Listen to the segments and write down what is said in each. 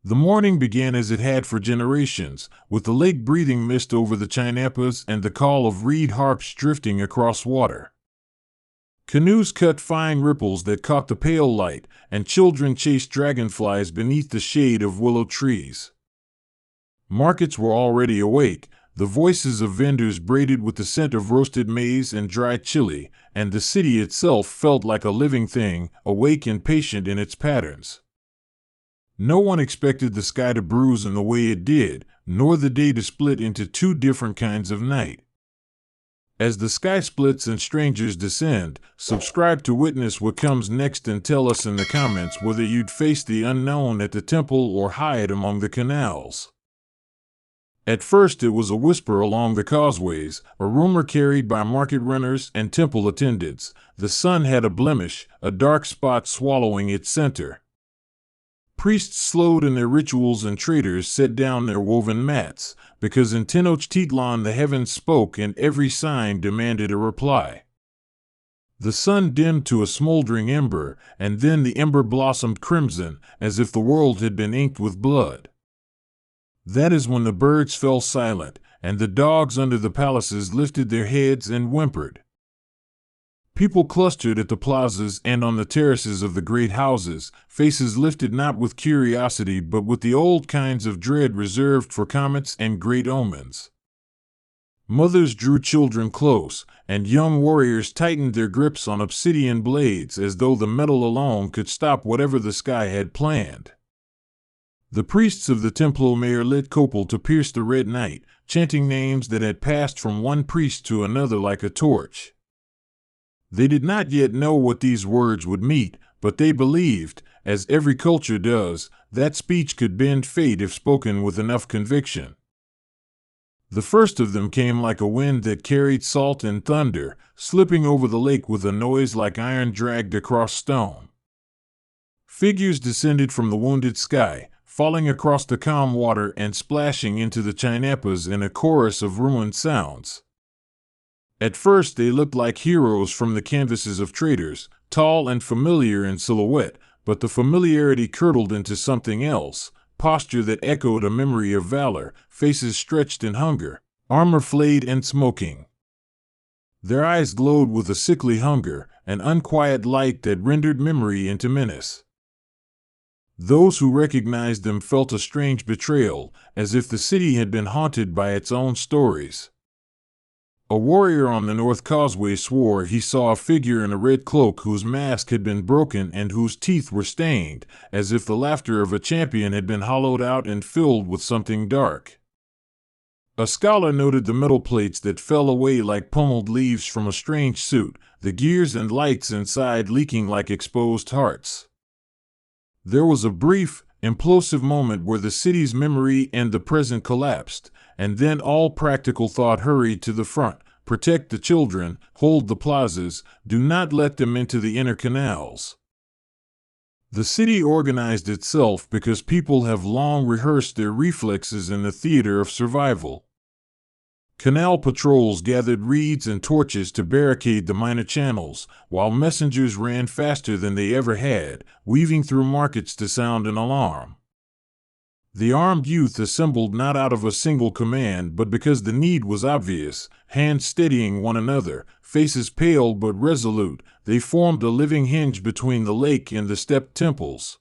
The morning began as it had for generations, with the lake breathing mist over the chinapas and the call of reed harps drifting across water. Canoes cut fine ripples that caught the pale light, and children chased dragonflies beneath the shade of willow trees. Markets were already awake, the voices of vendors braided with the scent of roasted maize and dried chili, and the city itself felt like a living thing, awake and patient in its patterns. No one expected the sky to bruise in the way it did, nor the day to split into two different kinds of night. As the sky splits and strangers descend, subscribe to witness what comes next and tell us in the comments whether you'd face the unknown at the temple or hide among the canals. At first it was a whisper along the causeways, a rumor carried by market runners and temple attendants. The sun had a blemish, a dark spot swallowing its center. Priests slowed in their rituals and traders set down their woven mats, because in Tenochtitlan the heavens spoke and every sign demanded a reply. The sun dimmed to a smoldering ember, and then the ember blossomed crimson, as if the world had been inked with blood. That is when the birds fell silent, and the dogs under the palaces lifted their heads and whimpered. People clustered at the plazas and on the terraces of the great houses, faces lifted not with curiosity but with the old kinds of dread reserved for comets and great omens. Mothers drew children close, and young warriors tightened their grips on obsidian blades as though the metal alone could stop whatever the sky had planned. The priests of the Templo Mayor lit copal to pierce the red night, chanting names that had passed from one priest to another like a torch. They did not yet know what these words would mean, but they believed, as every culture does, that speech could bend fate if spoken with enough conviction. The first of them came like a wind that carried salt and thunder, slipping over the lake with a noise like iron dragged across stone. Figures descended from the wounded sky, falling across the calm water and splashing into the chinapas in a chorus of ruined sounds. At first they looked like heroes from the canvases of traders, tall and familiar in silhouette, but the familiarity curdled into something else, posture that echoed a memory of valor, faces stretched in hunger, armor flayed and smoking. Their eyes glowed with a sickly hunger, an unquiet light that rendered memory into menace. Those who recognized them felt a strange betrayal, as if the city had been haunted by its own stories. A warrior on the North Causeway swore he saw a figure in a red cloak whose mask had been broken and whose teeth were stained, as if the laughter of a champion had been hollowed out and filled with something dark. A scholar noted the metal plates that fell away like pummeled leaves from a strange suit, the gears and lights inside leaking like exposed hearts. There was a brief, implosive moment where the city's memory and the present collapsed, and then all practical thought hurried to the front. Protect the children, hold the plazas, do not let them into the inner canals. The city organized itself because people have long rehearsed their reflexes in the theater of survival. Canal patrols gathered reeds and torches to barricade the minor channels, while messengers ran faster than they ever had, weaving through markets to sound an alarm. The armed youth assembled not out of a single command but because the need was obvious, hands steadying one another, faces pale but resolute, they formed a living hinge between the lake and the stepped temples.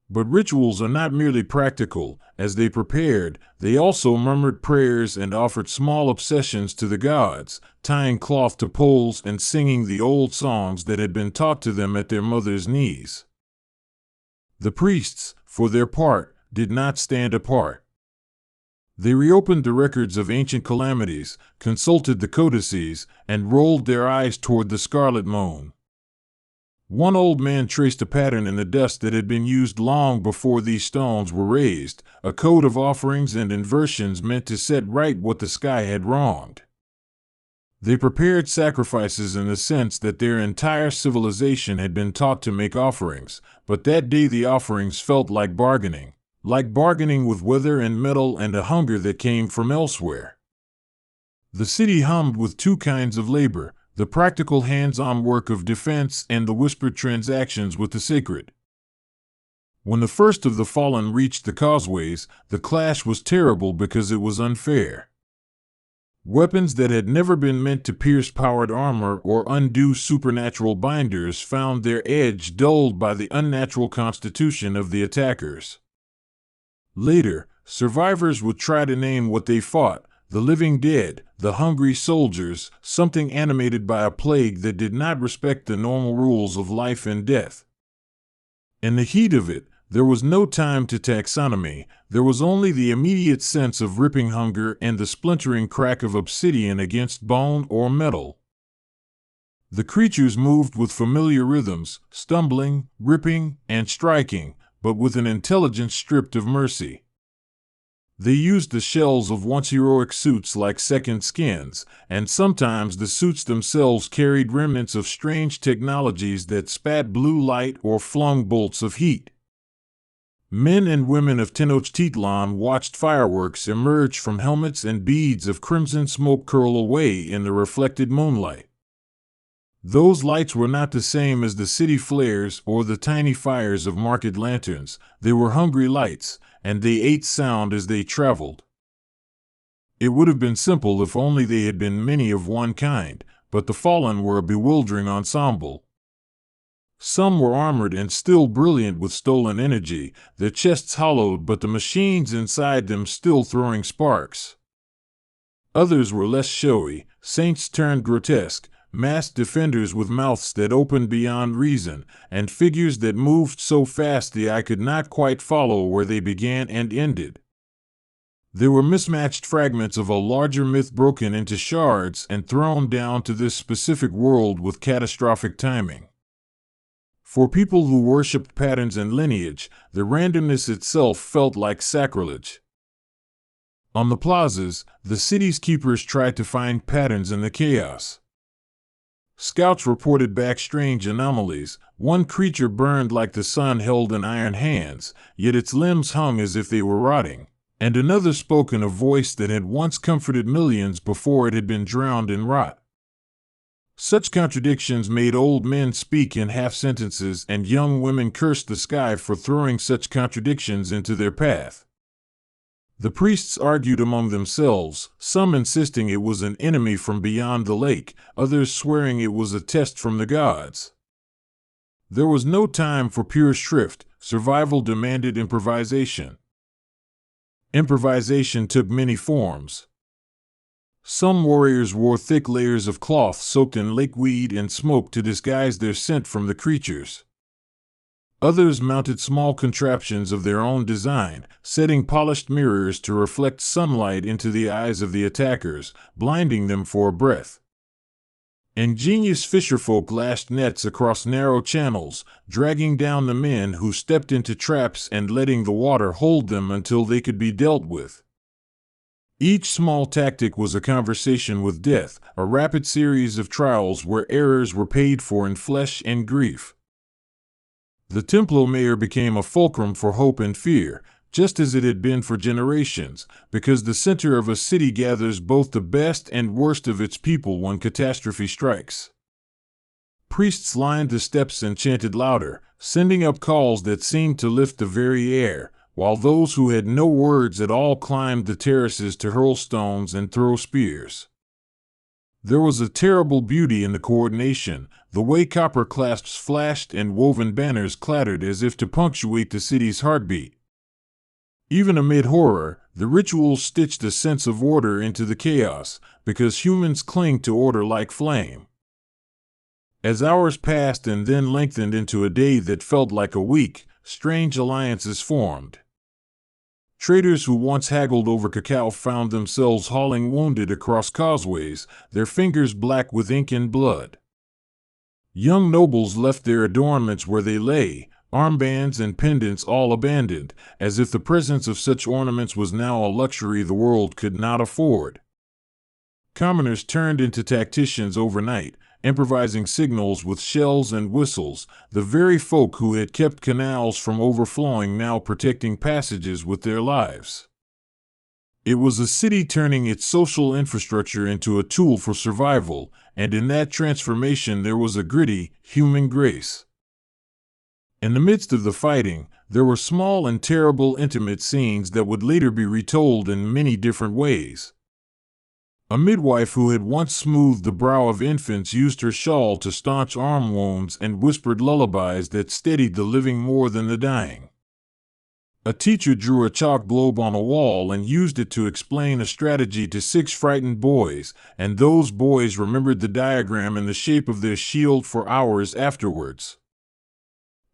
But rituals are not merely practical. As they prepared, they also murmured prayers and offered small obsessions to the gods, tying cloth to poles and singing the old songs that had been taught to them at their mothers' knees. The priests, for their part, did not stand apart. They reopened the records of ancient calamities, consulted the codices, and rolled their eyes toward the scarlet moon. One old man traced a pattern in the dust that had been used long before these stones were raised, a code of offerings and inversions meant to set right what the sky had wronged. They prepared sacrifices in the sense that their entire civilization had been taught to make offerings, but that day the offerings felt like bargaining with weather and metal and a hunger that came from elsewhere. The city hummed with two kinds of labor, the practical hands-on work of defense and the whispered transactions with the sacred. When the first of the fallen reached the causeways, the clash was terrible because it was unfair. Weapons that had never been meant to pierce powered armor or undo supernatural binders found their edge dulled by the unnatural constitution of the attackers. Later, survivors would try to name what they fought: the living dead, the hungry soldiers, something animated by a plague that did not respect the normal rules of life and death. In the heat of it, there was no time to taxonomy. There was only the immediate sense of ripping hunger and the splintering crack of obsidian against bone or metal. The creatures moved with familiar rhythms, stumbling, ripping, and striking, but with an intelligence stripped of mercy. They used the shells of once heroic suits like second skins, and sometimes the suits themselves carried remnants of strange technologies that spat blue light or flung bolts of heat. Men and women of Tenochtitlan watched fireworks emerge from helmets and beads of crimson smoke curl away in the reflected moonlight. Those lights were not the same as the city flares or the tiny fires of market lanterns. They were hungry lights, and they ate sound as they traveled. It would have been simple if only they had been many of one kind, but the fallen were a bewildering ensemble. Some were armored and still brilliant with stolen energy, their chests hollowed but the machines inside them still throwing sparks. Others were less showy, saints turned grotesque, masked defenders with mouths that opened beyond reason, and figures that moved so fast the eye could not quite follow where they began and ended. They were mismatched fragments of a larger myth broken into shards and thrown down to this specific world with catastrophic timing. For people who worshipped patterns and lineage, the randomness itself felt like sacrilege. On the plazas, the city's keepers tried to find patterns in the chaos. Scouts reported back strange anomalies. One creature burned like the sun held in iron hands, yet its limbs hung as if they were rotting, and another spoke in a voice that had once comforted millions before it had been drowned in rot. Such contradictions made old men speak in half-sentences and young women cursed the sky for throwing such contradictions into their path. The priests argued among themselves, some insisting it was an enemy from beyond the lake, others swearing it was a test from the gods. There was no time for pure shrift. Survival demanded improvisation. Improvisation took many forms. Some warriors wore thick layers of cloth soaked in lakeweed and smoke to disguise their scent from the creatures. Others mounted small contraptions of their own design, setting polished mirrors to reflect sunlight into the eyes of the attackers, blinding them for a breath. Ingenious fisherfolk lashed nets across narrow channels, dragging down the men who stepped into traps and letting the water hold them until they could be dealt with. Each small tactic was a conversation with death, a rapid series of trials where errors were paid for in flesh and grief. The Templo Mayor became a fulcrum for hope and fear, just as it had been for generations, because the center of a city gathers both the best and worst of its people when catastrophe strikes. Priests lined the steps and chanted louder, sending up calls that seemed to lift the very air, while those who had no words at all climbed the terraces to hurl stones and throw spears. There was a terrible beauty in the coordination, the way copper clasps flashed and woven banners clattered as if to punctuate the city's heartbeat. Even amid horror, the rituals stitched a sense of order into the chaos, because humans cling to order like flame. As hours passed and then lengthened into a day that felt like a week, strange alliances formed. Traders who once haggled over cacao found themselves hauling wounded across causeways, their fingers black with ink and blood. Young nobles left their adornments where they lay, armbands and pendants all abandoned, as if the presence of such ornaments was now a luxury the world could not afford. Commoners turned into tacticians overnight, improvising signals with shells and whistles, the very folk who had kept canals from overflowing now protecting passages with their lives. It was a city turning its social infrastructure into a tool for survival, and in that transformation there was a gritty, human grace. In the midst of the fighting, there were small and terrible intimate scenes that would later be retold in many different ways. A midwife who had once smoothed the brow of infants used her shawl to staunch arm wounds and whispered lullabies that steadied the living more than the dying. A teacher drew a chalk globe on a wall and used it to explain a strategy to 6 frightened boys, and those boys remembered the diagram in the shape of their shield for hours afterwards.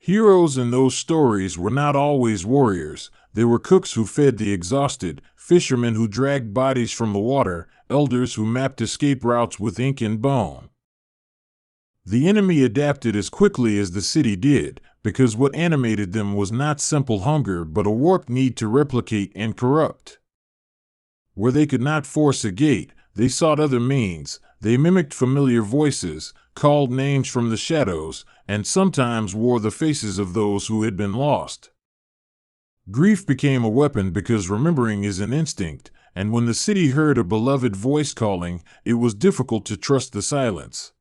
Heroes in those stories were not always warriors. They were cooks who fed the exhausted, fishermen who dragged bodies from the water, elders who mapped escape routes with ink and bone. The enemy adapted as quickly as the city did, because what animated them was not simple hunger but a warped need to replicate and corrupt. Where they could not force a gate, they sought other means. They mimicked familiar voices, called names from the shadows, and sometimes wore the faces of those who had been lost. Grief became a weapon because remembering is an instinct, and when the city heard a beloved voice calling, it was difficult to trust the silence.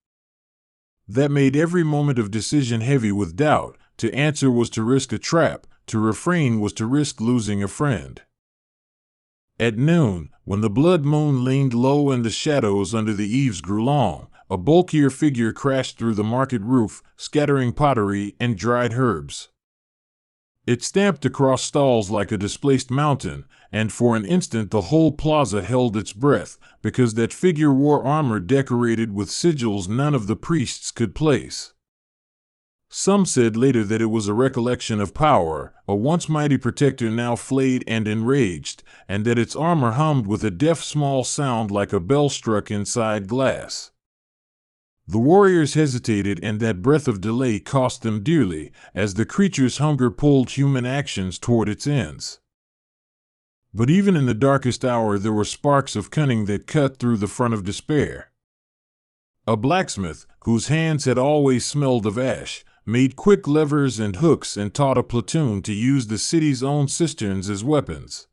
That made every moment of decision heavy with doubt. To answer was to risk a trap, to refrain was to risk losing a friend. At noon, when the blood moon leaned low and the shadows under the eaves grew long, a bulkier figure crashed through the market roof, scattering pottery and dried herbs. It stamped across stalls like a displaced mountain, and for an instant the whole plaza held its breath, because that figure wore armor decorated with sigils none of the priests could place. Some said later that it was a recollection of power, a once mighty protector now flayed and enraged, and that its armor hummed with a deaf small sound like a bell struck inside glass. The warriors hesitated, and that breath of delay cost them dearly, as the creature's hunger pulled human actions toward its ends. But even in the darkest hour there were sparks of cunning that cut through the front of despair. A blacksmith, whose hands had always smelled of ash, made quick levers and hooks and taught a platoon to use the city's own cisterns as weapons.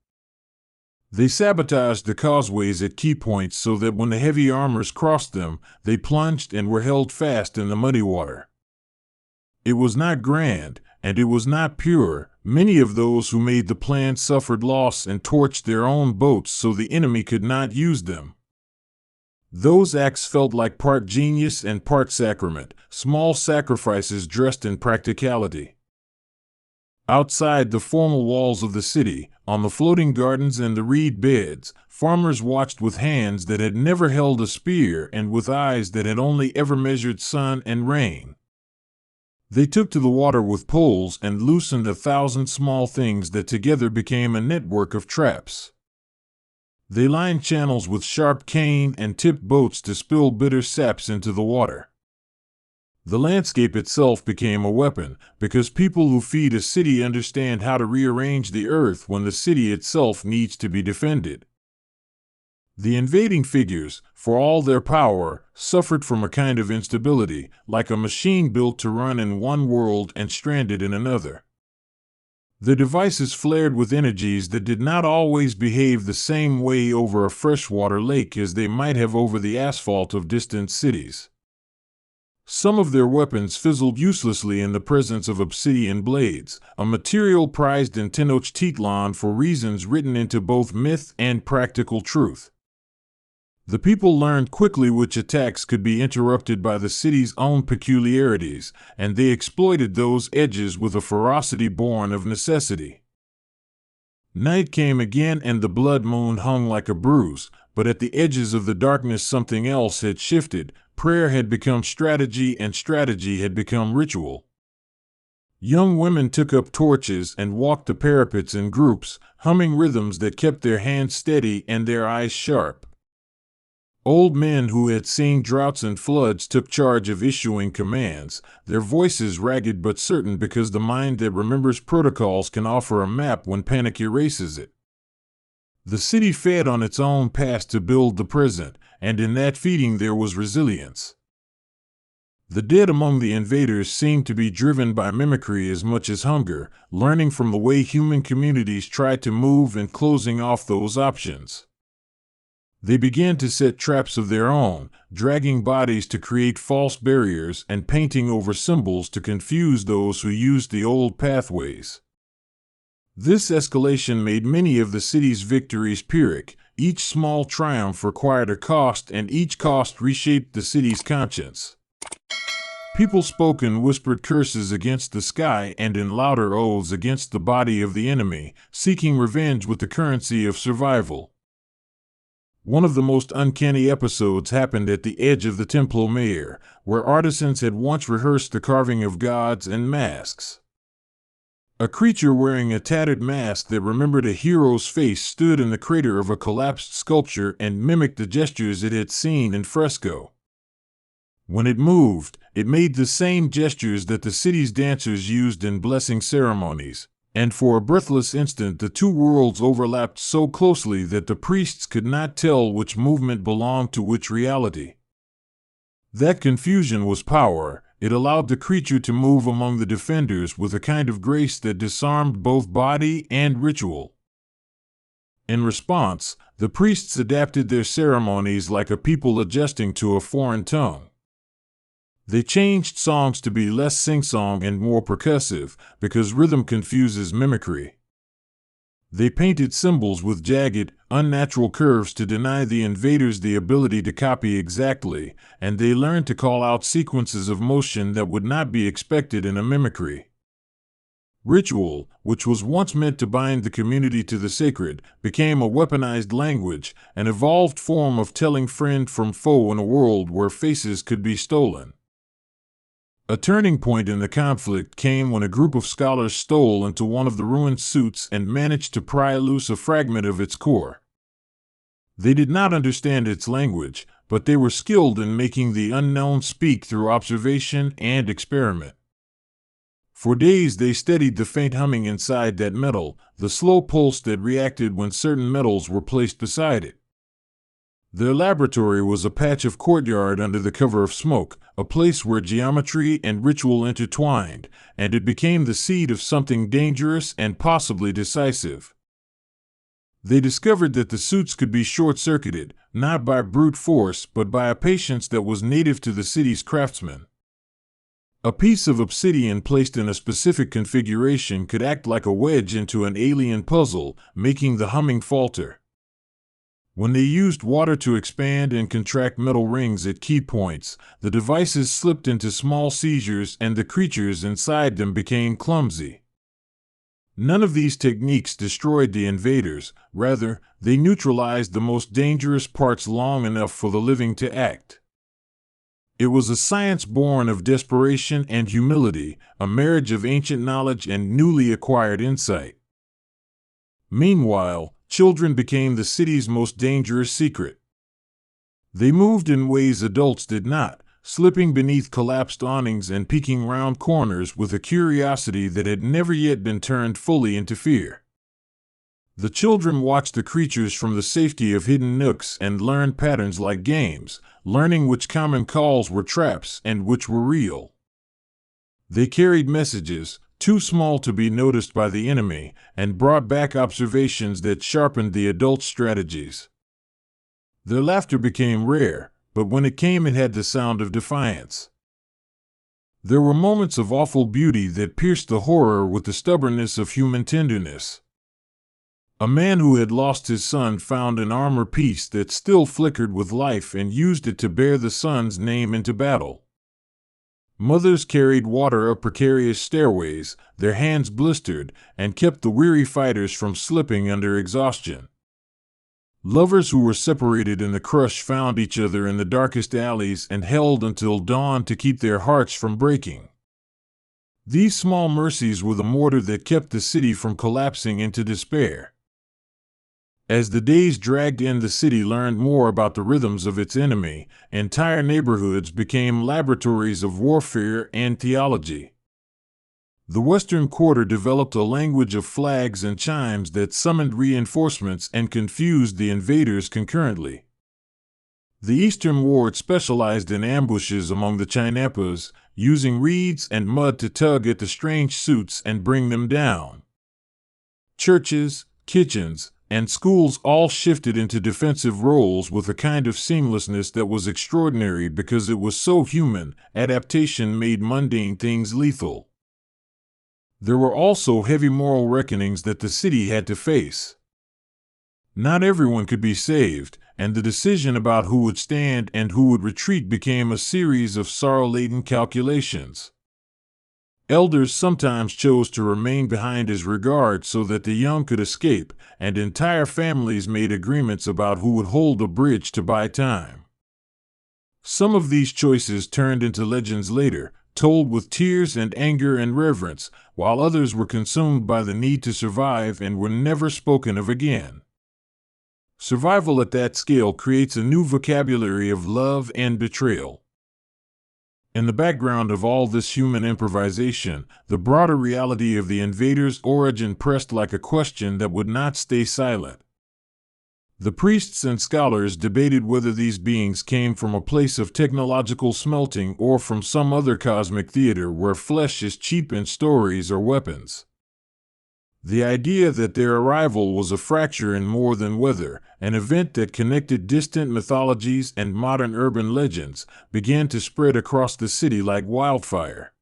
They sabotaged the causeways at key points so that when the heavy armors crossed them, they plunged and were held fast in the muddy water. It was not grand, and it was not pure. Many of those who made the plan suffered loss and torched their own boats so the enemy could not use them. Those acts felt like part genius and part sacrament, small sacrifices dressed in practicality. Outside the formal walls of the city, on the floating gardens and the reed beds, farmers watched with hands that had never held a spear and with eyes that had only ever measured sun and rain. They took to the water with poles and loosened 1,000 small things that together became a network of traps. They lined channels with sharp cane and tipped boats to spill bitter saps into the water. The landscape itself became a weapon, because people who feed a city understand how to rearrange the earth when the city itself needs to be defended. The invading figures, for all their power, suffered from a kind of instability, like a machine built to run in one world and stranded in another. The devices flared with energies that did not always behave the same way over a freshwater lake as they might have over the asphalt of distant cities. Some of their weapons fizzled uselessly in the presence of obsidian blades, a material prized in Tenochtitlan for reasons written into both myth and practical truth. The people learned quickly which attacks could be interrupted by the city's own peculiarities, and they exploited those edges with a ferocity born of necessity. Night came again and the blood moon hung like a bruise, but at the edges of the darkness something else had shifted. Prayer had become strategy and strategy had become ritual. Young women took up torches and walked the parapets in groups, humming rhythms that kept their hands steady and their eyes sharp. Old men who had seen droughts and floods took charge of issuing commands, their voices ragged but certain because the mind that remembers protocols can offer a map when panic erases it. The city fed on its own past to build the present, and in that feeding there was resilience. The dead among the invaders seemed to be driven by mimicry as much as hunger, learning from the way human communities tried to move and closing off those options. They began to set traps of their own, dragging bodies to create false barriers and painting over symbols to confuse those who used the old pathways. This escalation made many of the city's victories Pyrrhic. Each small triumph required a cost, and each cost reshaped the city's conscience. People spoke in whispered curses against the sky and in louder oaths against the body of the enemy, seeking revenge with the currency of survival. One of the most uncanny episodes happened at the edge of the Templo Mayor, where artisans had once rehearsed the carving of gods and masks. A creature wearing a tattered mask that remembered a hero's face stood in the crater of a collapsed sculpture and mimicked the gestures it had seen in fresco. When it moved, it made the same gestures that the city's dancers used in blessing ceremonies, and for a breathless instant the two worlds overlapped so closely that the priests could not tell which movement belonged to which reality. That confusion was power. It allowed the creature to move among the defenders with a kind of grace that disarmed both body and ritual. In response, the priests adapted their ceremonies like a people adjusting to a foreign tongue. They changed songs to be less sing-song and more percussive, because rhythm confuses mimicry. They painted symbols with jagged, unnatural curves to deny the invaders the ability to copy exactly, and they learned to call out sequences of motion that would not be expected in a mimicry. Ritual, which was once meant to bind the community to the sacred, became a weaponized language, an evolved form of telling friend from foe in a world where faces could be stolen. A turning point in the conflict came when a group of scholars stole into one of the ruined suits and managed to pry loose a fragment of its core. They did not understand its language, but they were skilled in making the unknown speak through observation and experiment. For days they studied the faint humming inside that metal, the slow pulse that reacted when certain metals were placed beside it. Their laboratory was a patch of courtyard under the cover of smoke, a place where geometry and ritual intertwined, and it became the seed of something dangerous and possibly decisive. They discovered that the suits could be short-circuited, not by brute force but by a patience that was native to the city's craftsmen. A piece of obsidian placed in a specific configuration could act like a wedge into an alien puzzle, making the humming falter. When they used water to expand and contract metal rings at key points, the devices slipped into small seizures and the creatures inside them became clumsy. None of these techniques destroyed the invaders, rather, they neutralized the most dangerous parts long enough for the living to act. It was a science born of desperation and humility, a marriage of ancient knowledge and newly acquired insight. Meanwhile, children became the city's most dangerous secret. They moved in ways adults did not, slipping beneath collapsed awnings and peeking round corners with a curiosity that had never yet been turned fully into fear. The children watched the creatures from the safety of hidden nooks and learned patterns like games, learning which common calls were traps and which were real. They carried messages, too small to be noticed by the enemy, and brought back observations that sharpened the adults' strategies. Their laughter became rare, but when it came it had the sound of defiance. There were moments of awful beauty that pierced the horror with the stubbornness of human tenderness. A man who had lost his son found an armor piece that still flickered with life and used it to bear the son's name into battle. Mothers carried water up precarious stairways, their hands blistered, and kept the weary fighters from slipping under exhaustion. Lovers who were separated in the crush found each other in the darkest alleys and held until dawn to keep their hearts from breaking. These small mercies were the mortar that kept the city from collapsing into despair. As the days dragged in, the city learned more about the rhythms of its enemy. Entire neighborhoods became laboratories of warfare and theology. The Western Quarter developed a language of flags and chimes that summoned reinforcements and confused the invaders concurrently. The Eastern Ward specialized in ambushes among the Chinampas, using reeds and mud to tug at the strange suits and bring them down. Churches, kitchens, and schools all shifted into defensive roles with a kind of seamlessness that was extraordinary because it was so human. Adaptation made mundane things lethal. There were also heavy moral reckonings that the city had to face. Not everyone could be saved, and the decision about who would stand and who would retreat became a series of sorrow-laden calculations. Elders sometimes chose to remain behind as regard so that the young could escape, and entire families made agreements about who would hold a bridge to buy time. Some of these choices turned into legends later, told with tears and anger and reverence, while others were consumed by the need to survive and were never spoken of again. Survival at that scale creates a new vocabulary of love and betrayal. In the background of all this human improvisation, the broader reality of the invaders' origin pressed like a question that would not stay silent. The priests and scholars debated whether these beings came from a place of technological smelting or from some other cosmic theater where flesh is cheap in stories or weapons. The idea that their arrival was a fracture in more than weather, an event that connected distant mythologies and modern urban legends, began to spread across the city like wildfire.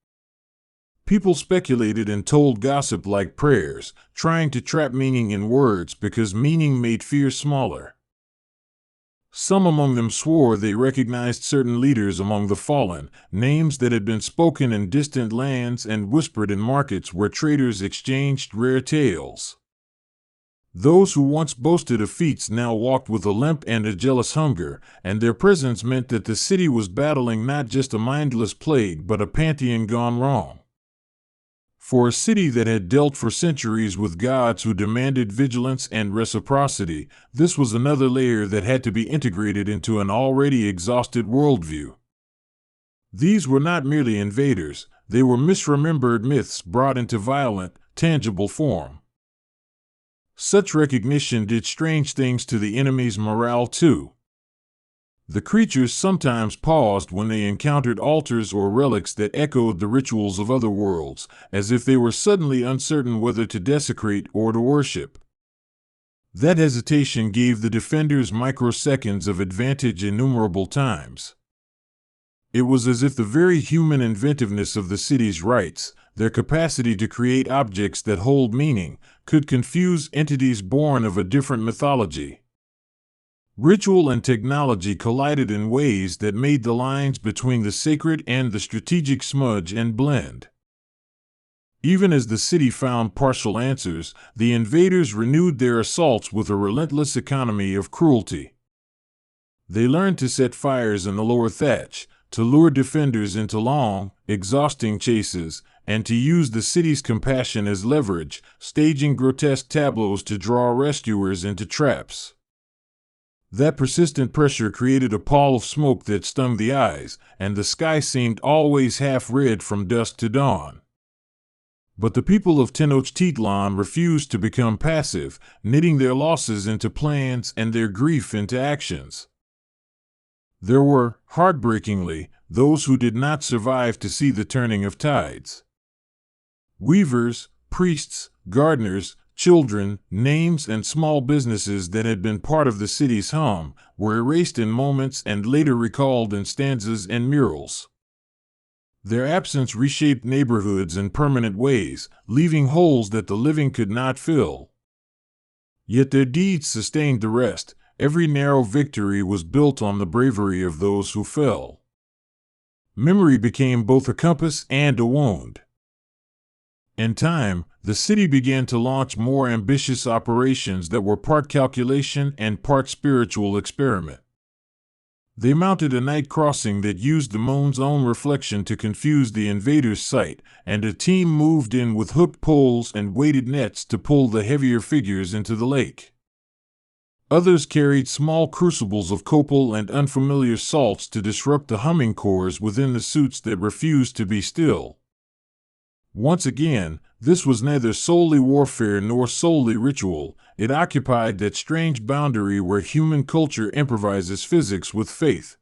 People speculated and told gossip like prayers, trying to trap meaning in words because meaning made fear smaller. Some among them swore they recognized certain leaders among the fallen, names that had been spoken in distant lands and whispered in markets where traders exchanged rare tales. Those who once boasted of feats now walked with a limp and a jealous hunger, and their presence meant that the city was battling not just a mindless plague but a pantheon gone wrong. For a city that had dealt for centuries with gods who demanded vigilance and reciprocity, this was another layer that had to be integrated into an already exhausted worldview. These were not merely invaders, they were misremembered myths brought into violent, tangible form. Such recognition did strange things to the enemy's morale too. The creatures sometimes paused when they encountered altars or relics that echoed the rituals of other worlds, as if they were suddenly uncertain whether to desecrate or to worship. That hesitation gave the defenders microseconds of advantage innumerable times. It was as if the very human inventiveness of the city's rites, their capacity to create objects that hold meaning, could confuse entities born of a different mythology. Ritual and technology collided in ways that made the lines between the sacred and the strategic smudge and blend. Even as the city found partial answers, the invaders renewed their assaults with a relentless economy of cruelty. They learned to set fires in the lower thatch, to lure defenders into long, exhausting chases, and to use the city's compassion as leverage, staging grotesque tableaus to draw rescuers into traps. That persistent pressure created a pall of smoke that stung the eyes, and the sky seemed always half red from dusk to dawn. But the people of Tenochtitlan refused to become passive, knitting their losses into plans and their grief into actions. There were, heartbreakingly, those who did not survive to see the turning of tides. Weavers, priests, gardeners, children, names, and small businesses that had been part of the city's hum were erased in moments and later recalled in stanzas and murals. Their absence reshaped neighborhoods in permanent ways, leaving holes that the living could not fill. Yet their deeds sustained the rest. Every narrow victory was built on the bravery of those who fell. Memory became both a compass and a wound. In time, the city began to launch more ambitious operations that were part calculation and part spiritual experiment. They mounted a night crossing that used the moon's own reflection to confuse the invaders' sight, and a team moved in with hooked poles and weighted nets to pull the heavier figures into the lake. Others carried small crucibles of copal and unfamiliar salts to disrupt the humming cores within the suits that refused to be still. Once again, this was neither solely warfare nor solely ritual. It occupied that strange boundary where human culture improvises physics with faith.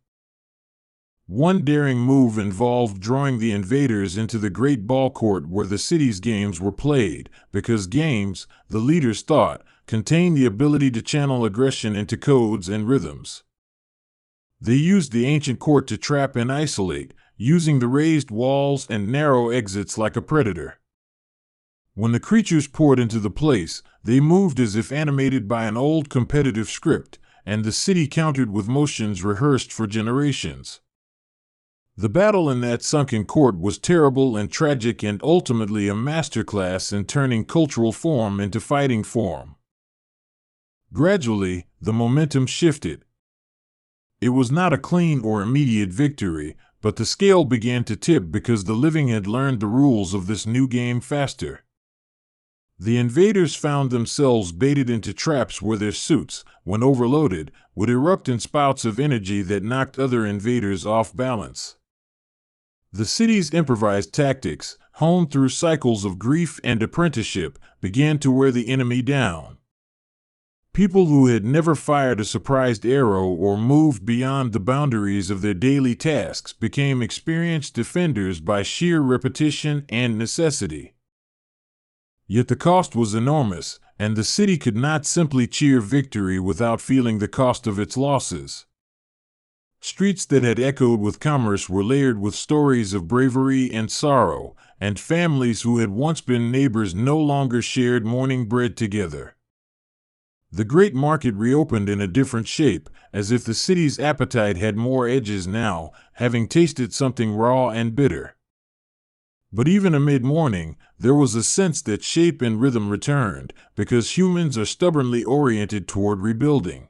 One daring move involved drawing the invaders into the great ball court where the city's games were played, because games, the leaders thought, contained the ability to channel aggression into codes and rhythms. They used the ancient court to trap and isolate, using the raised walls and narrow exits like a predator. When the creatures poured into the place, they moved as if animated by an old competitive script, and the city countered with motions rehearsed for generations. The battle in that sunken court was terrible and tragic, and ultimately a masterclass in turning cultural form into fighting form. Gradually, the momentum shifted. It was not a clean or immediate victory, but the scale began to tip because the living had learned the rules of this new game faster. The invaders found themselves baited into traps where their suits, when overloaded, would erupt in spouts of energy that knocked other invaders off balance. The city's improvised tactics, honed through cycles of grief and apprenticeship, began to wear the enemy down. People who had never fired a surprised arrow or moved beyond the boundaries of their daily tasks became experienced defenders by sheer repetition and necessity. Yet the cost was enormous, and the city could not simply cheer victory without feeling the cost of its losses. Streets that had echoed with commerce were layered with stories of bravery and sorrow, and families who had once been neighbors no longer shared morning bread together. The great market reopened in a different shape, as if the city's appetite had more edges now, having tasted something raw and bitter. But even amid mourning, there was a sense that shape and rhythm returned, because humans are stubbornly oriented toward rebuilding.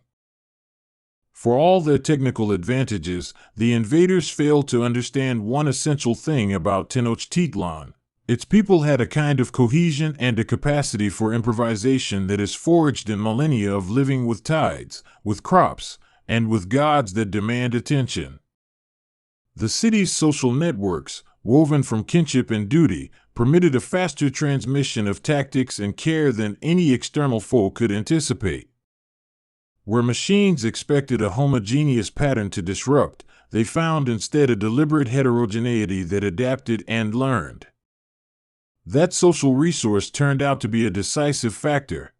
For all their technical advantages, the invaders failed to understand one essential thing about Tenochtitlan. Its people had a kind of cohesion and a capacity for improvisation that is forged in millennia of living with tides, with crops, and with gods that demand attention. The city's social networks, woven from kinship and duty, permitted a faster transmission of tactics and care than any external foe could anticipate. Where machines expected a homogeneous pattern to disrupt, they found instead a deliberate heterogeneity that adapted and learned. That social resource turned out to be a decisive factor.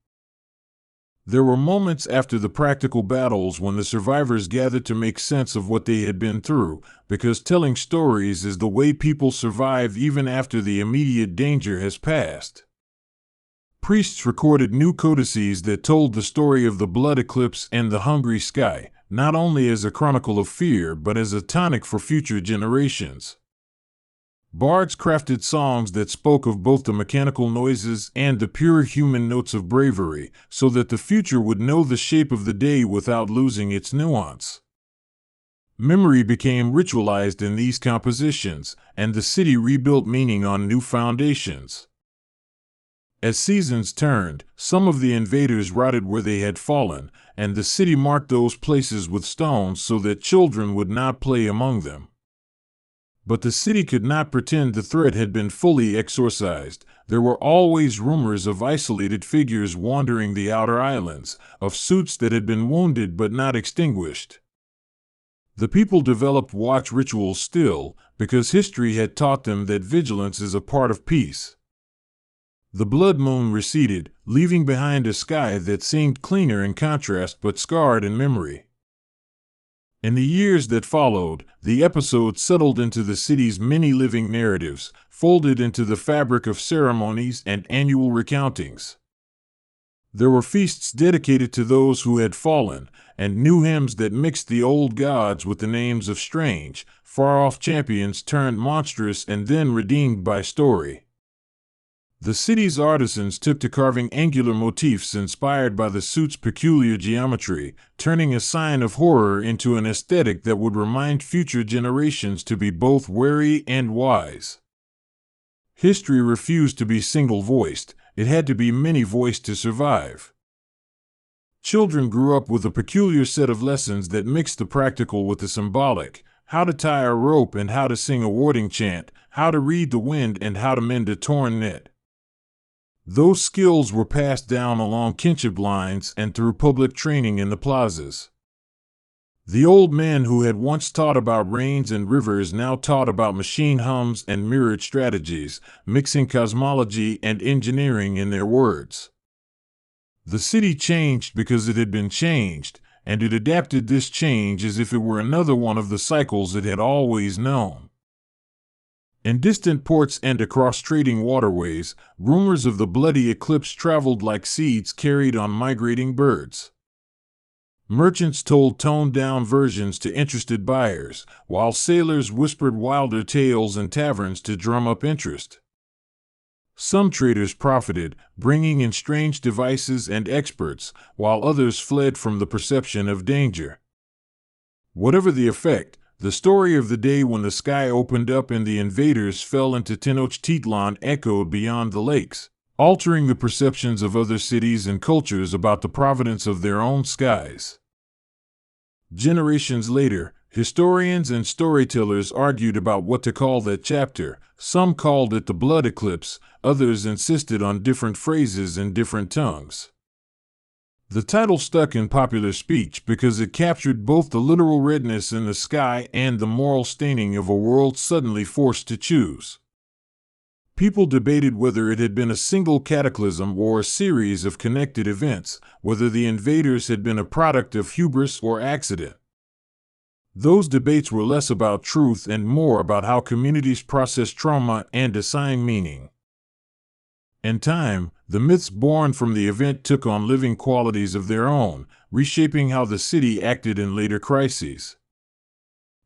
There were moments after the practical battles when the survivors gathered to make sense of what they had been through, because telling stories is the way people survive even after the immediate danger has passed. Priests recorded new codices that told the story of the blood eclipse and the hungry sky, not only as a chronicle of fear but as a tonic for future generations. Bards crafted songs that spoke of both the mechanical noises and the pure human notes of bravery, so that the future would know the shape of the day without losing its nuance. Memory became ritualized in these compositions, and the city rebuilt meaning on new foundations. As seasons turned, some of the invaders rotted where they had fallen, and the city marked those places with stones so that children would not play among them. But the city could not pretend the threat had been fully exorcised. There were always rumors of isolated figures wandering the outer islands, of suits that had been wounded but not extinguished. The people developed watch rituals still, because history had taught them that vigilance is a part of peace. The blood moon receded, leaving behind a sky that seemed cleaner in contrast but scarred in memory. In the years that followed, the episode settled into the city's many living narratives, folded into the fabric of ceremonies and annual recountings. There were feasts dedicated to those who had fallen, and new hymns that mixed the old gods with the names of strange, far-off champions turned monstrous and then redeemed by story. The city's artisans took to carving angular motifs inspired by the suit's peculiar geometry, turning a sign of horror into an aesthetic that would remind future generations to be both wary and wise. History refused to be single-voiced, it had to be many-voiced to survive. Children grew up with a peculiar set of lessons that mixed the practical with the symbolic: how to tie a rope and how to sing a warding chant, how to read the wind and how to mend a torn net. Those skills were passed down along kinship lines and through public training in the plazas. The old men who had once taught about rains and rivers now taught about machine hums and mirrored strategies, mixing cosmology and engineering in their words. The city changed because it had been changed, and it adapted this change as if it were another one of the cycles it had always known. In distant ports and across trading waterways, rumors of the bloody eclipse traveled like seeds carried on migrating birds. Merchants told toned-down versions to interested buyers, while sailors whispered wilder tales in taverns to drum up interest. Some traders profited, bringing in strange devices and experts, while others fled from the perception of danger. Whatever the effect, the story of the day when the sky opened up and the invaders fell into Tenochtitlan echoed beyond the lakes, altering the perceptions of other cities and cultures about the providence of their own skies. Generations later, historians and storytellers argued about what to call that chapter. Some called it the blood eclipse, others insisted on different phrases in different tongues. The title stuck in popular speech because it captured both the literal redness in the sky and the moral staining of a world suddenly forced to choose. People debated whether it had been a single cataclysm or a series of connected events, whether the invaders had been a product of hubris or accident. Those debates were less about truth and more about how communities process trauma and assign meaning. In time, the myths born from the event took on living qualities of their own, reshaping how the city acted in later crises.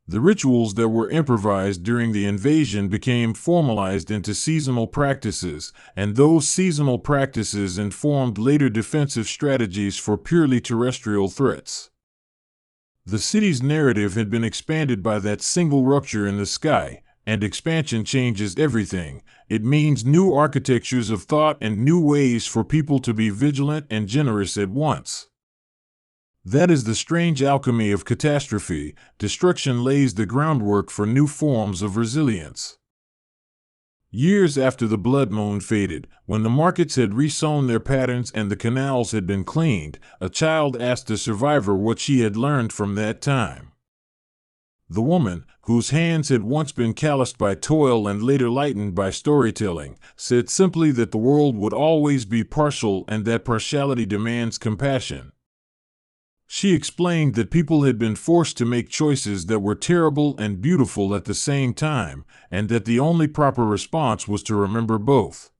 The rituals that were improvised during the invasion became formalized into seasonal practices, and those seasonal practices informed later defensive strategies for purely terrestrial threats. The city's narrative had been expanded by that single rupture in the sky, and expansion changes everything. It means new architectures of thought and new ways for people to be vigilant and generous at once. That is the strange alchemy of catastrophe. Destruction lays the groundwork for new forms of resilience. Years after the blood moon faded, when the markets had resewn their patterns and the canals had been cleaned, a child asked a survivor what she had learned from that time. The woman, whose hands had once been calloused by toil and later lightened by storytelling, said simply that the world would always be partial and that partiality demands compassion. She explained that people had been forced to make choices that were terrible and beautiful at the same time, and that the only proper response was to remember both.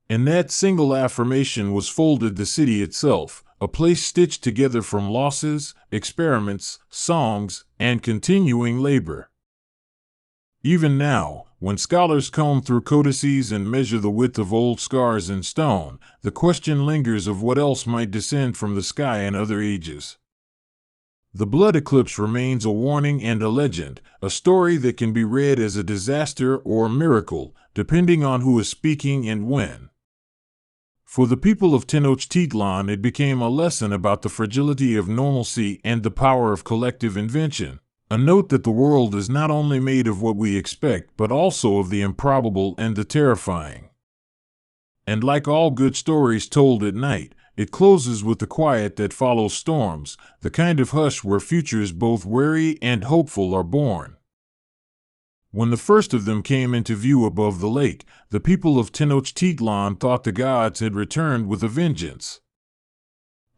In that single affirmation was folded the city itself, a place stitched together from losses, experiments, songs, and continuing labor. Even now, when scholars comb through codices and measure the width of old scars in stone, the question lingers of what else might descend from the sky in other ages. The blood eclipse remains a warning and a legend, a story that can be read as a disaster or a miracle, depending on who is speaking and when. For the people of Tenochtitlan, it became a lesson about the fragility of normalcy and the power of collective invention. A note that the world is not only made of what we expect, but also of the improbable and the terrifying. And like all good stories told at night, it closes with the quiet that follows storms, the kind of hush where futures both wary and hopeful are born. When the first of them came into view above the lake, the people of Tenochtitlan thought the gods had returned with a vengeance.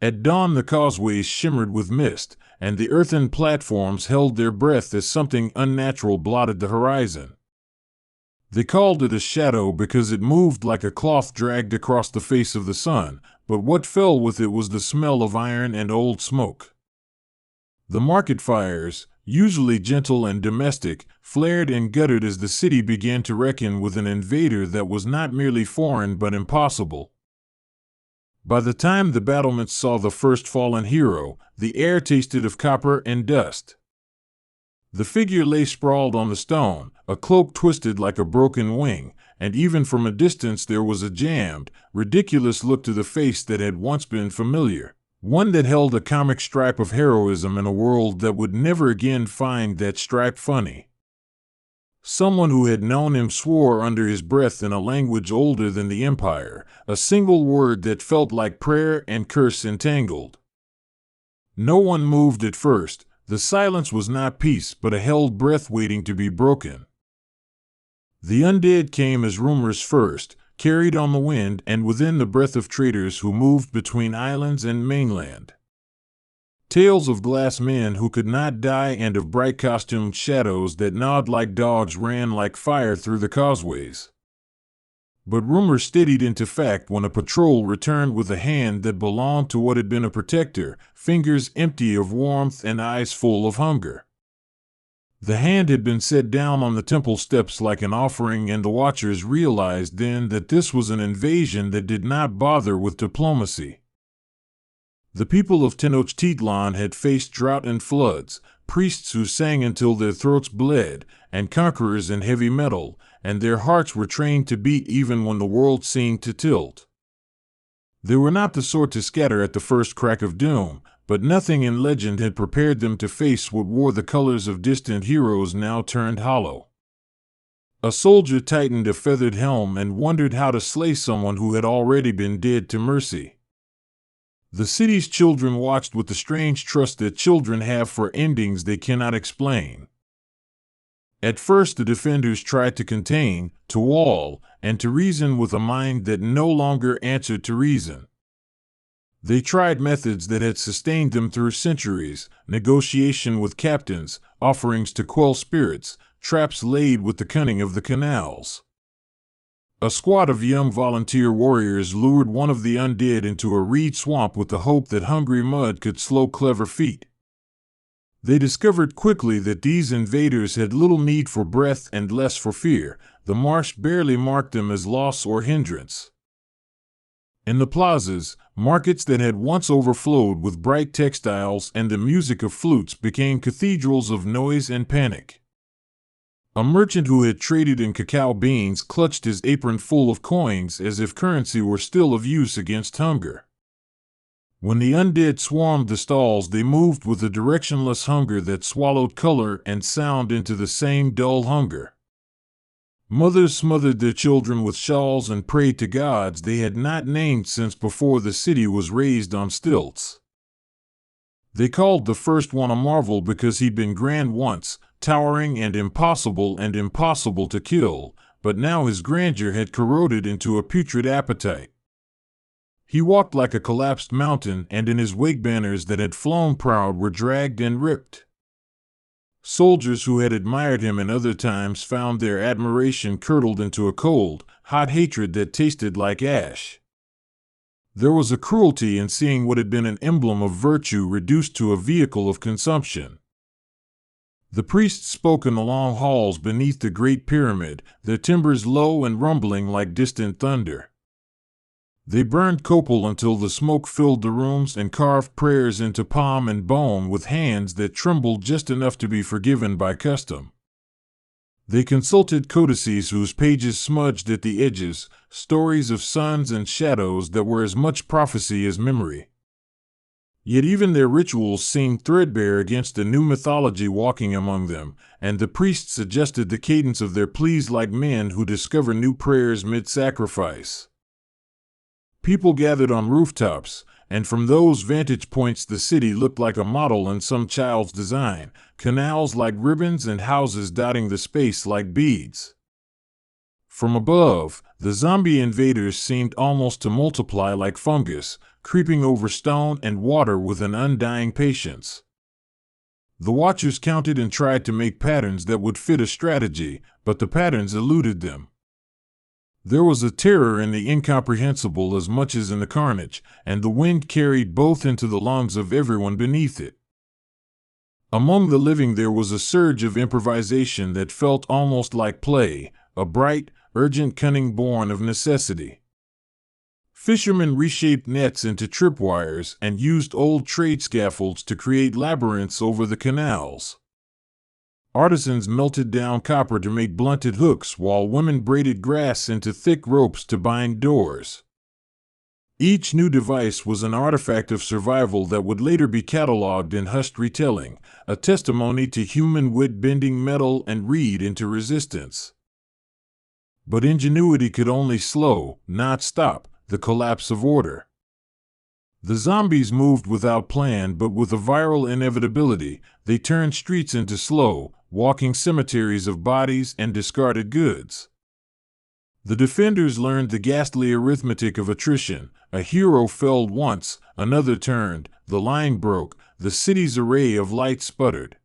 At dawn the causeways shimmered with mist, and the earthen platforms held their breath as something unnatural blotted the horizon. They called it a shadow because it moved like a cloth dragged across the face of the sun, but what fell with it was the smell of iron and old smoke. The market fires, usually gentle and domestic, flared and guttered as the city began to reckon with an invader that was not merely foreign but impossible. By the time the battlements saw the first fallen hero, the air tasted of copper and dust. The figure lay sprawled on the stone, a cloak twisted like a broken wing, and even from a distance there was a jammed, ridiculous look to the face that had once been familiar, one that held a comic stripe of heroism in a world that would never again find that stripe funny. Someone who had known him swore under his breath in a language older than the empire, a single word that felt like prayer and curse entangled. No one moved at first. The silence was not peace, but a held breath waiting to be broken. The undead came as rumors first, carried on the wind and within the breath of traders who moved between islands and mainland. Tales of glass men who could not die and of bright costumed shadows that gnawed like dogs ran like fire through the causeways. But rumor steadied into fact when a patrol returned with a hand that belonged to what had been a protector, fingers empty of warmth and eyes full of hunger. The hand had been set down on the temple steps like an offering, and the watchers realized then that this was an invasion that did not bother with diplomacy. The people of Tenochtitlan had faced drought and floods, priests who sang until their throats bled, and conquerors in heavy metal, and their hearts were trained to beat even when the world seemed to tilt. They were not the sort to scatter at the first crack of doom, but nothing in legend had prepared them to face what wore the colors of distant heroes now turned hollow. A soldier tightened a feathered helm and wondered how to slay someone who had already been dead to mercy. The city's children watched with the strange trust that children have for endings they cannot explain. At first the defenders tried to contain, to wall, and to reason with a mind that no longer answered to reason. They tried methods that had sustained them through centuries: negotiation with captains, offerings to quell spirits, traps laid with the cunning of the canals. A squad of young volunteer warriors lured one of the undead into a reed swamp with the hope that hungry mud could slow clever feet. They discovered quickly that these invaders had little need for breath and less for fear. The marsh barely marked them as loss or hindrance. In the plazas, markets that had once overflowed with bright textiles and the music of flutes became cathedrals of noise and panic. A merchant who had traded in cacao beans clutched his apron full of coins as if currency were still of use against hunger. When the undead swarmed the stalls, they moved with a directionless hunger that swallowed color and sound into the same dull hunger. Mothers smothered their children with shawls and prayed to gods they had not named since before the city was raised on stilts. They called the first one a marvel because he'd been grand once, towering and impossible to kill, but now his grandeur had corroded into a putrid appetite. He walked like a collapsed mountain, and in his wake banners that had flown proud were dragged and ripped. Soldiers who had admired him in other times found their admiration curdled into a cold, hot hatred that tasted like ash. There was a cruelty in seeing what had been an emblem of virtue reduced to a vehicle of consumption. The priests spoke in the long halls beneath the Great Pyramid, their timbers low and rumbling like distant thunder. They burned copal until the smoke filled the rooms and carved prayers into palm and bone with hands that trembled just enough to be forgiven by custom. They consulted codices whose pages smudged at the edges, stories of suns and shadows that were as much prophecy as memory. Yet even their rituals seemed threadbare against a new mythology walking among them, and the priests adjusted the cadence of their pleas like men who discover new prayers mid-sacrifice. People gathered on rooftops, and from those vantage points the city looked like a model in some child's design, canals like ribbons and houses dotting the space like beads. From above, the zombie invaders seemed almost to multiply like fungus, creeping over stone and water with an undying patience. The watchers counted and tried to make patterns that would fit a strategy, but the patterns eluded them. There was a terror in the incomprehensible as much as in the carnage, and the wind carried both into the lungs of everyone beneath it. Among the living there was a surge of improvisation that felt almost like play, a bright, urgent cunning born of necessity. Fishermen reshaped nets into tripwires and used old trade scaffolds to create labyrinths over the canals. Artisans melted down copper to make blunted hooks, while women braided grass into thick ropes to bind doors. Each new device was an artifact of survival that would later be catalogued in hushed retelling, a testimony to human wit bending metal and reed into resistance. But ingenuity could only slow, not stop, the collapse of order. The zombies moved without plan but with a viral inevitability. They turned streets into slow, walking cemeteries of bodies and discarded goods. The defenders learned the ghastly arithmetic of attrition. A hero fell once, another turned, the line broke, the city's array of light sputtered.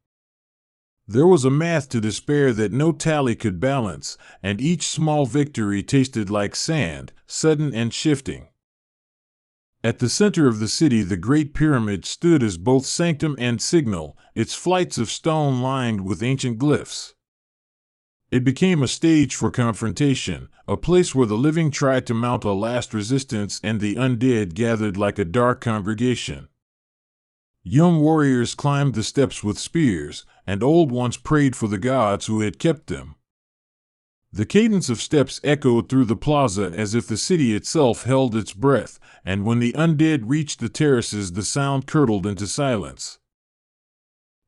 There was a math to despair that no tally could balance, and each small victory tasted like sand, sudden and shifting. At the center of the city, the Great Pyramid stood as both sanctum and signal, its flights of stone lined with ancient glyphs. It became a stage for confrontation, a place where the living tried to mount a last resistance and the undead gathered like a dark congregation. Young warriors climbed the steps with spears, and old ones prayed for the gods who had kept them. The cadence of steps echoed through the plaza as if the city itself held its breath, and when the undead reached the terraces, the sound curdled into silence.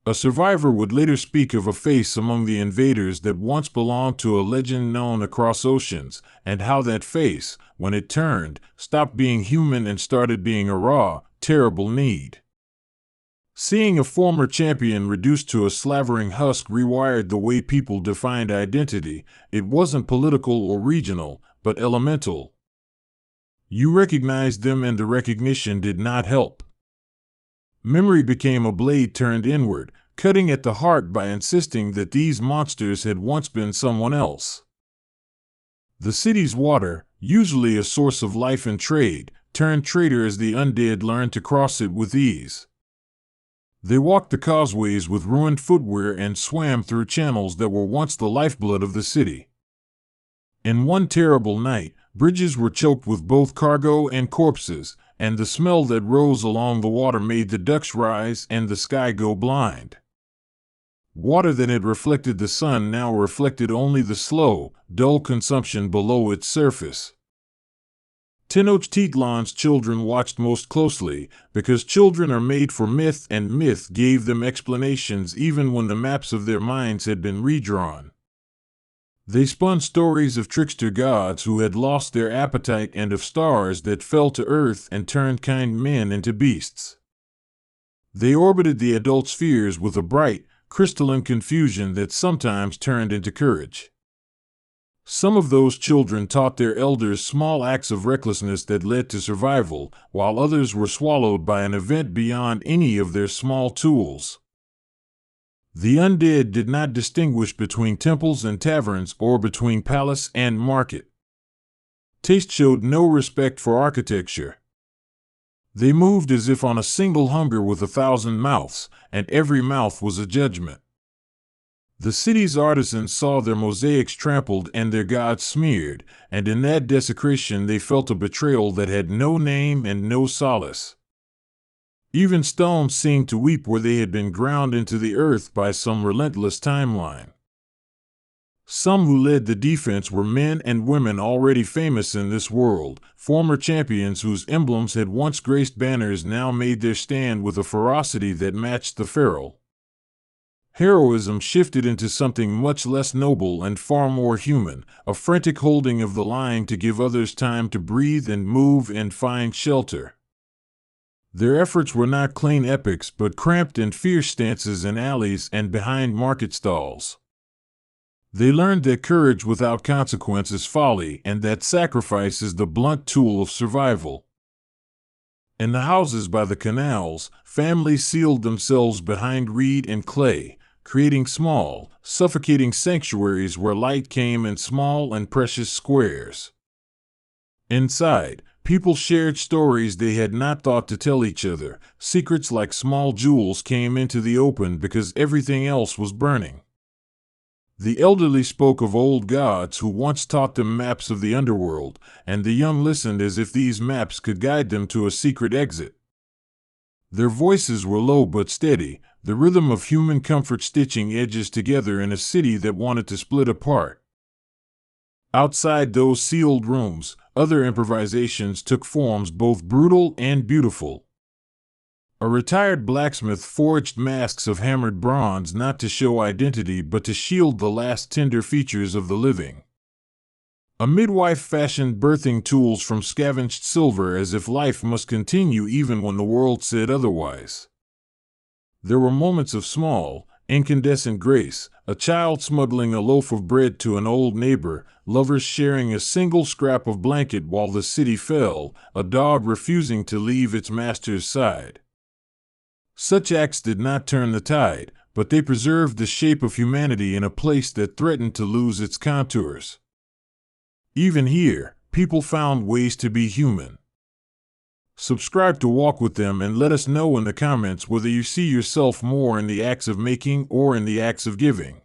A survivor would later speak of a face among the invaders that once belonged to a legend known across oceans, and how that face, when it turned, stopped being human and started being a raw, terrible need. Seeing a former champion reduced to a slavering husk rewired the way people defined identity. It wasn't political or regional, but elemental. You recognized them, and the recognition did not help. Memory became a blade turned inward, cutting at the heart by insisting that these monsters had once been someone else. The city's water, usually a source of life and trade, turned traitor as the undead learned to cross it with ease. They walked the causeways with ruined footwear and swam through channels that were once the lifeblood of the city. In one terrible night, bridges were choked with both cargo and corpses, and the smell that rose along the water made the ducks rise and the sky go blind. Water that had reflected the sun now reflected only the slow, dull consumption below its surface. Tenochtitlan's children watched most closely, because children are made for myth, and myth gave them explanations even when the maps of their minds had been redrawn. They spun stories of trickster gods who had lost their appetite and of stars that fell to earth and turned kind men into beasts. They orbited the adult spheres with a bright, crystalline confusion that sometimes turned into courage. Some of those children taught their elders small acts of recklessness that led to survival, while others were swallowed by an event beyond any of their small tools. The undead did not distinguish between temples and taverns or between palace and market. Taste showed no respect for architecture. They moved as if on a single hunger with 1,000 mouths, and every mouth was a judgment. The city's artisans saw their mosaics trampled and their gods smeared, and in that desecration they felt a betrayal that had no name and no solace. Even stones seemed to weep where they had been ground into the earth by some relentless timeline. Some who led the defense were men and women already famous in this world, former champions whose emblems had once graced banners now made their stand with a ferocity that matched the feral. Heroism shifted into something much less noble and far more human, a frantic holding of the line to give others time to breathe and move and find shelter. Their efforts were not clean epics, but cramped and fierce stances in alleys and behind market stalls. They learned that courage without consequence is folly, and that sacrifice is the blunt tool of survival. In the houses by the canals, families sealed themselves behind reed and clay, creating small, suffocating sanctuaries where light came in small and precious squares. Inside, people shared stories they had not thought to tell each other. Secrets like small jewels came into the open because everything else was burning. The elderly spoke of old gods who once taught them maps of the underworld, and the young listened as if these maps could guide them to a secret exit. Their voices were low but steady, the rhythm of human comfort stitching edges together in a city that wanted to split apart. Outside those sealed rooms, other improvisations took forms both brutal and beautiful. A retired blacksmith forged masks of hammered bronze not to show identity but to shield the last tender features of the living. A midwife fashioned birthing tools from scavenged silver as if life must continue even when the world said otherwise. There were moments of small, incandescent grace, a child smuggling a loaf of bread to an old neighbor, lovers sharing a single scrap of blanket while the city fell, a dog refusing to leave its master's side. Such acts did not turn the tide, but they preserved the shape of humanity in a place that threatened to lose its contours. Even here, people found ways to be human. Subscribe to Walk with Them and let us know in the comments whether you see yourself more in the acts of making or in the acts of giving.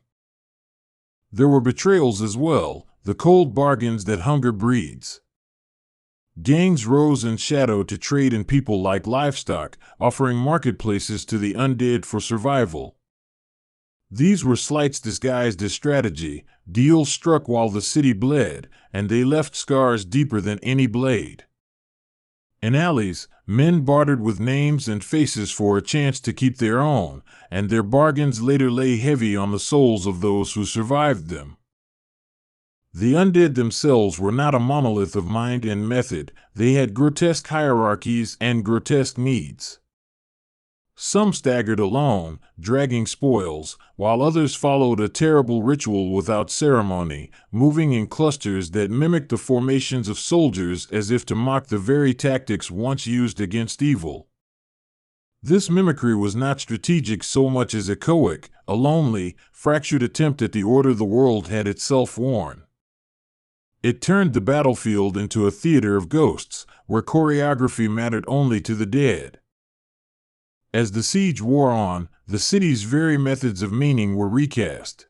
There were betrayals as well, the cold bargains that hunger breeds. Gangs rose in shadow to trade in people like livestock, offering marketplaces to the undead for survival. These were slights disguised as strategy, deals struck while the city bled, and they left scars deeper than any blade. In alleys, men bartered with names and faces for a chance to keep their own, and their bargains later lay heavy on the souls of those who survived them. The undead themselves were not a monolith of mind and method, they had grotesque hierarchies and grotesque needs. Some staggered alone, dragging spoils, while others followed a terrible ritual without ceremony, moving in clusters that mimicked the formations of soldiers as if to mock the very tactics once used against evil. This mimicry was not strategic so much as echoic, a lonely, fractured attempt at the order the world had itself worn. It turned the battlefield into a theater of ghosts, where choreography mattered only to the dead. As the siege wore on, the city's very methods of meaning were recast.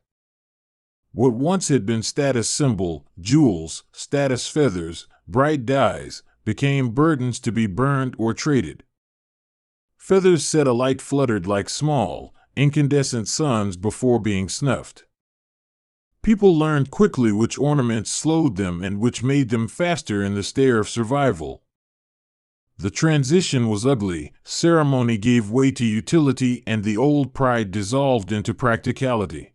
What once had been status symbol, jewels, status feathers, bright dyes, became burdens to be burned or traded. Feathers set alight fluttered like small, incandescent suns before being snuffed. People learned quickly which ornaments slowed them and which made them faster in the stare of survival. The transition was ugly, ceremony gave way to utility, and the old pride dissolved into practicality.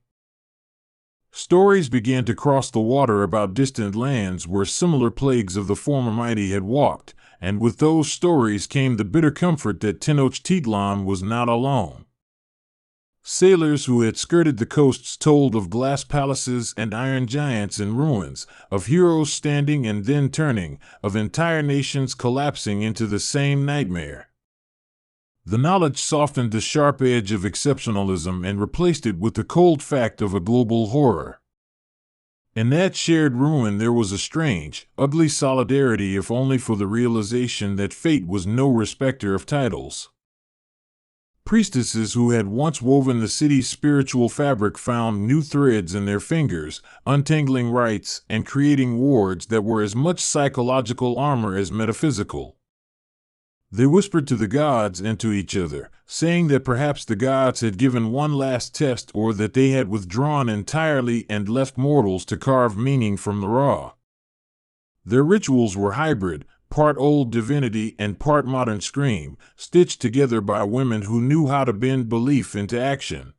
Stories began to cross the water about distant lands where similar plagues of the former mighty had walked, and with those stories came the bitter comfort that Tenochtitlan was not alone. Sailors who had skirted the coasts told of glass palaces and iron giants in ruins, of heroes standing and then turning, of entire nations collapsing into the same nightmare. The knowledge softened the sharp edge of exceptionalism and replaced it with the cold fact of a global horror. In that shared ruin there was a strange, ugly solidarity, if only for the realization that fate was no respecter of titles. Priestesses who had once woven the city's spiritual fabric found new threads in their fingers, untangling rites and creating wards that were as much psychological armor as metaphysical. They whispered to the gods and to each other, saying that perhaps the gods had given one last test or that they had withdrawn entirely and left mortals to carve meaning from the raw. Their rituals were hybrid, part old divinity and part modern scream, stitched together by women who knew how to bend belief into action.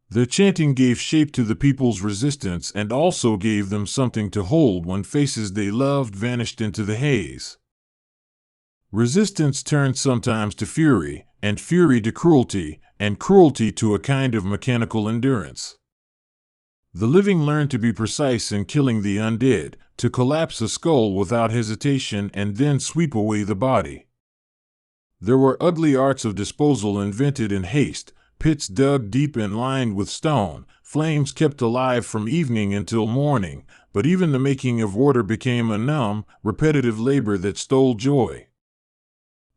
Their chanting gave shape to the people's resistance and also gave them something to hold when faces they loved vanished into the haze. Resistance turned sometimes to fury, and fury to cruelty, and cruelty to a kind of mechanical endurance. The living learned to be precise in killing the undead, to collapse a skull without hesitation and then sweep away the body. There were ugly arts of disposal invented in haste, pits dug deep and lined with stone, flames kept alive from evening until morning, but even the making of order became a numb, repetitive labor that stole joy.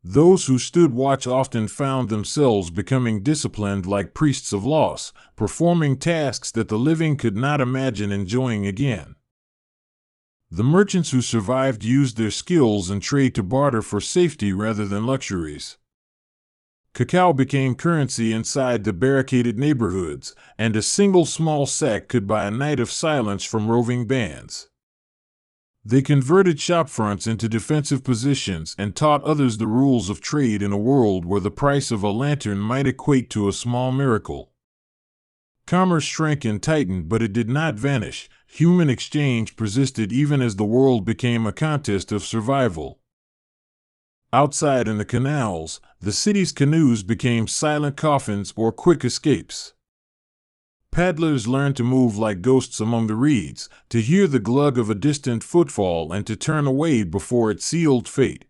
Those who stood watch often found themselves becoming disciplined like priests of loss, performing tasks that the living could not imagine enjoying again. The merchants who survived used their skills and trade to barter for safety rather than luxuries. Cacao became currency inside the barricaded neighborhoods, and a single small sack could buy a night of silence from roving bands. They converted shopfronts into defensive positions and taught others the rules of trade in a world where the price of a lantern might equate to a small miracle. Commerce shrank and tightened, but it did not vanish. Human exchange persisted even as the world became a contest of survival. Outside in the canals, the city's canoes became silent coffins or quick escapes. Paddlers learned to move like ghosts among the reeds, to hear the glug of a distant footfall and to turn away before it sealed fate.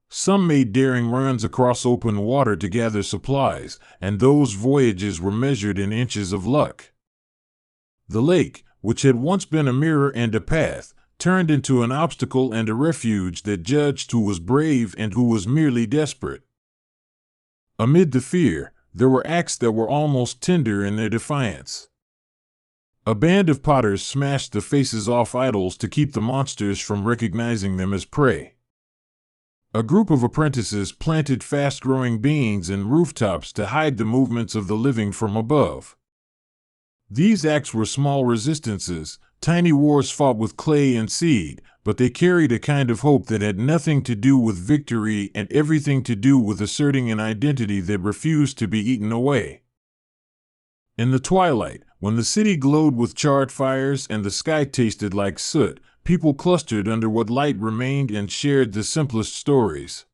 Some made daring runs across open water to gather supplies, and those voyages were measured in inches of luck. The lake, which had once been a mirror and a path, turned into an obstacle and a refuge that judged who was brave and who was merely desperate. Amid the fear, there were acts that were almost tender in their defiance. A band of potters smashed the faces off idols to keep the monsters from recognizing them as prey. A group of apprentices planted fast-growing beings in rooftops to hide the movements of the living from above. These acts were small resistances, tiny wars fought with clay and seed, but they carried a kind of hope that had nothing to do with victory and everything to do with asserting an identity that refused to be eaten away. In the twilight, when the city glowed with charred fires and the sky tasted like soot, people clustered under what light remained and shared the simplest stories.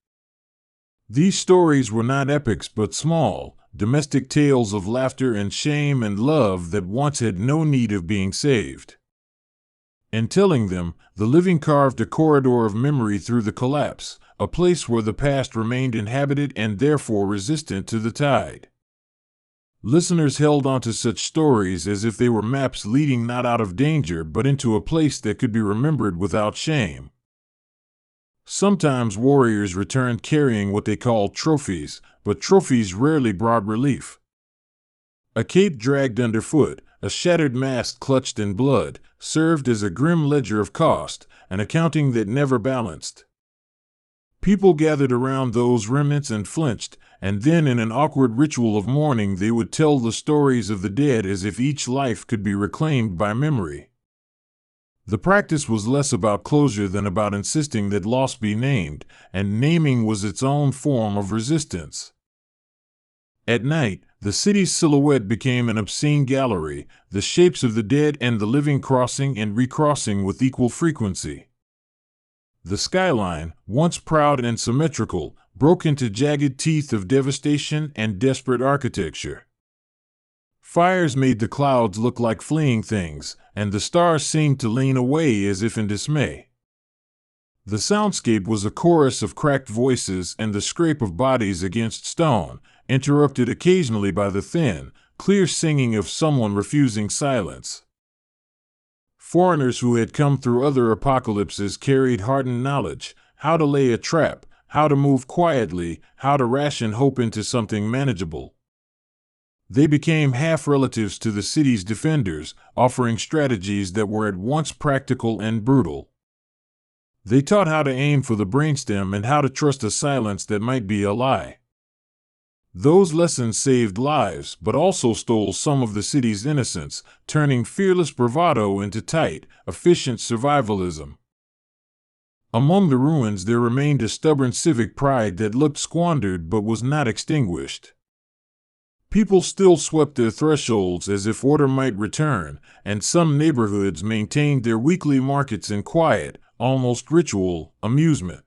These stories were not epics but small, domestic tales of laughter and shame and love that once had no need of being saved. In telling them, the living carved a corridor of memory through the collapse, a place where the past remained inhabited and therefore resistant to the tide. Listeners held onto such stories as if they were maps leading not out of danger but into a place that could be remembered without shame. Sometimes warriors returned carrying what they called trophies, but trophies rarely brought relief. A cape dragged underfoot, a shattered mast clutched in blood, served as a grim ledger of cost, an accounting that never balanced. People gathered around those remnants and flinched, and then in an awkward ritual of mourning they would tell the stories of the dead as if each life could be reclaimed by memory. The practice was less about closure than about insisting that loss be named, and naming was its own form of resistance. At night, the city's silhouette became an obscene gallery, the shapes of the dead and the living crossing and recrossing with equal frequency. The skyline, once proud and symmetrical, broke into jagged teeth of devastation and desperate architecture. Fires made the clouds look like fleeing things, and the stars seemed to lean away as if in dismay. The soundscape was a chorus of cracked voices and the scrape of bodies against stone, interrupted occasionally by the thin, clear singing of someone refusing silence. Foreigners who had come through other apocalypses carried hardened knowledge, how to lay a trap, how to move quietly, how to ration hope into something manageable. They became half-relatives to the city's defenders, offering strategies that were at once practical and brutal. They taught how to aim for the brainstem and how to trust a silence that might be a lie. Those lessons saved lives, but also stole some of the city's innocence, turning fearless bravado into tight, efficient survivalism. Among the ruins there remained a stubborn civic pride that looked squandered but was not extinguished. People still swept their thresholds as if order might return, and some neighborhoods maintained their weekly markets in quiet, almost ritual, amusement.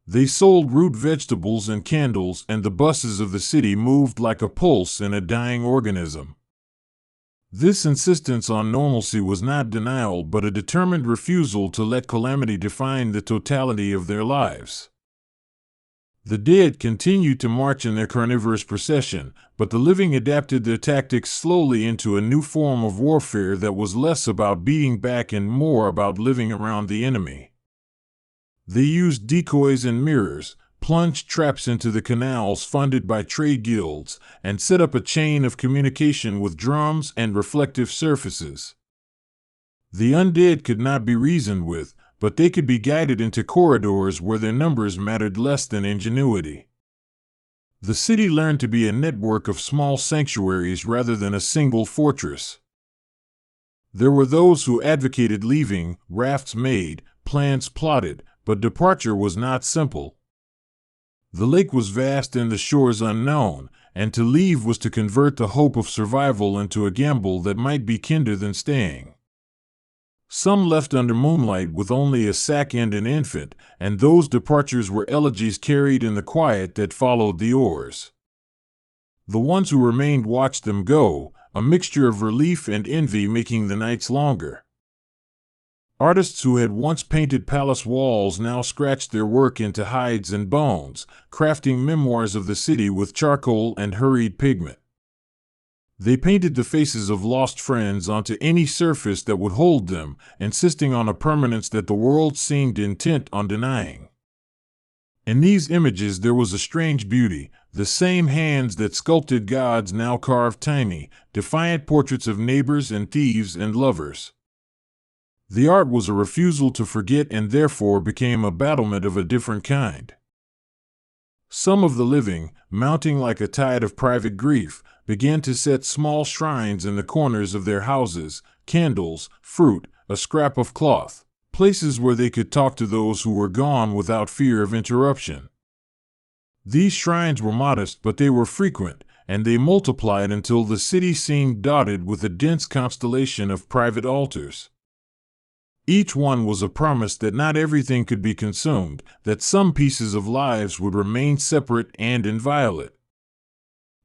They sold root vegetables and candles, and the buses of the city moved like a pulse in a dying organism. This insistence on normalcy was not denial but a determined refusal to let calamity define the totality of their lives. The dead continued to march in their carnivorous procession, but the living adapted their tactics slowly into a new form of warfare that was less about beating back and more about living around the enemy. They used decoys and mirrors, plunged traps into the canals funded by trade guilds, and set up a chain of communication with drums and reflective surfaces. The undead could not be reasoned with, but they could be guided into corridors where their numbers mattered less than ingenuity. The city learned to be a network of small sanctuaries rather than a single fortress. There were those who advocated leaving, rafts made, plans plotted, but departure was not simple. The lake was vast and the shores unknown, and to leave was to convert the hope of survival into a gamble that might be kinder than staying. Some left under moonlight with only a sack and an infant, and those departures were elegies carried in the quiet that followed the oars. The ones who remained watched them go, a mixture of relief and envy making the nights longer. Artists who had once painted palace walls now scratched their work into hides and bones, crafting memoirs of the city with charcoal and hurried pigment. They painted the faces of lost friends onto any surface that would hold them, insisting on a permanence that the world seemed intent on denying. In these images there was a strange beauty. The same hands that sculpted gods now carved tiny, defiant portraits of neighbors and thieves and lovers. The art was a refusal to forget and therefore became a battlement of a different kind. Some of the living, mounting like a tide of private grief, began to set small shrines in the corners of their houses, candles, fruit, a scrap of cloth, places where they could talk to those who were gone without fear of interruption. These shrines were modest, but they were frequent, and they multiplied until the city seemed dotted with a dense constellation of private altars. Each one was a promise that not everything could be consumed, that some pieces of lives would remain separate and inviolate.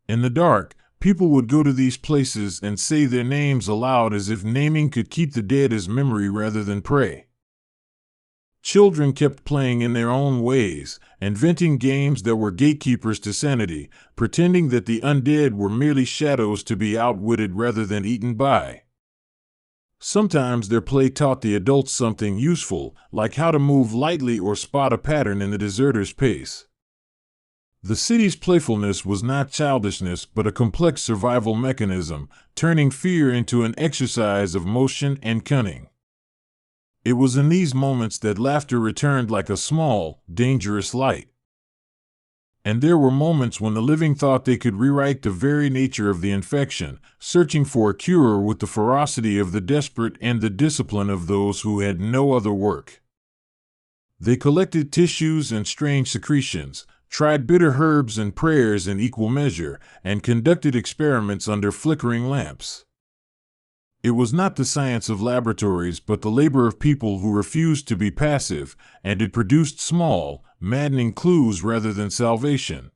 In the dark, people would go to these places and say their names aloud as if naming could keep the dead as memory rather than prey. Children kept playing in their own ways, inventing games that were gatekeepers to sanity, pretending that the undead were merely shadows to be outwitted rather than eaten by. Sometimes their play taught the adults something useful, like how to move lightly or spot a pattern in the deserter's pace. The city's playfulness was not childishness but a complex survival mechanism, turning fear into an exercise of motion and cunning. It was in these moments that laughter returned like a small, dangerous light. And there were moments when the living thought they could rewrite the very nature of the infection, searching for a cure with the ferocity of the desperate and the discipline of those who had no other work. They collected tissues and strange secretions, tried bitter herbs and prayers in equal measure, and conducted experiments under flickering lamps. It was not the science of laboratories but the labor of people who refused to be passive, and it produced small, maddening clues rather than salvation.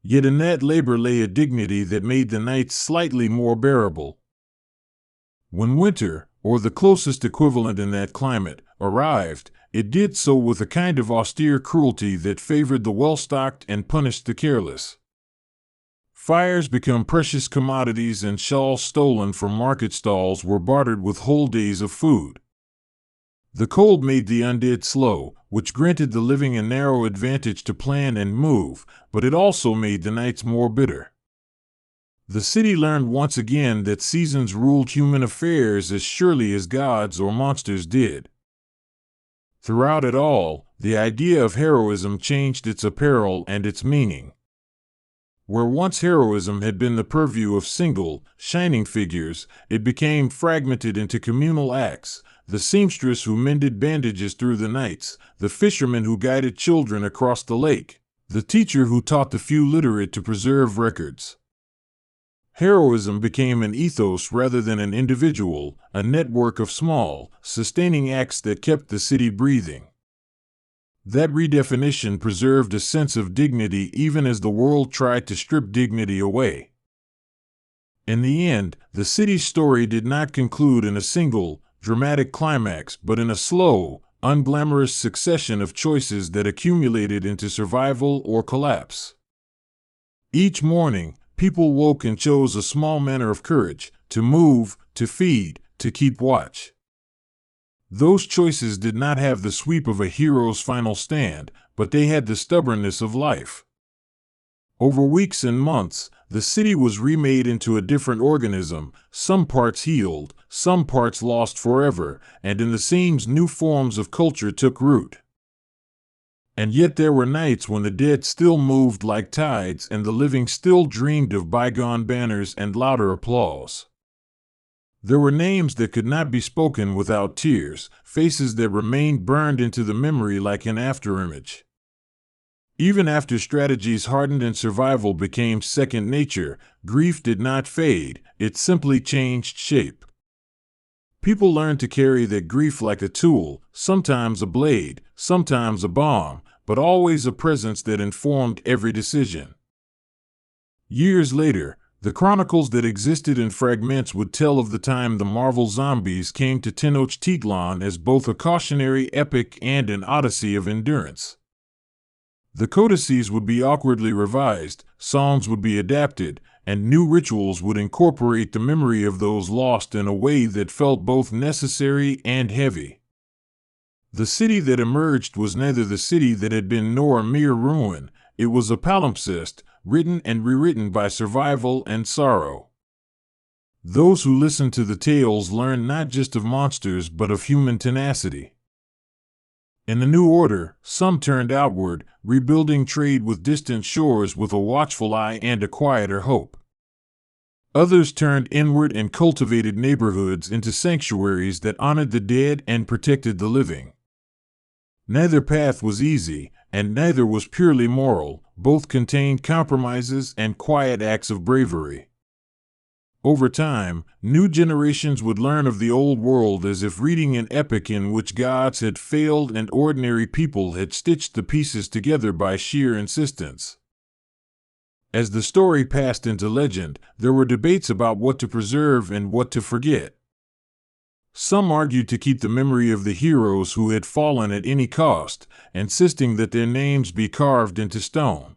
Yet in that labor lay a dignity that made the nights slightly more bearable. When winter, or the closest equivalent in that climate, arrived, it did so with a kind of austere cruelty that favored the well-stocked and punished the careless. Fires became precious commodities and shawls stolen from market stalls were bartered with whole days of food. The cold made the undead slow, which granted the living a narrow advantage to plan and move, but it also made the nights more bitter. The city learned once again that seasons ruled human affairs as surely as gods or monsters did. Throughout it all, the idea of heroism changed its apparel and its meaning. Where once heroism had been the purview of single, shining figures, it became fragmented into communal acts: the seamstress who mended bandages through the nights, the fisherman who guided children across the lake, the teacher who taught the few literate to preserve records. Heroism became an ethos rather than an individual, a network of small, sustaining acts that kept the city breathing. That redefinition preserved a sense of dignity even as the world tried to strip dignity away. In the end, the city's story did not conclude in a single, dramatic climax, but in a slow, unglamorous succession of choices that accumulated into survival or collapse. Each morning, people woke and chose a small manner of courage: to move, to feed, to keep watch. Those choices did not have the sweep of a hero's final stand, but they had the stubbornness of life. Over weeks and months, the city was remade into a different organism, some parts healed, some parts lost forever, and in the seams new forms of culture took root. And yet there were nights when the dead still moved like tides and the living still dreamed of bygone banners and louder applause. There were names that could not be spoken without tears, faces that remained burned into the memory like an afterimage. Even after strategies hardened and survival became second nature, grief did not fade, it simply changed shape. People learned to carry their grief like a tool, sometimes a blade, sometimes a bomb, but always a presence that informed every decision. Years later, The chronicles that existed in fragments would tell of the time the Marvel zombies came to Tenochtitlan as both a cautionary epic and an odyssey of endurance. The codices would be awkwardly revised, songs would be adapted, and new rituals would incorporate the memory of those lost in a way that felt both necessary and heavy. The city that emerged was neither the city that had been nor a mere ruin. It was a palimpsest, written and rewritten by survival and sorrow. Those who listened to the tales learned not just of monsters but of human tenacity. In the new order, some turned outward, rebuilding trade with distant shores with a watchful eye and a quieter hope. Others turned inward and cultivated neighborhoods into sanctuaries that honored the dead and protected the living. Neither path was easy, and neither was purely moral. Both contained compromises and quiet acts of bravery. Over time, new generations would learn of the old world as if reading an epic in which gods had failed and ordinary people had stitched the pieces together by sheer insistence. As the story passed into legend, there were debates about what to preserve and what to forget. Some argued to keep the memory of the heroes who had fallen at any cost, insisting that their names be carved into stone.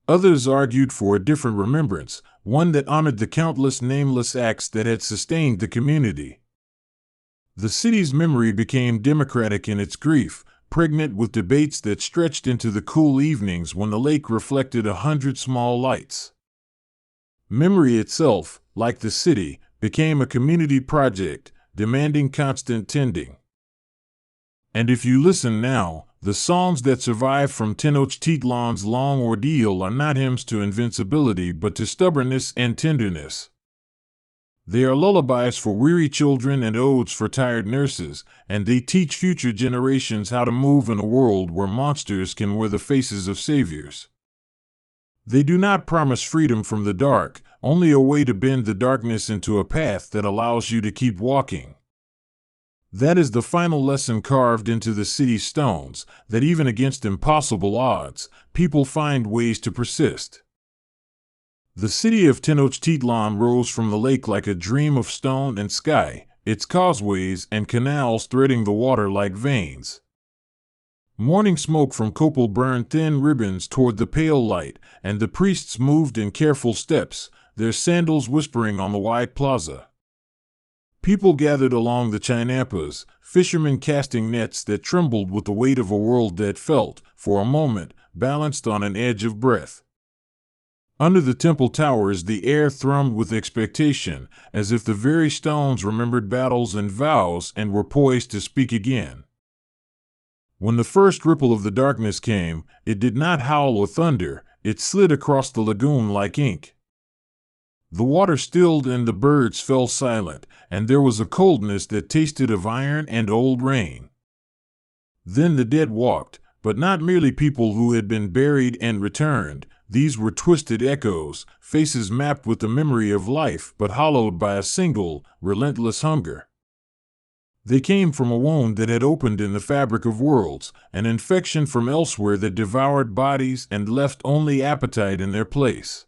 Others argued for a different remembrance, one that honored the countless nameless acts that had sustained the community. The city's memory became democratic in its grief, pregnant with debates that stretched into the cool evenings when the lake reflected 100 small lights. Memory itself, like the city, became a community project, demanding constant tending. And if you listen now, the songs that survive from Tenochtitlan's long ordeal are not hymns to invincibility but to stubbornness and tenderness. They are lullabies for weary children and odes for tired nurses, and they teach future generations how to move in a world where monsters can wear the faces of saviors. They do not promise freedom from the dark, only a way to bend the darkness into a path that allows you to keep walking. That is the final lesson carved into the city's stones, that even against impossible odds, people find ways to persist. The city of Tenochtitlan rose from the lake like a dream of stone and sky, its causeways and canals threading the water like veins. Morning smoke from copal burned thin ribbons toward the pale light, and the priests moved in careful steps, their sandals whispering on the wide plaza. People gathered along the chinampas, fishermen casting nets that trembled with the weight of a world that felt, for a moment, balanced on an edge of breath. Under the temple towers the air thrummed with expectation, as if the very stones remembered battles and vows and were poised to speak again. When the first ripple of the darkness came, it did not howl or thunder, it slid across the lagoon like ink. The water stilled and the birds fell silent, and there was a coldness that tasted of iron and old rain. Then the dead walked, but not merely people who had been buried and returned. These were twisted echoes, faces mapped with the memory of life but hollowed by a single, relentless hunger. They came from a wound that had opened in the fabric of worlds, an infection from elsewhere that devoured bodies and left only appetite in their place.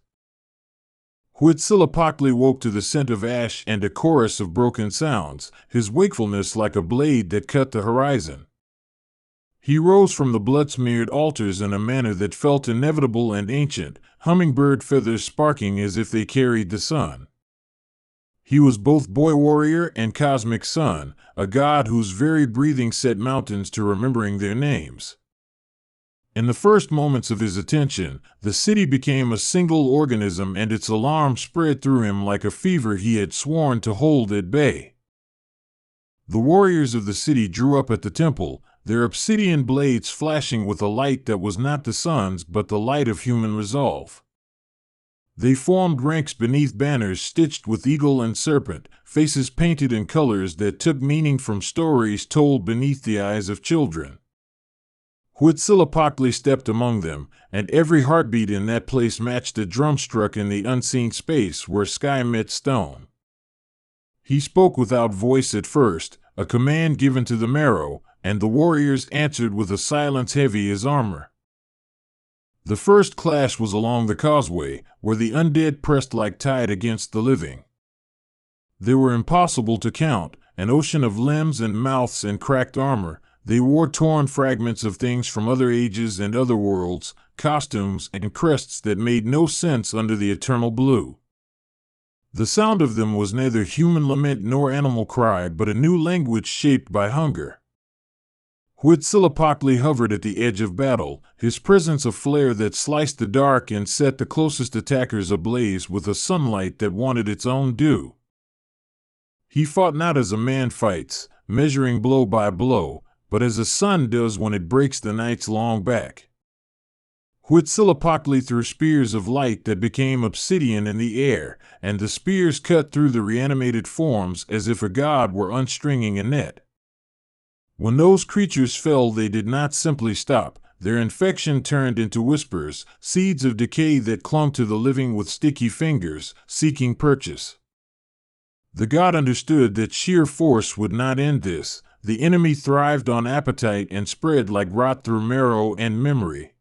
Huitzilopochtli woke to the scent of ash and a chorus of broken sounds, his wakefulness like a blade that cut the horizon. He rose from the blood-smeared altars in a manner that felt inevitable and ancient, hummingbird feathers sparking as if they carried the sun. He was both boy warrior and cosmic sun, a god whose very breathing set mountains to remembering their names. In the first moments of his attention, the city became a single organism and its alarm spread through him like a fever he had sworn to hold at bay. The warriors of the city drew up at the temple, their obsidian blades flashing with a light that was not the sun's but the light of human resolve. They formed ranks beneath banners stitched with eagle and serpent, faces painted in colors that took meaning from stories told beneath the eyes of children. Huitzilopochtli stepped among them, and every heartbeat in that place matched a drum struck in the unseen space where sky met stone. He spoke without voice at first, a command given to the marrow, and the warriors answered with a silence heavy as armor. The first clash was along the causeway, where the undead pressed like tide against the living. They were impossible to count, an ocean of limbs and mouths and cracked armor. They wore torn fragments of things from other ages and other worlds, costumes and crests that made no sense under the eternal blue. The sound of them was neither human lament nor animal cry, but a new language shaped by hunger. Huitzilopochtli hovered at the edge of battle, his presence a flare that sliced the dark and set the closest attackers ablaze with a sunlight that wanted its own due. He fought not as a man fights, measuring blow by blow, but as a sun does when it breaks the night's long back. Huitzilopochtli threw spears of light that became obsidian in the air, and the spears cut through the reanimated forms as if a god were unstringing a net. When those creatures fell, they did not simply stop. Their infection turned into whispers, seeds of decay that clung to the living with sticky fingers, seeking purchase. The god understood that sheer force would not end this. The enemy thrived on appetite and spread like rot through marrow and memory.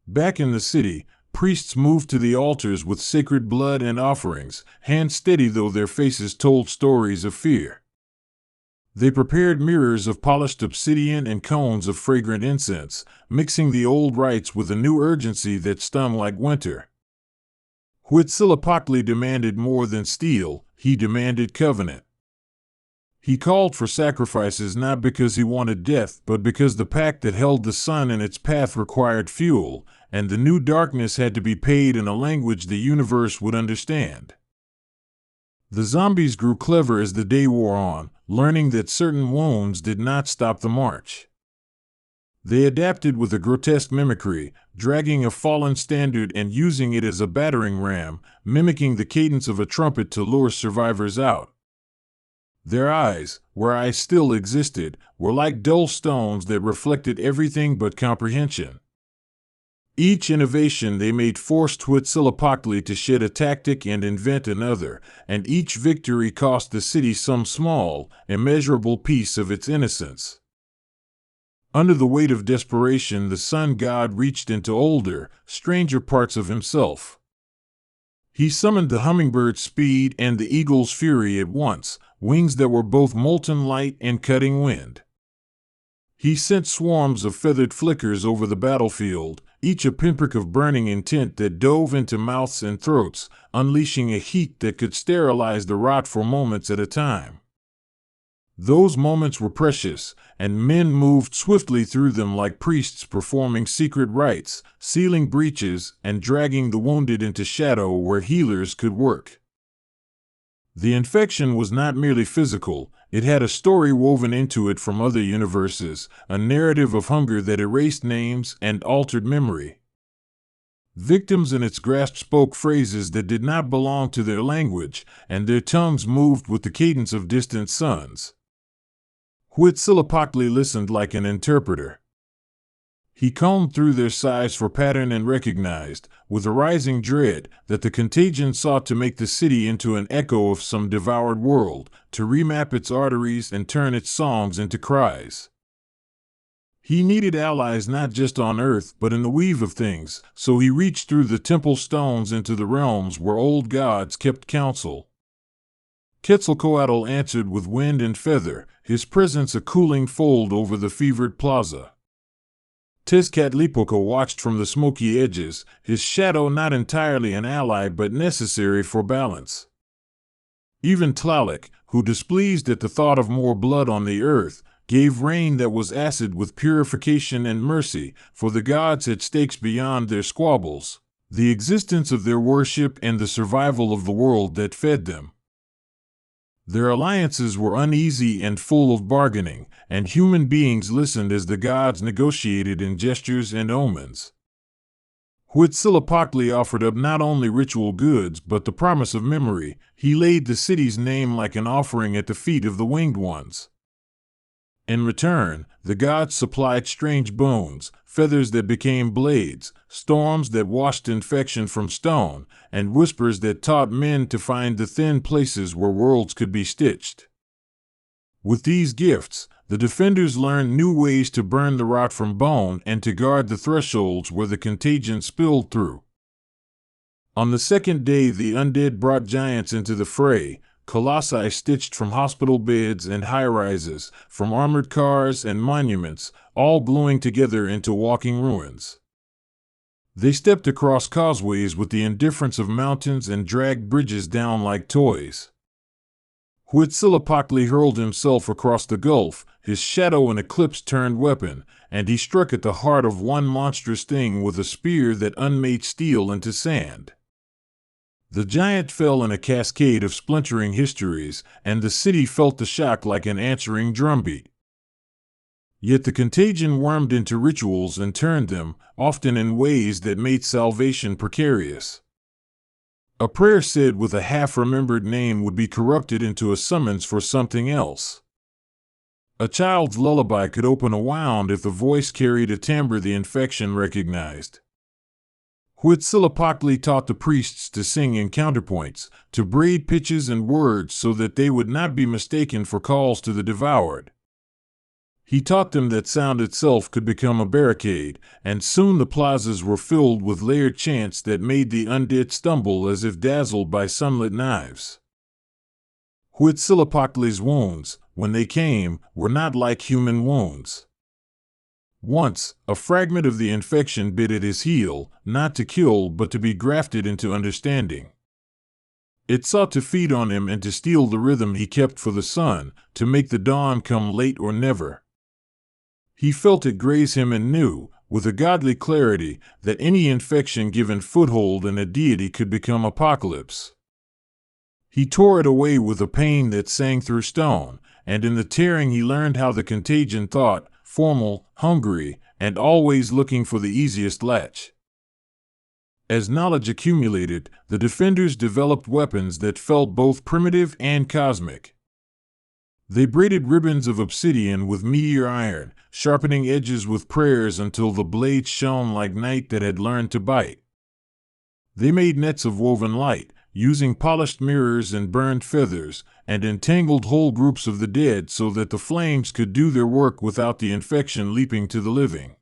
Back in the city, priests moved to the altars with sacred blood and offerings, hands steady though their faces told stories of fear. They prepared mirrors of polished obsidian and cones of fragrant incense, mixing the old rites with a new urgency that stung like winter. Huitzilopochtli demanded more than steel, he demanded covenant. He called for sacrifices not because he wanted death, but because the pact that held the sun in its path required fuel, and the new darkness had to be paid in a language the universe would understand. The zombies grew clever as the day wore on, learning that certain wounds did not stop the march. They adapted with a grotesque mimicry, dragging a fallen standard and using it as a battering ram, mimicking the cadence of a trumpet to lure survivors out. Their eyes, where eyes still existed, were like dull stones that reflected everything but comprehension. Each innovation they made forced Huitzilopochtli to shed a tactic and invent another, and each victory cost the city some small, immeasurable piece of its innocence. Under the weight of desperation, the sun god reached into older, stranger parts of himself. He summoned the hummingbird's speed and the eagle's fury at once, wings that were both molten light and cutting wind. He sent swarms of feathered flickers over the battlefield, each a pinprick of burning intent that dove into mouths and throats, unleashing a heat that could sterilize the rot for moments at a time. Those moments were precious, and men moved swiftly through them like priests performing secret rites, sealing breaches and dragging the wounded into shadow where healers could work. The infection was not merely physical, it had a story woven into it from other universes, a narrative of hunger that erased names and altered memory. Victims in its grasp spoke phrases that did not belong to their language, and their tongues moved with the cadence of distant suns. Huitzilopochtli listened like an interpreter. He combed through their sighs for pattern and recognized, with a rising dread, that the contagion sought to make the city into an echo of some devoured world, to remap its arteries and turn its songs into cries. He needed allies not just on earth but in the weave of things, so he reached through the temple stones into the realms where old gods kept counsel. Quetzalcoatl answered with wind and feather, his presence a cooling fold over the fevered plaza. Tezcatlipoca watched from the smoky edges, his shadow not entirely an ally but necessary for balance. Even Tlaloc, who displeased at the thought of more blood on the earth, gave rain that was acid with purification and mercy, for the gods had stakes beyond their squabbles, the existence of their worship and the survival of the world that fed them. Their alliances were uneasy and full of bargaining, and human beings listened as the gods negotiated in gestures and omens. Huitzilopochtli offered up not only ritual goods but the promise of memory. He laid the city's name like an offering at the feet of the winged ones. In return, the gods supplied strange boons, feathers that became blades, storms that washed infection from stone, and whispers that taught men to find the thin places where worlds could be stitched. With these gifts, The defenders learned new ways to burn the rot from bone and to guard the thresholds where the contagion spilled through. On the second day, the undead brought giants into the fray, colossi stitched from hospital beds and high-rises, from armored cars and monuments, all gluing together into walking ruins. They stepped across causeways with the indifference of mountains and dragged bridges down like toys. Huitzilopochtli hurled himself across the gulf, his shadow an eclipse-turned weapon, and he struck at the heart of one monstrous thing with a spear that unmade steel into sand. The giant fell in a cascade of splintering histories, and the city felt the shock like an answering drumbeat. Yet the contagion wormed into rituals and turned them, often in ways that made salvation precarious. A prayer said with a half-remembered name would be corrupted into a summons for something else. A child's lullaby could open a wound if the voice carried a timbre the infection recognized. Huitzilopochtli taught the priests to sing in counterpoints, to braid pitches and words so that they would not be mistaken for calls to the devoured. He taught them that sound itself could become a barricade, and soon the plazas were filled with layered chants that made the undead stumble as if dazzled by sunlit knives. Huitzilopochtli's wounds, when they came, were not like human wounds. Once, a fragment of the infection bit at his heel, not to kill but to be grafted into understanding. It sought to feed on him and to steal the rhythm he kept for the sun, to make the dawn come late or never. He felt it graze him and knew, with a godly clarity, that any infection given foothold in a deity could become apocalypse. He tore it away with a pain that sang through stone, and in the tearing he learned how the contagion thought, formal, hungry, and always looking for the easiest latch. As knowledge accumulated, the defenders developed weapons that felt both primitive and cosmic. They braided ribbons of obsidian with meteor iron, sharpening edges with prayers until the blades shone like night that had learned to bite. They made nets of woven light, using polished mirrors and burned feathers, and entangled whole groups of the dead so that the flames could do their work without the infection leaping to the living.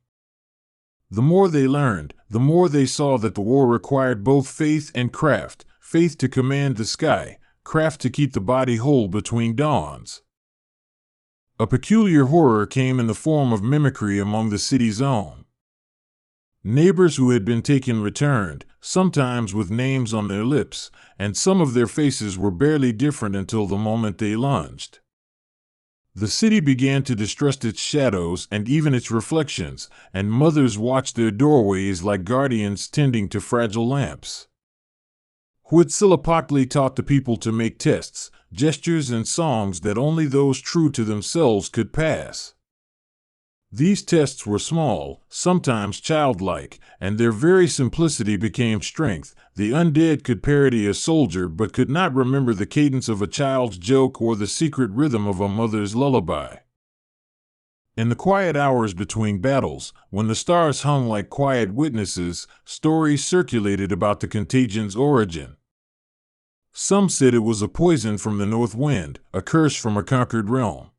The more they learned, the more they saw that the war required both faith and craft, faith to command the sky, craft to keep the body whole between dawns. A peculiar horror came in the form of mimicry among the city's own. Neighbors who had been taken returned, sometimes with names on their lips, and some of their faces were barely different until the moment they lunged. The city began to distrust its shadows and even its reflections, and mothers watched their doorways like guardians tending to fragile lamps. Huitzilopochtli taught the people to make tests, gestures and songs that only those true to themselves could pass. These tests were small, sometimes childlike, and their very simplicity became strength. The undead could parody a soldier but could not remember the cadence of a child's joke or the secret rhythm of a mother's lullaby. In the quiet hours between battles, when the stars hung like quiet witnesses, stories circulated about the contagion's origin. Some said it was a poison from the north wind, a curse from a conquered realm.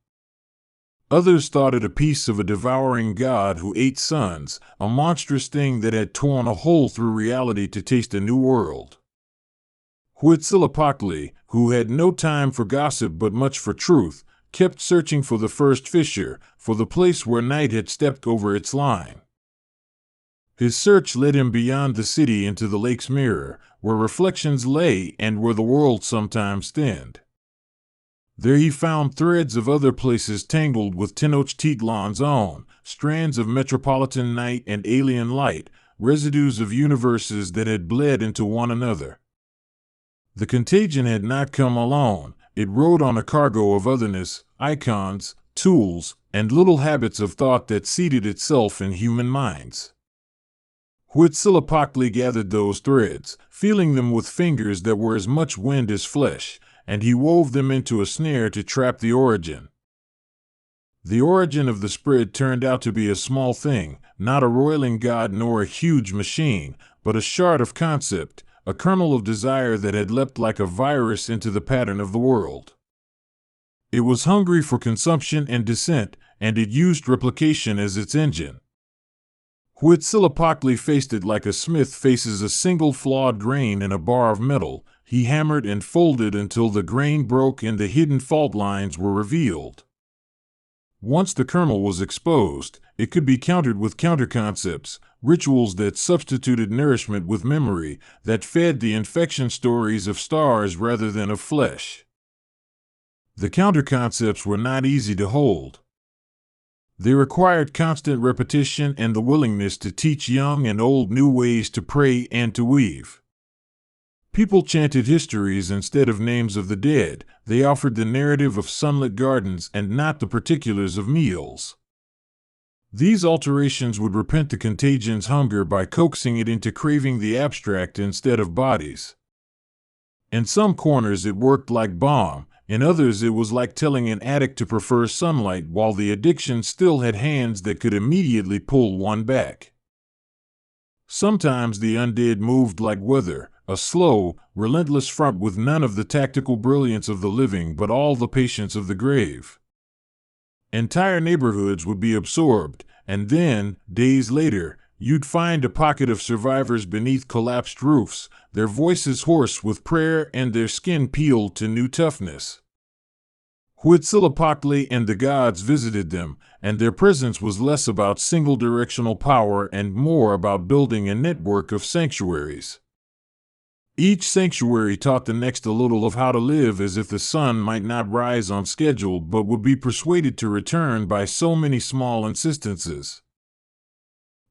Others thought it a piece of a devouring god who ate suns, a monstrous thing that had torn a hole through reality to taste a new world. Huitzilopochtli, who had no time for gossip but much for truth, kept searching for the first fissure, for the place where night had stepped over its line. His search led him beyond the city into the lake's mirror, where reflections lay and where the world sometimes thinned. There he found threads of other places tangled with Tenochtitlan's own, strands of metropolitan night and alien light, residues of universes that had bled into one another. The contagion had not come alone. It rode on a cargo of otherness, icons, tools, and little habits of thought that seeded itself in human minds. Huitzilopochtli gathered those threads, feeling them with fingers that were as much wind as flesh, and he wove them into a snare to trap the origin. The origin of the spread turned out to be a small thing, not a roiling god nor a huge machine, but a shard of concept, a kernel of desire that had leapt like a virus into the pattern of the world. It was hungry for consumption and descent, and it used replication as its engine. Huitzilopochtli faced it like a smith faces a single flawed grain in a bar of metal. He hammered and folded until the grain broke and the hidden fault lines were revealed. Once the kernel was exposed, it could be countered with counterconcepts, rituals that substituted nourishment with memory, that fed the infection stories of stars rather than of flesh. The counterconcepts were not easy to hold. They required constant repetition and the willingness to teach young and old new ways to pray and to weave. People chanted histories instead of names of the dead. They offered the narrative of sunlit gardens and not the particulars of meals. These alterations would repent the contagion's hunger by coaxing it into craving the abstract instead of bodies. In some corners it worked like balm, in others it was like telling an addict to prefer sunlight while the addiction still had hands that could immediately pull one back. Sometimes the undead moved like weather, a slow, relentless front with none of the tactical brilliance of the living but all the patience of the grave. Entire neighborhoods would be absorbed, and then, days later, you'd find a pocket of survivors beneath collapsed roofs, their voices hoarse with prayer and their skin peeled to new toughness. Huitzilopochtli and the gods visited them, and their presence was less about single-directional power and more about building a network of sanctuaries. Each sanctuary taught the next a little of how to live as if the sun might not rise on schedule but would be persuaded to return by so many small insistences.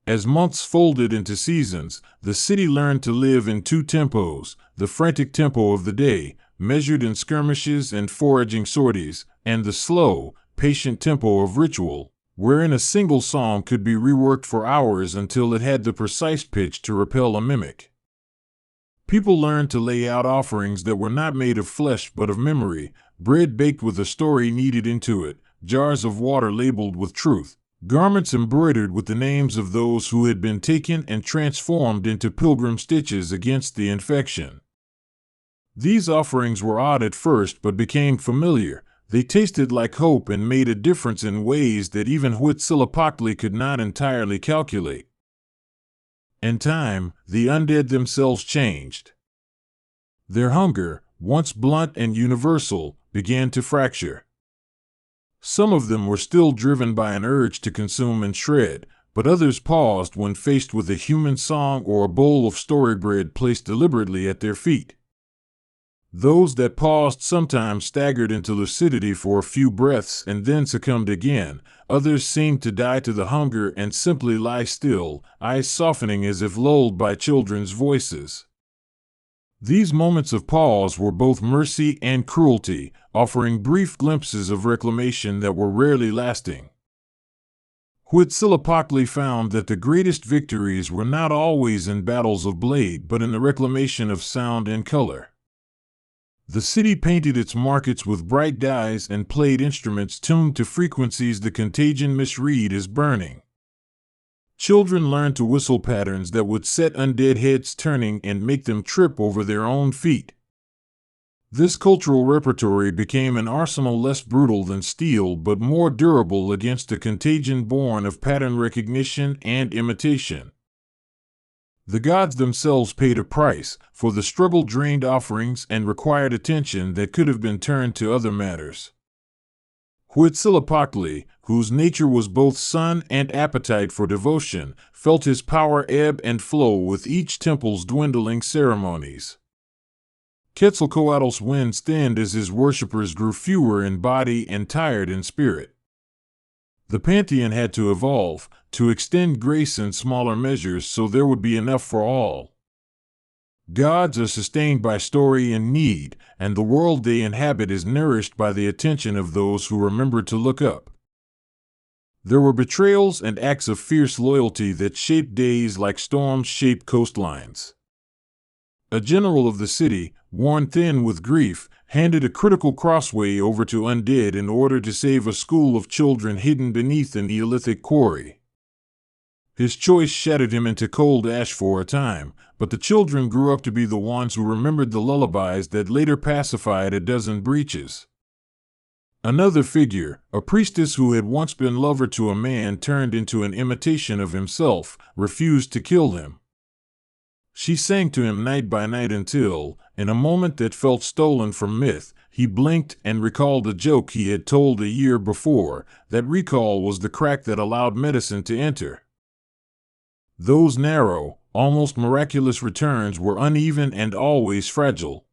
As months folded into seasons, the city learned to live in two tempos, the frantic tempo of the day, measured in skirmishes and foraging sorties, and the slow, patient tempo of ritual, wherein a single psalm could be reworked for hours until it had the precise pitch to repel a mimic. People learned to lay out offerings that were not made of flesh but of memory, bread baked with a story kneaded into it, jars of water labeled with truth, garments embroidered with the names of those who had been taken and transformed into pilgrim stitches against the infection. These offerings were odd at first but became familiar. They tasted like hope and made a difference in ways that even Huitzilopochtli could not entirely calculate. In time, the undead themselves changed. Their hunger, once blunt and universal, began to fracture. Some of them were still driven by an urge to consume and shred, but others paused when faced with a human song or a bowl of story bread placed deliberately at their feet. Those that paused sometimes staggered into lucidity for a few breaths and then succumbed again. Others seemed to die to the hunger and simply lie still, eyes softening as if lulled by children's voices. These moments of pause were both mercy and cruelty, offering brief glimpses of reclamation that were rarely lasting. Huitzilopochtli found that the greatest victories were not always in battles of blade but in the reclamation of sound and color. The city painted its markets with bright dyes and played instruments tuned to frequencies the contagion misread as burning. Children learned to whistle patterns that would set undead heads turning and make them trip over their own feet. This cultural repertory became an arsenal less brutal than steel but more durable against a contagion born of pattern recognition and imitation. The gods themselves paid a price, for the struggle drained offerings and required attention that could have been turned to other matters. Huitzilopochtli, whose nature was both sun and appetite for devotion, felt his power ebb and flow with each temple's dwindling ceremonies. Quetzalcoatl's winds thinned as his worshippers grew fewer in body and tired in spirit. The pantheon had to evolve, to extend grace in smaller measures so there would be enough for all. Gods are sustained by story and need, and the world they inhabit is nourished by the attention of those who remember to look up. There were betrayals and acts of fierce loyalty that shaped days like storms shape coastlines. A general of the city, worn thin with grief, handed a critical crossway over to undead in order to save a school of children hidden beneath an Neolithic quarry. His choice shattered him into cold ash for a time, but the children grew up to be the ones who remembered the lullabies that later pacified a dozen breaches. Another figure, a priestess who had once been lover to a man turned into an imitation of himself, refused to kill him. She sang to him night by night until, in a moment that felt stolen from myth, he blinked and recalled a joke he had told a year before. That recall was the crack that allowed medicine to enter. Those narrow, almost miraculous returns were uneven and always fragile.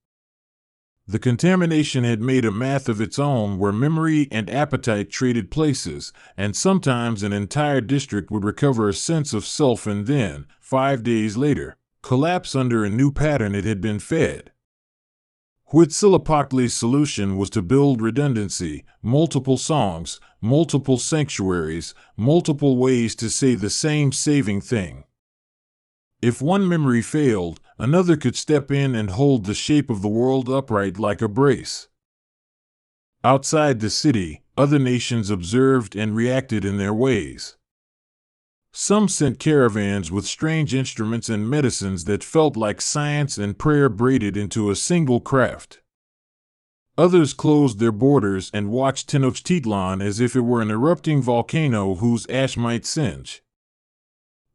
The contamination had made a math of its own where memory and appetite traded places, and sometimes an entire district would recover a sense of self and then, 5 days later, collapse under a new pattern it had been fed. Huitzilopochtli's solution was to build redundancy, multiple songs, multiple sanctuaries, multiple ways to say the same saving thing. If one memory failed, another could step in and hold the shape of the world upright like a brace. Outside the city, other nations observed and reacted in their ways. Some sent caravans with strange instruments and medicines that felt like science and prayer braided into a single craft. Others closed their borders and watched Tenochtitlan as if it were an erupting volcano whose ash might singe.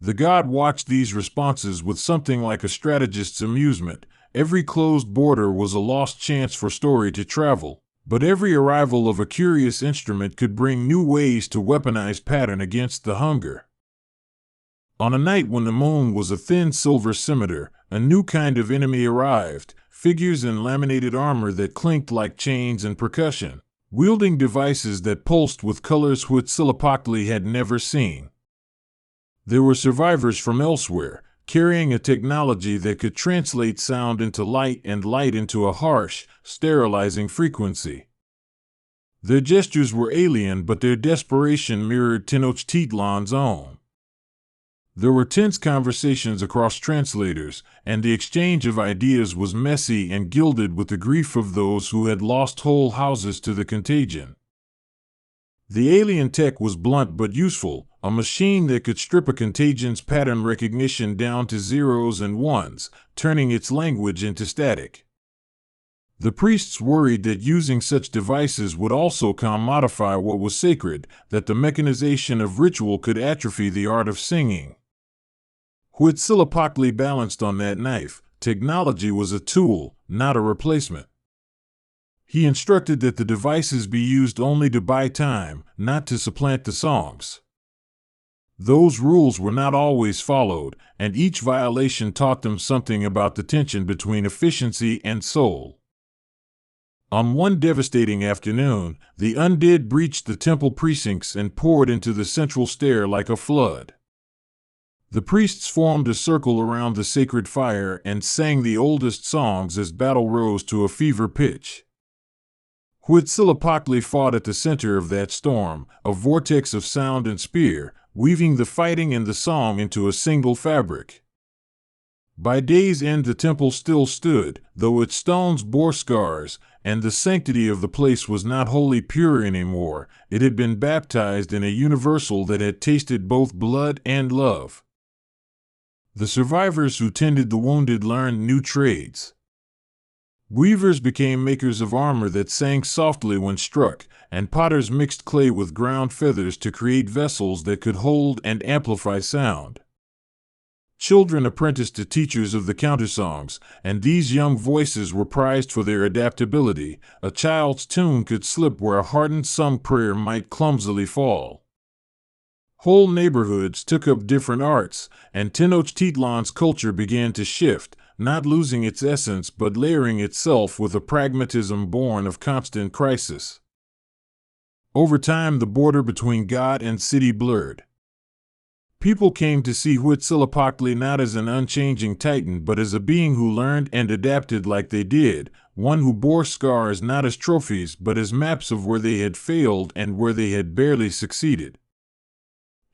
The god watched these responses with something like a strategist's amusement. Every closed border was a lost chance for story to travel, but every arrival of a curious instrument could bring new ways to weaponize pattern against the hunger. On a night when the moon was a thin silver scimitar, a new kind of enemy arrived, figures in laminated armor that clinked like chains and percussion, wielding devices that pulsed with colors Huitzilopochtli had never seen. There were survivors from elsewhere, carrying a technology that could translate sound into light and light into a harsh, sterilizing frequency. Their gestures were alien, but their desperation mirrored Tenochtitlan's own. There were tense conversations across translators, and the exchange of ideas was messy and gilded with the grief of those who had lost whole houses to the contagion. The alien tech was blunt but useful, a machine that could strip a contagion's pattern recognition down to zeros and ones, turning its language into static. The priests worried that using such devices would also commodify what was sacred, that the mechanization of ritual could atrophy the art of singing. Huitzilopochtli balanced on that knife. Technology was a tool, not a replacement. He instructed that the devices be used only to buy time, not to supplant the songs. Those rules were not always followed, and each violation taught them something about the tension between efficiency and soul. On one devastating afternoon, the undead breached the temple precincts and poured into the central stair like a flood. The priests formed a circle around the sacred fire and sang the oldest songs as battle rose to a fever pitch. Huitzilopochtli fought at the center of that storm, a vortex of sound and spear, weaving the fighting and the song into a single fabric. By day's end the temple still stood, though its stones bore scars, and the sanctity of the place was not wholly pure anymore. It had been baptized in a universal that had tasted both blood and love. The survivors who tended the wounded learned new trades. Weavers became makers of armor that sang softly when struck, and potters mixed clay with ground feathers to create vessels that could hold and amplify sound. Children apprenticed to teachers of the countersongs, and these young voices were prized for their adaptability. A child's tune could slip where a hardened sung prayer might clumsily fall. Whole neighborhoods took up different arts, and Tenochtitlan's culture began to shift, not losing its essence but layering itself with a pragmatism born of constant crisis. Over time, the border between God and city blurred. People came to see Huitzilopochtli not as an unchanging titan but as a being who learned and adapted like they did, one who bore scars not as trophies but as maps of where they had failed and where they had barely succeeded.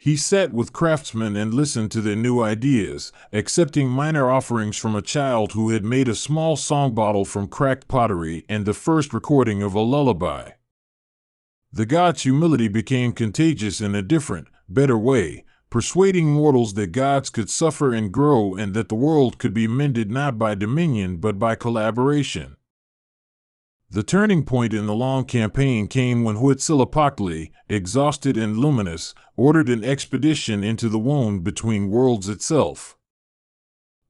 He sat with craftsmen and listened to their new ideas, accepting minor offerings from a child who had made a small song bottle from cracked pottery and the first recording of a lullaby. The god's humility became contagious in a different, better way, persuading mortals that gods could suffer and grow and that the world could be mended not by dominion but by collaboration. The turning point in the long campaign came when Huitzilopochtli, exhausted and luminous, ordered an expedition into the wound between worlds itself.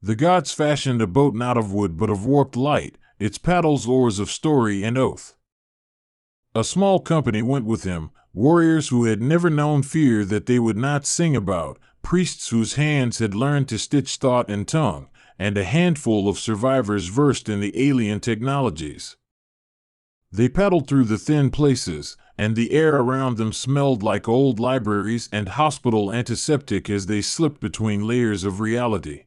The gods fashioned a boat not of wood but of warped light, its paddles oars of story and oath. A small company went with him, warriors who had never known fear that they would not sing about, priests whose hands had learned to stitch thought and tongue, and a handful of survivors versed in the alien technologies. They paddled through the thin places, and the air around them smelled like old libraries and hospital antiseptic as they slipped between layers of reality.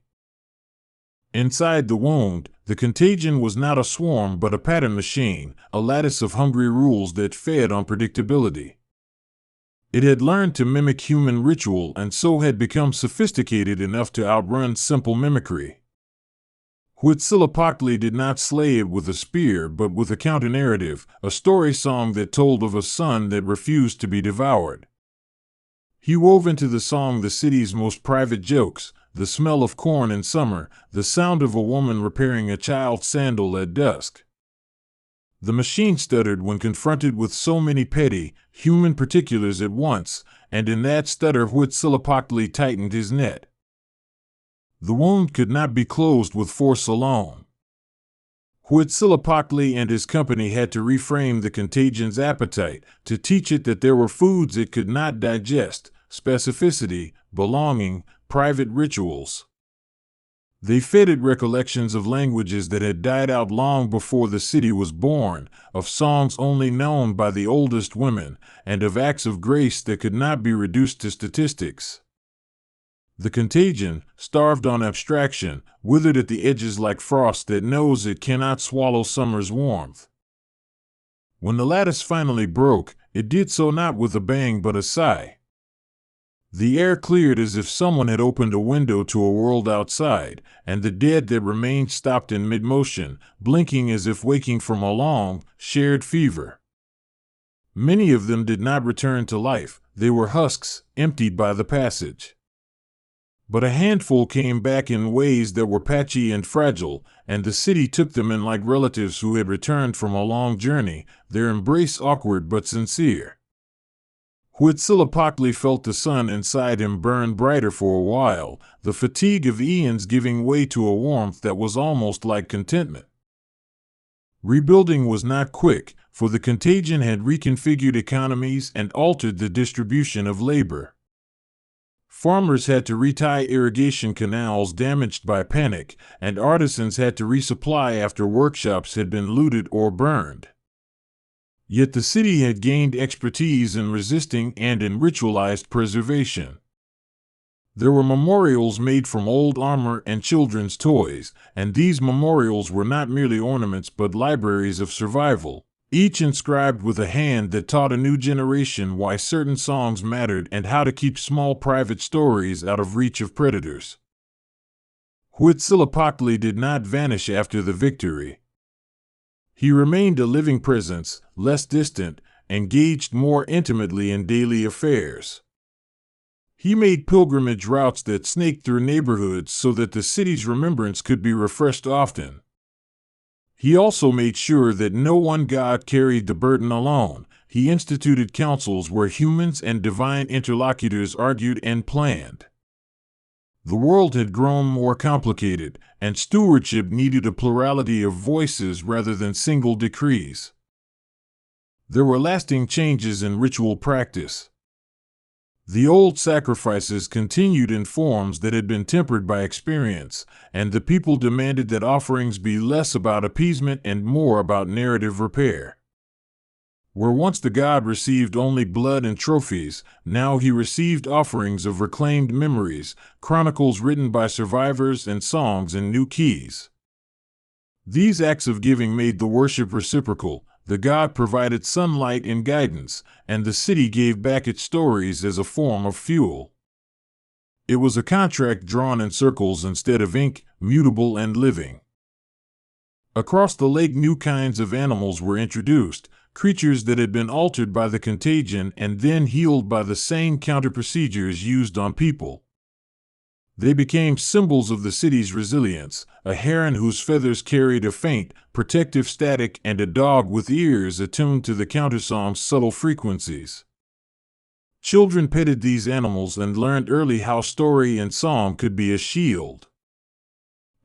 Inside the wound, the contagion was not a swarm but a pattern machine, a lattice of hungry rules that fed on predictability. It had learned to mimic human ritual and so had become sophisticated enough to outrun simple mimicry. Huitzilopochtli did not slay it with a spear but with a counter-narrative, a story song that told of a son that refused to be devoured. He wove into the song the city's most private jokes, the smell of corn in summer, the sound of a woman repairing a child's sandal at dusk. The machine stuttered when confronted with so many petty, human particulars at once, and in that stutter Huitzilopochtli tightened his net. The wound could not be closed with force alone. Huitzilopochtli and his company had to reframe the contagion's appetite, to teach it that there were foods it could not digest, specificity, belonging, private rituals. They fed it recollections of languages that had died out long before the city was born, of songs only known by the oldest women, and of acts of grace that could not be reduced to statistics. The contagion, starved on abstraction, withered at the edges like frost that knows it cannot swallow summer's warmth. When the lattice finally broke, it did so not with a bang but a sigh. The air cleared as if someone had opened a window to a world outside, and the dead that remained stopped in mid-motion, blinking as if waking from a long, shared fever. Many of them did not return to life, they were husks, emptied by the passage. But a handful came back in ways that were patchy and fragile, and the city took them in like relatives who had returned from a long journey, their embrace awkward but sincere. Huitzilopochtli felt the sun inside him burn brighter for a while, the fatigue of eons giving way to a warmth that was almost like contentment. Rebuilding was not quick, for the contagion had reconfigured economies and altered the distribution of labor. Farmers had to retie irrigation canals damaged by panic, and artisans had to resupply after workshops had been looted or burned. Yet the city had gained expertise in resisting and in ritualized preservation. There were memorials made from old armor and children's toys, and these memorials were not merely ornaments but libraries of survival, each inscribed with a hand that taught a new generation why certain songs mattered and how to keep small private stories out of reach of predators. Huitzilopochtli did not vanish after the victory. He remained a living presence, less distant, engaged more intimately in daily affairs. He made pilgrimage routes that snaked through neighborhoods so that the city's remembrance could be refreshed often. He also made sure that no one god carried the burden alone. He instituted councils where humans and divine interlocutors argued and planned. The world had grown more complicated, and stewardship needed a plurality of voices rather than single decrees. There were lasting changes in ritual practice. The old sacrifices continued in forms that had been tempered by experience, and the people demanded that offerings be less about appeasement and more about narrative repair. Where once the god received only blood and trophies, now he received offerings of reclaimed memories, chronicles written by survivors and songs in new keys. These acts of giving made the worship reciprocal. The god provided sunlight and guidance, and the city gave back its stories as a form of fuel. It was a contract drawn in circles instead of ink, mutable and living. Across the lake new kinds of animals were introduced, creatures that had been altered by the contagion and then healed by the same counter-procedures used on people. They became symbols of the city's resilience: a heron whose feathers carried a faint, protective static, and a dog with ears attuned to the countersong's subtle frequencies. Children petted these animals and learned early how story and song could be a shield.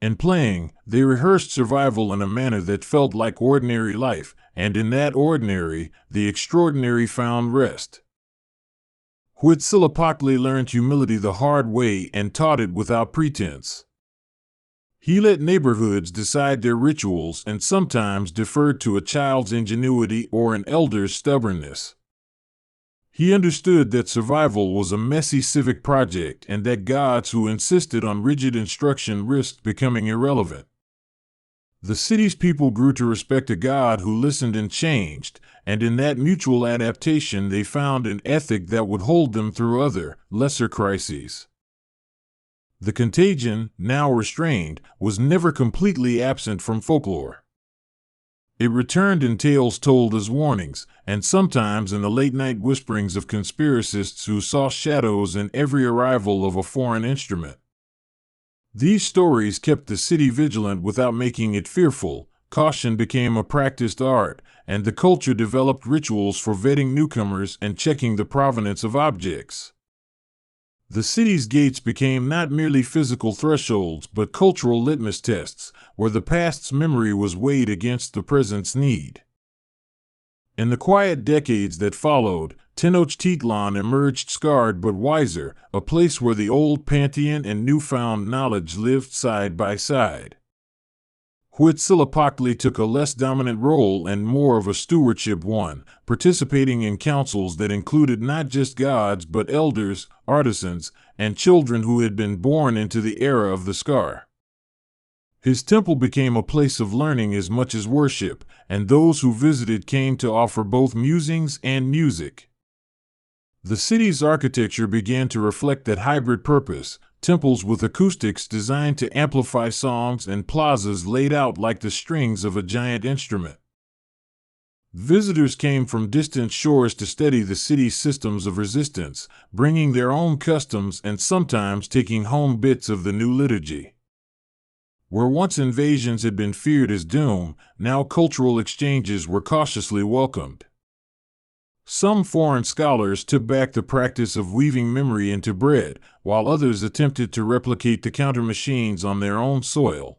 In playing, they rehearsed survival in a manner that felt like ordinary life, and in that ordinary, the extraordinary found rest. Huitzilopochtli learned humility the hard way and taught it without pretense. He let neighborhoods decide their rituals and sometimes deferred to a child's ingenuity or an elder's stubbornness. He understood that survival was a messy civic project and that gods who insisted on rigid instruction risked becoming irrelevant. The city's people grew to respect a god who listened and changed, and in that mutual adaptation they found an ethic that would hold them through other, lesser crises. The contagion, now restrained, was never completely absent from folklore. It returned in tales told as warnings, and sometimes in the late-night whisperings of conspiracists who saw shadows in every arrival of a foreign instrument. These stories kept the city vigilant without making it fearful. Caution became a practiced art, and the culture developed rituals for vetting newcomers and checking the provenance of objects. The city's gates became not merely physical thresholds but cultural litmus tests, where the past's memory was weighed against the present's need. In the quiet decades that followed, Tenochtitlan emerged scarred but wiser, a place where the old pantheon and newfound knowledge lived side by side. Huitzilopochtli took a less dominant role and more of a stewardship one, participating in councils that included not just gods but elders, artisans, and children who had been born into the era of the scar. His temple became a place of learning as much as worship, and those who visited came to offer both musings and music. The city's architecture began to reflect that hybrid purpose: temples with acoustics designed to amplify songs and plazas laid out like the strings of a giant instrument. Visitors came from distant shores to study the city's systems of resistance, bringing their own customs and sometimes taking home bits of the new liturgy. Where once invasions had been feared as doom, now cultural exchanges were cautiously welcomed. Some foreign scholars took back the practice of weaving memory into bread, while others attempted to replicate the counter-machines on their own soil.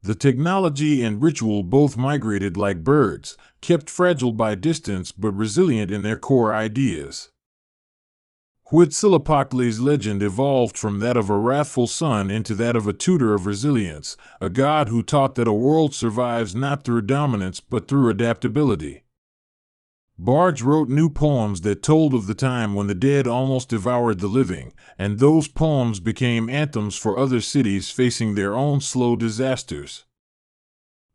The technology and ritual both migrated like birds, kept fragile by distance but resilient in their core ideas. Huitzilopochtli's legend evolved from that of a wrathful son into that of a tutor of resilience, a god who taught that a world survives not through dominance but through adaptability. Bards wrote new poems that told of the time when the dead almost devoured the living, and those poems became anthems for other cities facing their own slow disasters.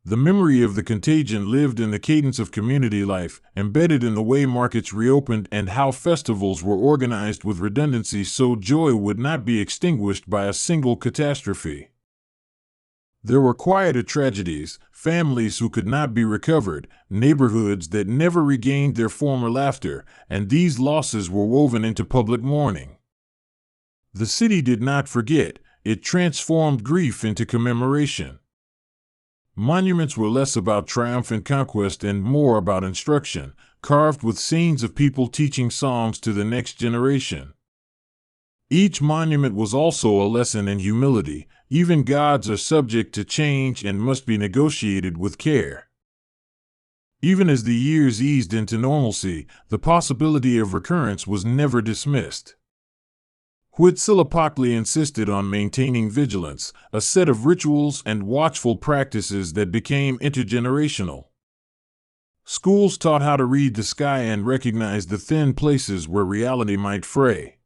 The memory of the contagion lived in the cadence of community life, embedded in the way markets reopened and how festivals were organized with redundancy so joy would not be extinguished by a single catastrophe. There were quieter tragedies, families who could not be recovered, neighborhoods that never regained their former laughter, and these losses were woven into public mourning. The city did not forget; it transformed grief into commemoration. Monuments were less about triumph and conquest and more about instruction, carved with scenes of people teaching songs to the next generation. Each monument was also a lesson in humility. Even gods are subject to change and must be negotiated with care. Even as the years eased into normalcy, the possibility of recurrence was never dismissed. Huitzilopochtli insisted on maintaining vigilance, a set of rituals and watchful practices that became intergenerational. Schools taught how to read the sky and recognize the thin places where reality might fray.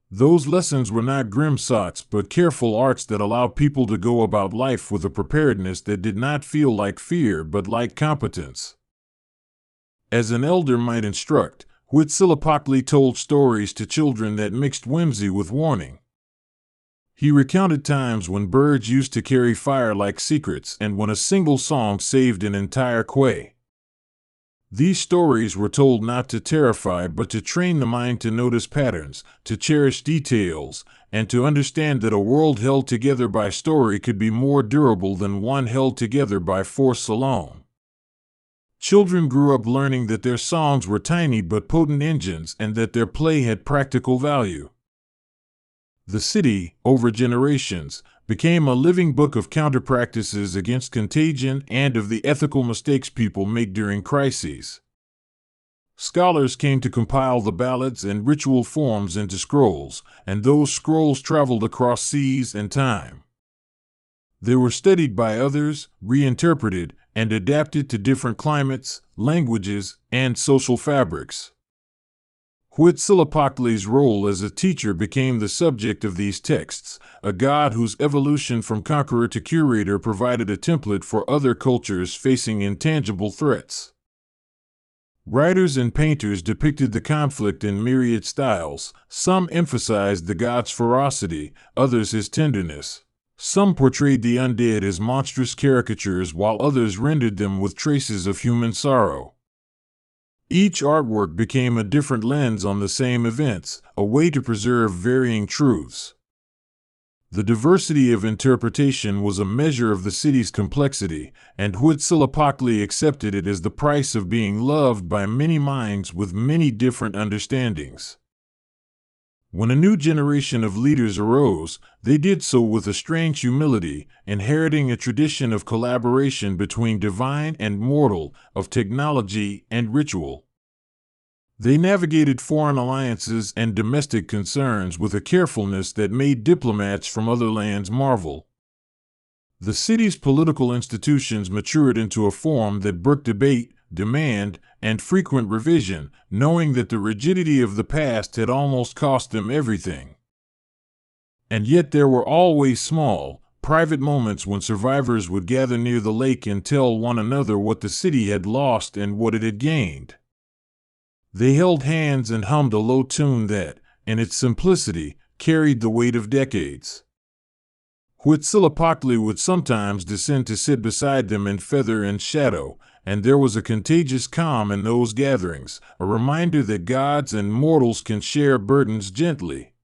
Those lessons were not grim sots but careful arts that allowed people to go about life with a preparedness that did not feel like fear but like competence. As an elder might instruct, Huitzilopochtli told stories to children that mixed whimsy with warning. He recounted times when birds used to carry fire like secrets and when a single song saved an entire quay. These stories were told not to terrify but to train the mind to notice patterns, to cherish details, and to understand that a world held together by story could be more durable than one held together by force alone. Children grew up learning that their songs were tiny but potent engines and that their play had practical value. The city, over generations, became a living book of counter-practices against contagion and of the ethical mistakes people make during crises. Scholars came to compile the ballads and ritual forms into scrolls, and those scrolls traveled across seas and time. They were studied by others, reinterpreted, and adapted to different climates, languages, and social fabrics. Huitzilopochtli's role as a teacher became the subject of these texts, a god whose evolution from conqueror to curator provided a template for other cultures facing intangible threats. Writers and painters depicted the conflict in myriad styles. Some emphasized the god's ferocity, others his tenderness. Some portrayed the undead as monstrous caricatures while others rendered them with traces of human sorrow. Each artwork became a different lens on the same events, a way to preserve varying truths. The diversity of interpretation was a measure of the city's complexity, and Huitzilopochtli accepted it as the price of being loved by many minds with many different understandings. When a new generation of leaders arose, they did so with a strange humility, inheriting a tradition of collaboration between divine and mortal, of technology and ritual. They navigated foreign alliances and domestic concerns with a carefulness that made diplomats from other lands marvel. The city's political institutions matured into a form that brooked debate, demand, and frequent revision, knowing that the rigidity of the past had almost cost them everything. And yet there were always small, private moments when survivors would gather near the lake and tell one another what the city had lost and what it had gained. They held hands and hummed a low tune that, in its simplicity, carried the weight of decades. Huitzilopochtli would sometimes descend to sit beside them in feather and shadow, and there was a contagious calm in those gatherings, a reminder that gods and mortals can share burdens gently.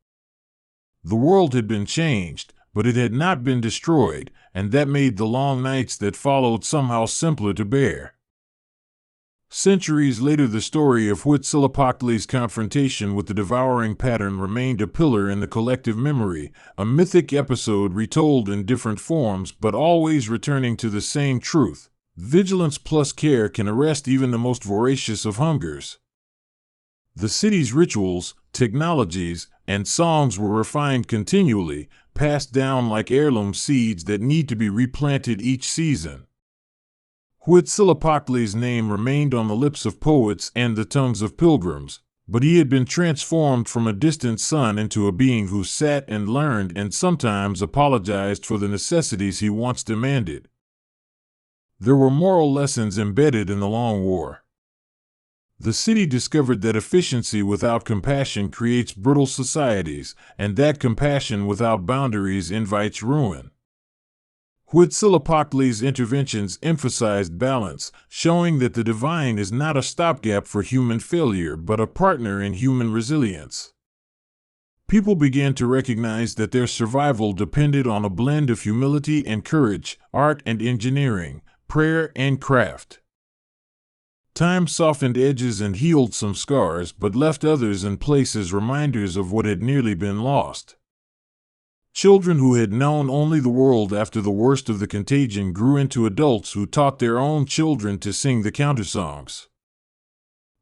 The world had been changed, but it had not been destroyed, and that made the long nights that followed somehow simpler to bear. Centuries later, the story of Huitzilopochtli's confrontation with the devouring pattern remained a pillar in the collective memory, a mythic episode retold in different forms but always returning to the same truth. Vigilance plus care can arrest even the most voracious of hungers. The city's rituals, technologies, and songs were refined continually, passed down like heirloom seeds that need to be replanted each season. Huitzilopochtli's name remained on the lips of poets and the tongues of pilgrims, but he had been transformed from a distant son into a being who sat and learned and sometimes apologized for the necessities he once demanded. There were moral lessons embedded in the Long War. The city discovered that efficiency without compassion creates brittle societies, and that compassion without boundaries invites ruin. Huitzilopochtli's interventions emphasized balance, showing that the divine is not a stopgap for human failure but a partner in human resilience. People began to recognize that their survival depended on a blend of humility and courage, art and engineering, prayer and craft. Time softened edges and healed some scars but left others in place as reminders of what had nearly been lost. Children who had known only the world after the worst of the contagion grew into adults who taught their own children to sing the countersongs.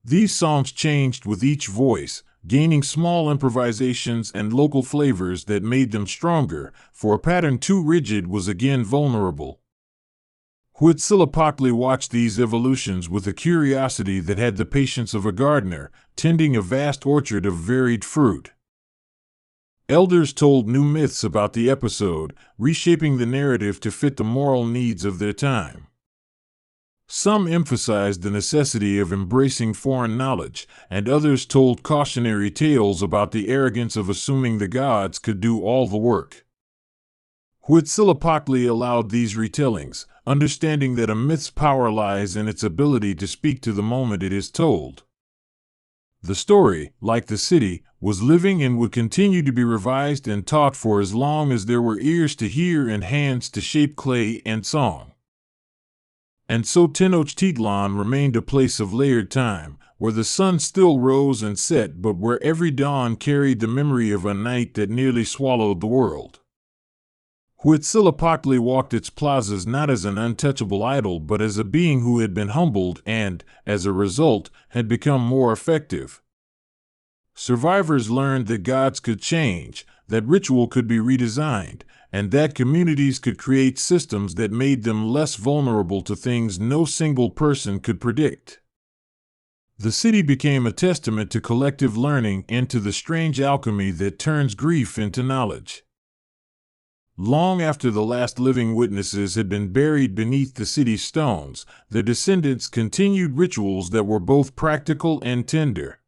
These songs changed with each voice, gaining small improvisations and local flavors that made them stronger, for a pattern too rigid was again vulnerable. Huitzilopochtli watched these evolutions with a curiosity that had the patience of a gardener, tending a vast orchard of varied fruit. Elders told new myths about the episode, reshaping the narrative to fit the moral needs of their time. Some emphasized the necessity of embracing foreign knowledge, and others told cautionary tales about the arrogance of assuming the gods could do all the work. Huitzilopochtli allowed these retellings, understanding that a myth's power lies in its ability to speak to the moment it is told. The story, like the city, was living and would continue to be revised and taught for as long as there were ears to hear and hands to shape clay and song. And so Tenochtitlan remained a place of layered time, where the sun still rose and set, but where every dawn carried the memory of a night that nearly swallowed the world. Huitzilopochtli walked its plazas not as an untouchable idol, but as a being who had been humbled and, as a result, had become more effective. Survivors learned that gods could change, that ritual could be redesigned, and that communities could create systems that made them less vulnerable to things no single person could predict. The city became a testament to collective learning and to the strange alchemy that turns grief into knowledge. Long after the last living witnesses had been buried beneath the city's stones, their descendants continued rituals that were both practical and tender.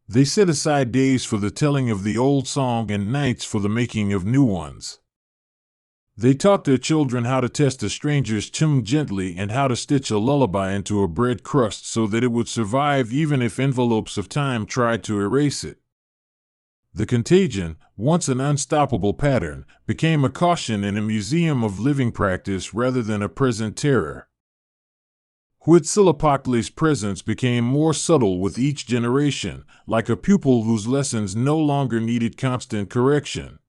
They set aside days for the telling of the old song and nights for the making of new ones. They taught their children how to test a stranger's tongue gently and how to stitch a lullaby into a bread crust so that it would survive even if envelopes of time tried to erase it. The contagion, once an unstoppable pattern, became a caution in a museum of living practice rather than a present terror. Huitzilopochtli's presence became more subtle with each generation, like a pupil whose lessons no longer needed constant correction.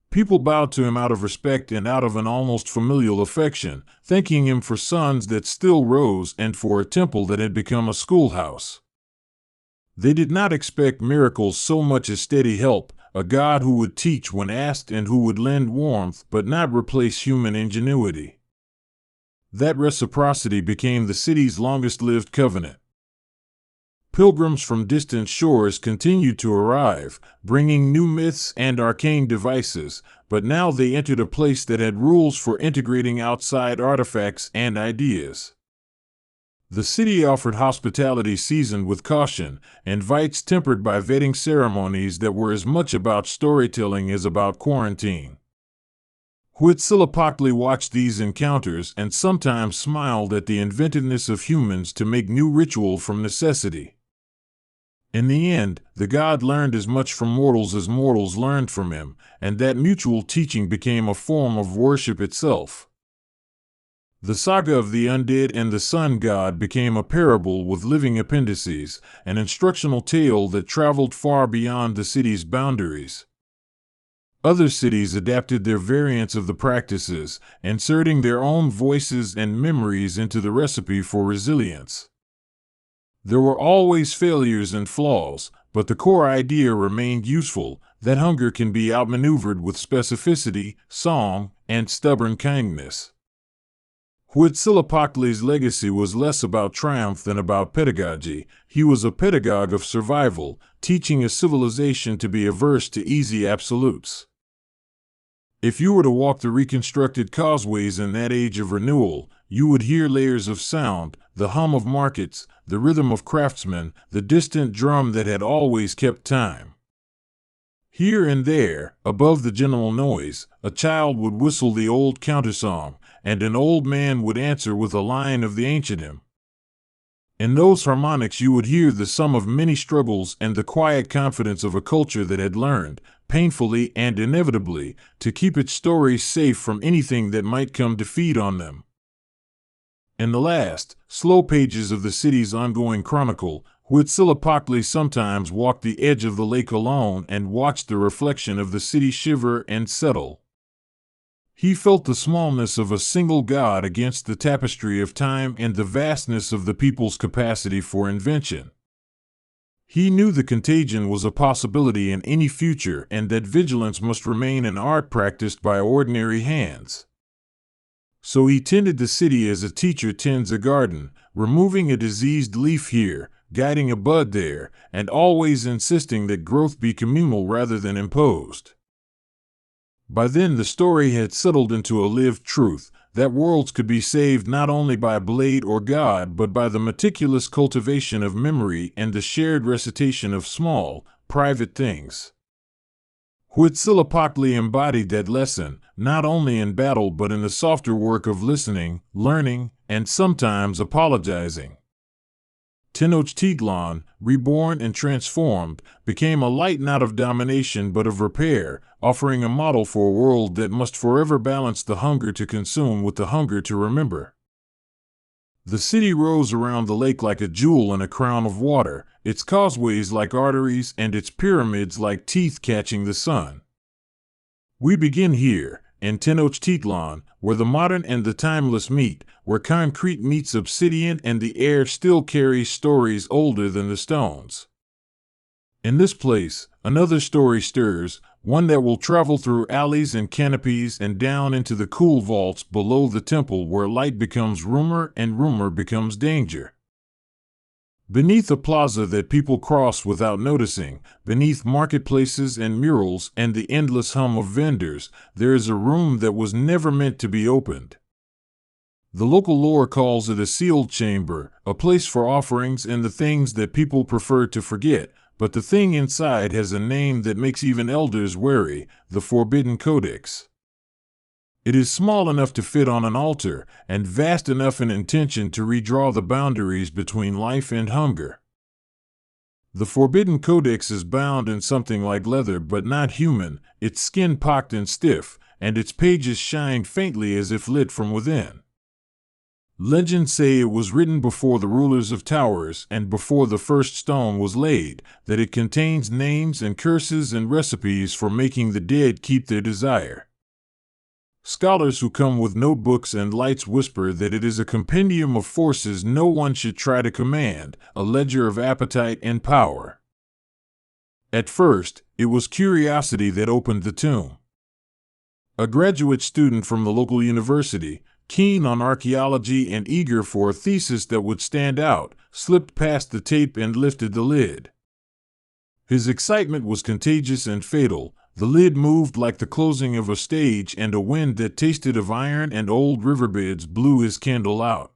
People bowed to him out of respect and out of an almost familial affection, thanking him for suns that still rose and for a temple that had become a schoolhouse. They did not expect miracles so much as steady help, a God who would teach when asked and who would lend warmth but not replace human ingenuity. That reciprocity became the city's longest-lived covenant. Pilgrims from distant shores continued to arrive, bringing new myths and arcane devices, but now they entered a place that had rules for integrating outside artifacts and ideas. The city offered hospitality seasoned with caution, invites tempered by vetting ceremonies that were as much about storytelling as about quarantine. Huitzilopochtli watched these encounters and sometimes smiled at the inventiveness of humans to make new ritual from necessity. In the end, the god learned as much from mortals as mortals learned from him, and that mutual teaching became a form of worship itself. The saga of the undead and the sun god became a parable with living appendices, an instructional tale that traveled far beyond the city's boundaries. Other cities adapted their variants of the practices, inserting their own voices and memories into the recipe for resilience. There were always failures and flaws, but the core idea remained useful, that hunger can be outmaneuvered with specificity, song, and stubborn kindness. Huitzilopochtli's legacy was less about triumph than about pedagogy. He was a pedagogue of survival, teaching a civilization to be averse to easy absolutes. If you were to walk the reconstructed causeways in that age of renewal, you would hear layers of sound, the hum of markets, the rhythm of craftsmen, the distant drum that had always kept time. Here and there, above the general noise, a child would whistle the old countersong, and an old man would answer with a line of the ancient hymn. In those harmonics you would hear the sum of many struggles and the quiet confidence of a culture that had learned, painfully and inevitably, to keep its stories safe from anything that might come to feed on them. In the last, slow pages of the city's ongoing chronicle, Huitzilopochtli sometimes walked the edge of the lake alone and watched the reflection of the city shiver and settle. He felt the smallness of a single god against the tapestry of time and the vastness of the people's capacity for invention. He knew the contagion was a possibility in any future and that vigilance must remain an art practiced by ordinary hands. So he tended the city as a teacher tends a garden, removing a diseased leaf here, guiding a bud there, and always insisting that growth be communal rather than imposed. By then the story had settled into a lived truth, that worlds could be saved not only by blade or god but by the meticulous cultivation of memory and the shared recitation of small, private things. Huitzilopochtli embodied that lesson, not only in battle but in the softer work of listening, learning, and sometimes apologizing. Tenochtitlan, reborn and transformed, became a light not of domination but of repair, offering a model for a world that must forever balance the hunger to consume with the hunger to remember. The city rose around the lake like a jewel in a crown of water, its causeways like arteries and its pyramids like teeth catching the sun. We begin here, in Tenochtitlan, where the modern and the timeless meet, where concrete meets obsidian and the air still carries stories older than the stones. In this place, another story stirs, one that will travel through alleys and canopies and down into the cool vaults below the temple where light becomes rumor and rumor becomes danger. Beneath a plaza that people cross without noticing, beneath marketplaces and murals and the endless hum of vendors, there is a room that was never meant to be opened. The local lore calls it a sealed chamber, a place for offerings and the things that people prefer to forget, but the thing inside has a name that makes even elders wary: the Forbidden Codex. It is small enough to fit on an altar, and vast enough in intention to redraw the boundaries between life and hunger. The Forbidden Codex is bound in something like leather but not human, its skin pocked and stiff, and its pages shine faintly as if lit from within. Legends say it was written before the rulers of Towers and before the first stone was laid, that it contains names and curses and recipes for making the dead keep their desire. Scholars who come with notebooks and lights whisper that it is a compendium of forces no one should try to command, a ledger of appetite and power. At first, it was curiosity that opened the tomb. A graduate student from the local university, keen on archaeology and eager for a thesis that would stand out, slipped past the tape and lifted the lid. His excitement was contagious and fatal. The lid moved like the closing of a stage, and a wind that tasted of iron and old riverbeds blew his candle out.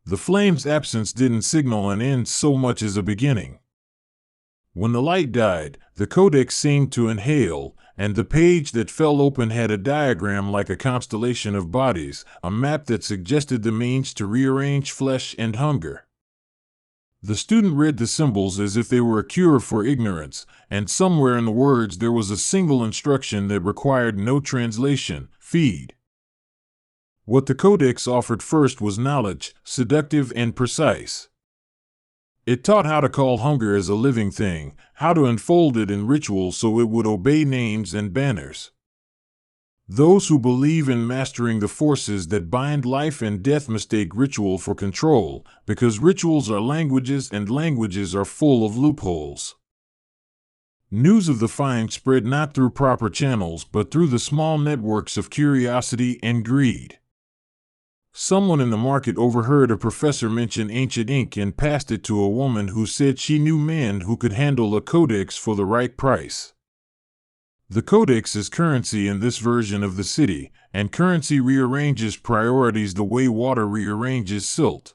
The flame's absence didn't signal an end so much as a beginning. When the light died, the codex seemed to inhale, and the page that fell open had a diagram like a constellation of bodies, a map that suggested the means to rearrange flesh and hunger. The student read the symbols as if they were a cure for ignorance, and somewhere in the words there was a single instruction that required no translation: feed. What the codex offered first was knowledge, seductive and precise. It taught how to call hunger as a living thing, how to unfold it in ritual so it would obey names and banners. Those who believe in mastering the forces that bind life and death mistake ritual for control, because rituals are languages and languages are full of loopholes. News of the find spread not through proper channels but through the small networks of curiosity and greed. Someone in the market overheard a professor mention ancient ink and passed it to a woman who said she knew men who could handle a codex for the right price. The codex is currency in this version of the city, and currency rearranges priorities the way water rearranges silt.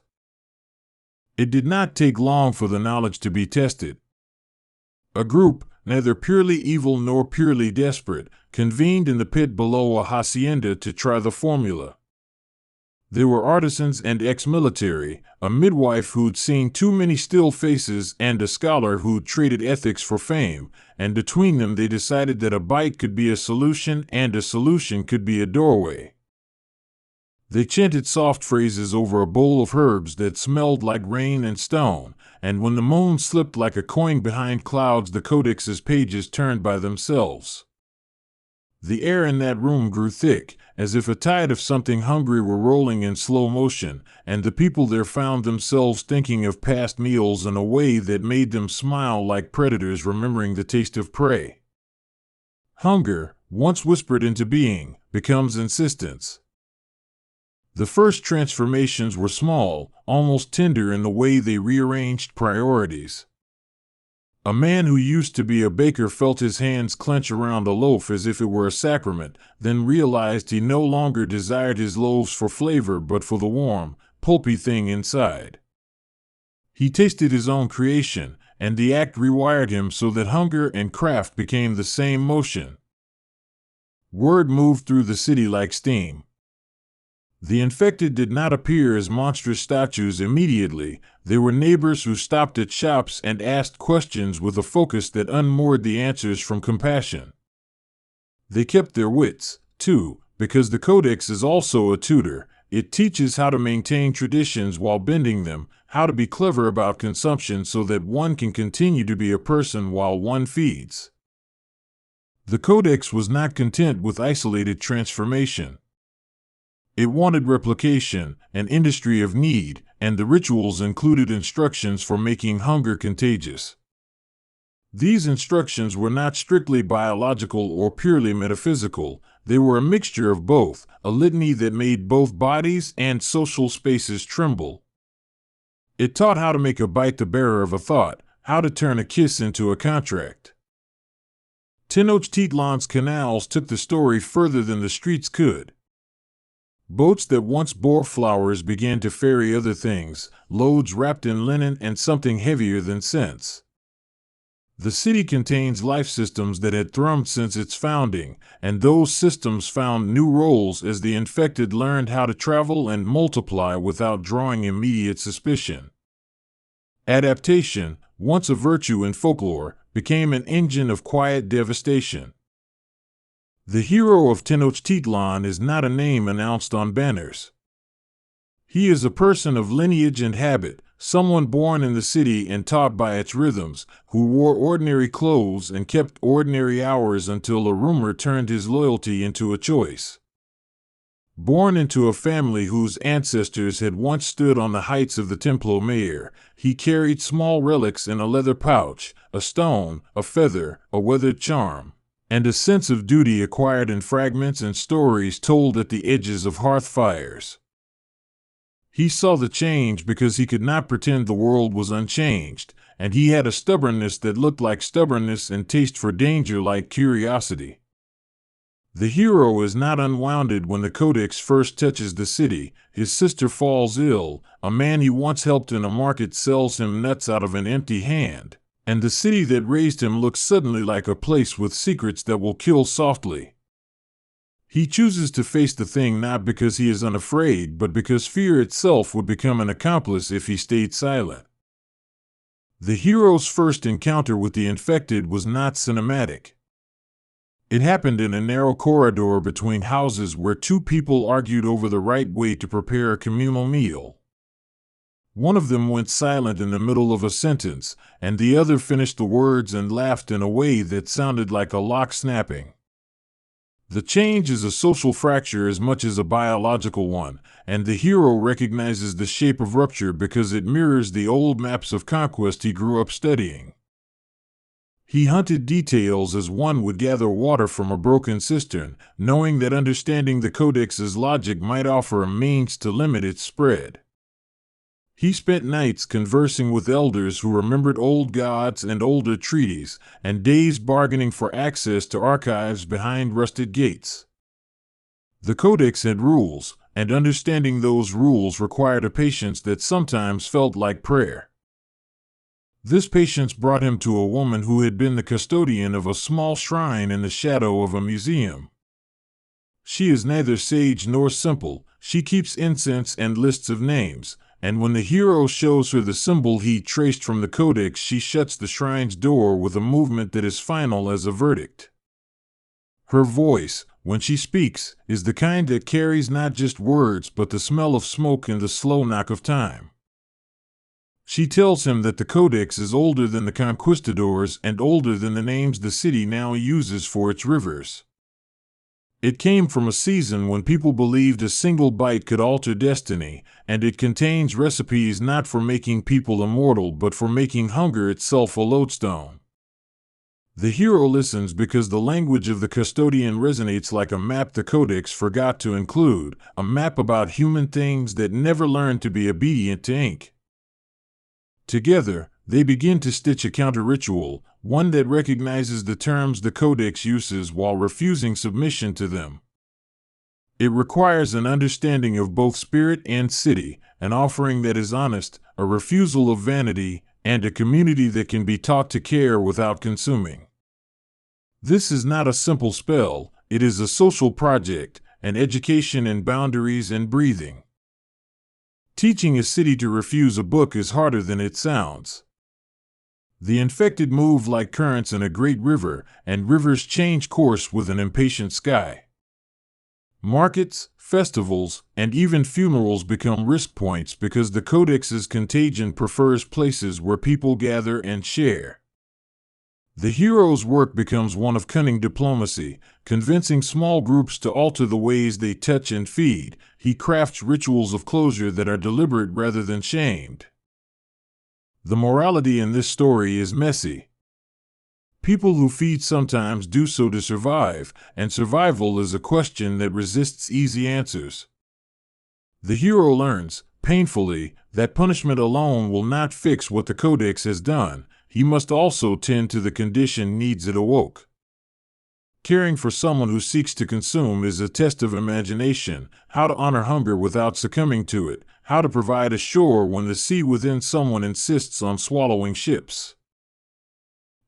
It did not take long for the knowledge to be tested. A group, neither purely evil nor purely desperate, convened in the pit below a hacienda to try the formula. There were artisans and ex-military, a midwife who'd seen too many still faces, and a scholar who'd traded ethics for fame, and between them they decided that a bite could be a solution and a solution could be a doorway. They chanted soft phrases over a bowl of herbs that smelled like rain and stone, and when the moon slipped like a coin behind clouds, the codex's pages turned by themselves. The air in that room grew thick, as if a tide of something hungry were rolling in slow motion, and the people there found themselves thinking of past meals in a way that made them smile like predators remembering the taste of prey. Hunger, once whispered into being, becomes insistence. The first transformations were small, almost tender in the way they rearranged priorities. A man who used to be a baker felt his hands clench around a loaf as if it were a sacrament, then realized he no longer desired his loaves for flavor but for the warm, pulpy thing inside. He tasted his own creation, and the act rewired him so that hunger and craft became the same motion. Word moved through the city like steam. The infected did not appear as monstrous statues immediately. They were neighbors who stopped at shops and asked questions with a focus that unmoored the answers from compassion. They kept their wits, too, because the Codex is also a tutor. It teaches how to maintain traditions while bending them, how to be clever about consumption so that one can continue to be a person while one feeds. The Codex was not content with isolated transformation. It wanted replication, an industry of need, and the rituals included instructions for making hunger contagious. These instructions were not strictly biological or purely metaphysical. They were a mixture of both, a litany that made both bodies and social spaces tremble. It taught how to make a bite the bearer of a thought, how to turn a kiss into a contract. Tenochtitlan's canals took the story further than the streets could. Boats that once bore flowers began to ferry other things, loads wrapped in linen and something heavier than sense. The city contains life systems that had thrummed since its founding, and those systems found new roles as the infected learned how to travel and multiply without drawing immediate suspicion. Adaptation, once a virtue in folklore, became an engine of quiet devastation. The hero of Tenochtitlan is not a name announced on banners. He is a person of lineage and habit, someone born in the city and taught by its rhythms, who wore ordinary clothes and kept ordinary hours until a rumor turned his loyalty into a choice. Born into a family whose ancestors had once stood on the heights of the Templo Mayor, he carried small relics in a leather pouch, a stone, a feather, a weathered charm, and a sense of duty acquired in fragments and stories told at the edges of hearth fires. He saw the change because he could not pretend the world was unchanged, and he had a stubbornness that looked like stubbornness and taste for danger like curiosity. The hero is not unwounded when the Codex first touches the city. His sister falls ill, a man he once helped in a market sells him nuts out of an empty hand, and the city that raised him looks suddenly like a place with secrets that will kill softly. He chooses to face the thing not because he is unafraid, but because fear itself would become an accomplice if he stayed silent. The hero's first encounter with the infected was not cinematic. It happened in a narrow corridor between houses where two people argued over the right way to prepare a communal meal. One of them went silent in the middle of a sentence, and the other finished the words and laughed in a way that sounded like a lock snapping. The change is a social fracture as much as a biological one, and the hero recognizes the shape of rupture because it mirrors the old maps of conquest he grew up studying. He hunted details as one would gather water from a broken cistern, knowing that understanding the Codex's logic might offer a means to limit its spread. He spent nights conversing with elders who remembered old gods and older treaties, and days bargaining for access to archives behind rusted gates. The Codex had rules, and understanding those rules required a patience that sometimes felt like prayer. This patience brought him to a woman who had been the custodian of a small shrine in the shadow of a museum. She is neither sage nor simple. She keeps incense and lists of names, and when the hero shows her the symbol he traced from the Codex, she shuts the shrine's door with a movement that is final as a verdict. Her voice, when she speaks, is the kind that carries not just words but the smell of smoke and the slow knock of time. She tells him that the Codex is older than the conquistadors and older than the names the city now uses for its rivers. It came from a season when people believed a single bite could alter destiny, and it contains recipes not for making people immortal but for making hunger itself a lodestone. The hero listens because the language of the custodian resonates like a map the Codex forgot to include, a map about human things that never learned to be obedient to ink. Together, they begin to stitch a counter-ritual, one that recognizes the terms the Codex uses while refusing submission to them. It requires an understanding of both spirit and city, an offering that is honest, a refusal of vanity, and a community that can be taught to care without consuming. This is not a simple spell, it is a social project, an education in boundaries and breathing. Teaching a city to refuse a book is harder than it sounds. The infected move like currents in a great river, and rivers change course with an impatient sky. Markets, festivals, and even funerals become risk points because the Codex's contagion prefers places where people gather and share. The hero's work becomes one of cunning diplomacy, convincing small groups to alter the ways they touch and feed. He crafts rituals of closure that are deliberate rather than shamed. The morality in this story is messy. People who feed sometimes do so to survive, and survival is a question that resists easy answers. The hero learns, painfully, that punishment alone will not fix what the Codex has done. He must also tend to the condition needs it awoke. Caring for someone who seeks to consume is a test of imagination, how to honor hunger without succumbing to it, how to provide a shore when the sea within someone insists on swallowing ships.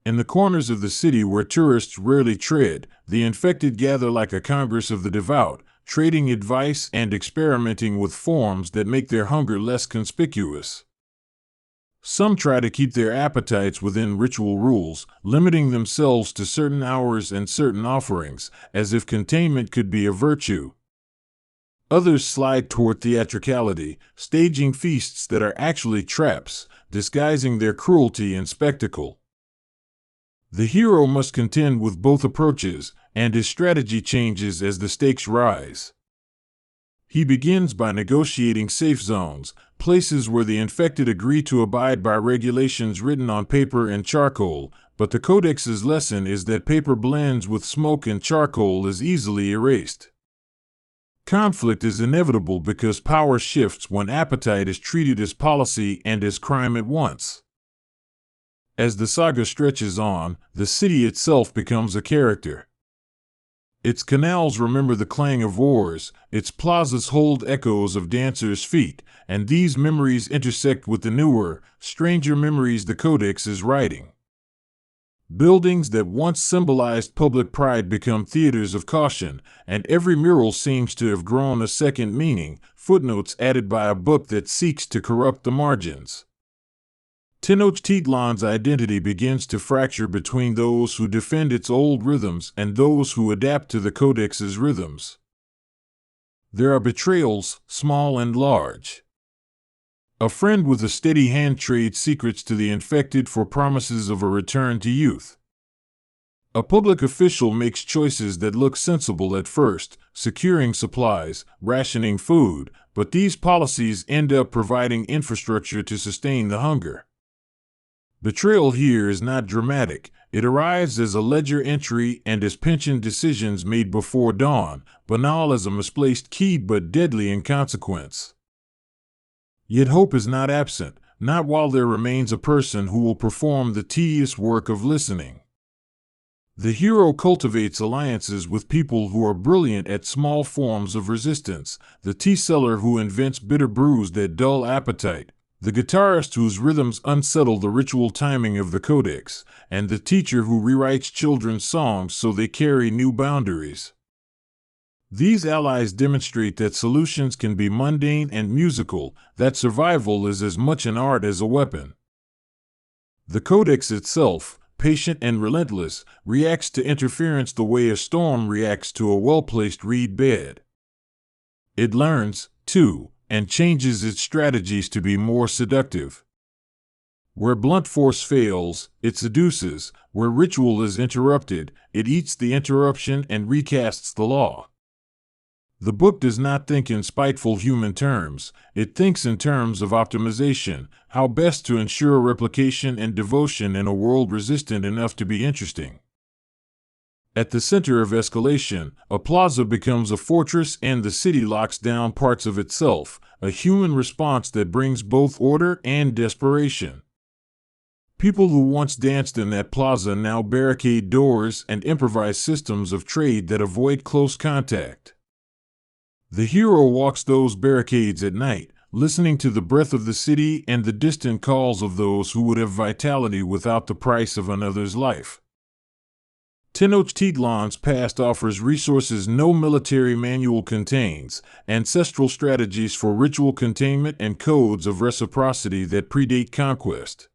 In the corners of the city where tourists rarely tread, the infected gather like a congress of the devout, trading advice and experimenting with forms that make their hunger less conspicuous. Some try to keep their appetites within ritual rules, limiting themselves to certain hours and certain offerings, as if containment could be a virtue. Others slide toward theatricality, staging feasts that are actually traps, disguising their cruelty in spectacle. The hero must contend with both approaches, and his strategy changes as the stakes rise. He begins by negotiating safe zones, places where the infected agree to abide by regulations written on paper and charcoal, but the Codex's lesson is that paper blends with smoke and charcoal is easily erased. Conflict is inevitable because power shifts when appetite is treated as policy and as crime at once. As the saga stretches on, the city itself becomes a character. Its canals remember the clang of oars, its plazas hold echoes of dancers' feet, and these memories intersect with the newer, stranger memories the Codex is writing. Buildings that once symbolized public pride become theaters of caution, and every mural seems to have grown a second meaning, footnotes added by a book that seeks to corrupt the margins. Tenochtitlan's identity begins to fracture between those who defend its old rhythms and those who adapt to the Codex's rhythms. There are betrayals, small and large. A friend with a steady hand trades secrets to the infected for promises of a return to youth. A public official makes choices that look sensible at first, securing supplies, rationing food, but these policies end up providing infrastructure to sustain the hunger. Betrayal here is not dramatic. It arrives as a ledger entry and as pension decisions made before dawn, banal as a misplaced key but deadly in consequence. Yet hope is not absent, not while there remains a person who will perform the tedious work of listening. The hero cultivates alliances with people who are brilliant at small forms of resistance, the tea seller who invents bitter brews that dull appetite, the guitarist whose rhythms unsettle the ritual timing of the Codex, and the teacher who rewrites children's songs so they carry new boundaries. These allies demonstrate that solutions can be mundane and musical, that survival is as much an art as a weapon. The Codex itself, patient and relentless, reacts to interference the way a storm reacts to a well-placed reed bed. It learns, too, and changes its strategies to be more seductive. Where blunt force fails, it seduces. Where ritual is interrupted, it eats the interruption and recasts the law. The book does not think in spiteful human terms, it thinks in terms of optimization, how best to ensure replication and devotion in a world resistant enough to be interesting. At the center of escalation, a plaza becomes a fortress and the city locks down parts of itself, a human response that brings both order and desperation. People who once danced in that plaza now barricade doors and improvise systems of trade that avoid close contact. The hero walks those barricades at night, listening to the breath of the city and the distant calls of those who would have vitality without the price of another's life. Tenochtitlan's past offers resources no military manual contains, ancestral strategies for ritual containment and codes of reciprocity that predate conquest.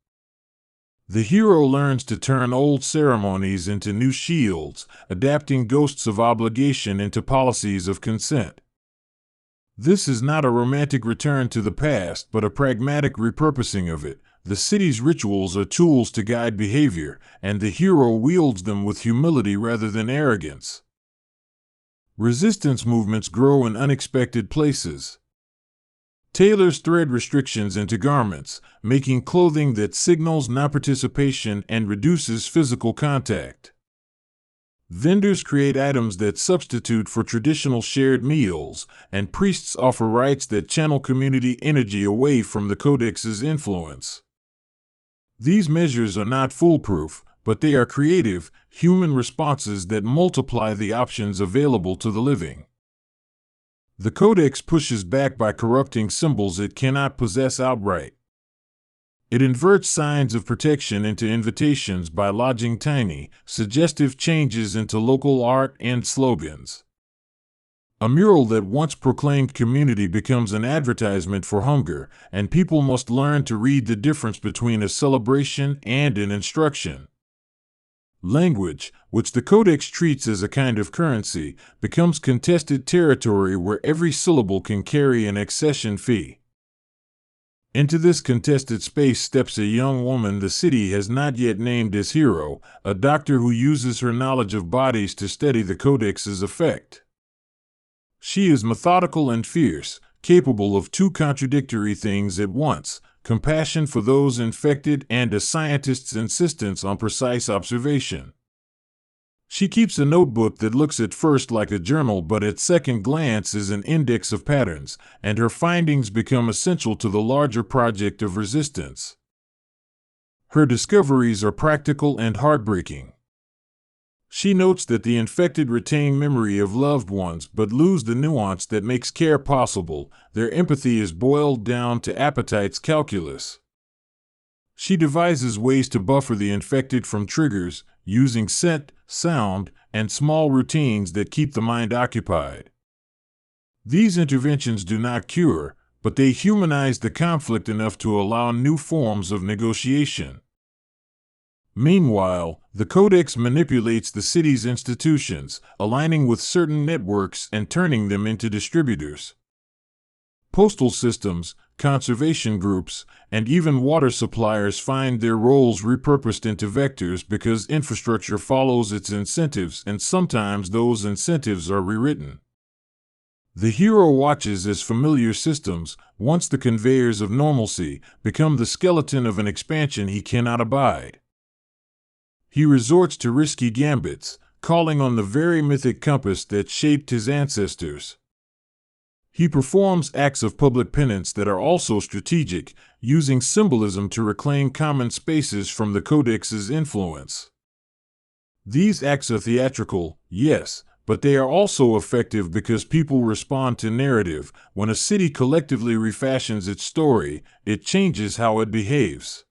The hero learns to turn old ceremonies into new shields, adapting ghosts of obligation into policies of consent. This is not a romantic return to the past, but a pragmatic repurposing of it. The city's rituals are tools to guide behavior, and the hero wields them with humility rather than arrogance. Resistance movements grow in unexpected places. Tailors thread restrictions into garments, making clothing that signals non-participation and reduces physical contact. Vendors create items that substitute for traditional shared meals, and priests offer rites that channel community energy away from the codex's influence. These measures are not foolproof, but they are creative, human responses that multiply the options available to the living. The codex pushes back by corrupting symbols it cannot possess outright. It inverts signs of protection into invitations by lodging tiny, suggestive changes into local art and slogans. A mural that once proclaimed community becomes an advertisement for hunger, and people must learn to read the difference between a celebration and an instruction. Language, which the codex treats as a kind of currency, becomes contested territory where every syllable can carry an accession fee. Into this contested space steps a young woman the city has not yet named as hero, a doctor who uses her knowledge of bodies to steady the codex's effect. She is methodical and fierce, capable of two contradictory things at once: compassion for those infected and a scientist's insistence on precise observation. She keeps a notebook that looks at first like a journal but at second glance is an index of patterns, and her findings become essential to the larger project of resistance. Her discoveries are practical and heartbreaking. She notes that the infected retain memory of loved ones but lose the nuance that makes care possible. Their empathy is boiled down to appetite's calculus. She devises ways to buffer the infected from triggers, using scent, sound, and small routines that keep the mind occupied. These interventions do not cure, but they humanize the conflict enough to allow new forms of negotiation. Meanwhile, the codex manipulates the city's institutions, aligning with certain networks and turning them into distributors. Postal systems, conservation groups, and even water suppliers find their roles repurposed into vectors because infrastructure follows its incentives, and sometimes those incentives are rewritten. The hero watches as familiar systems, once the conveyors of normalcy, become the skeleton of an expansion he cannot abide. He resorts to risky gambits, calling on the very mythic compass that shaped his ancestors. He performs acts of public penance that are also strategic, using symbolism to reclaim common spaces from the codex's influence. These acts are theatrical, yes, but they are also effective because people respond to narrative. When a city collectively refashions its story, it changes how it behaves.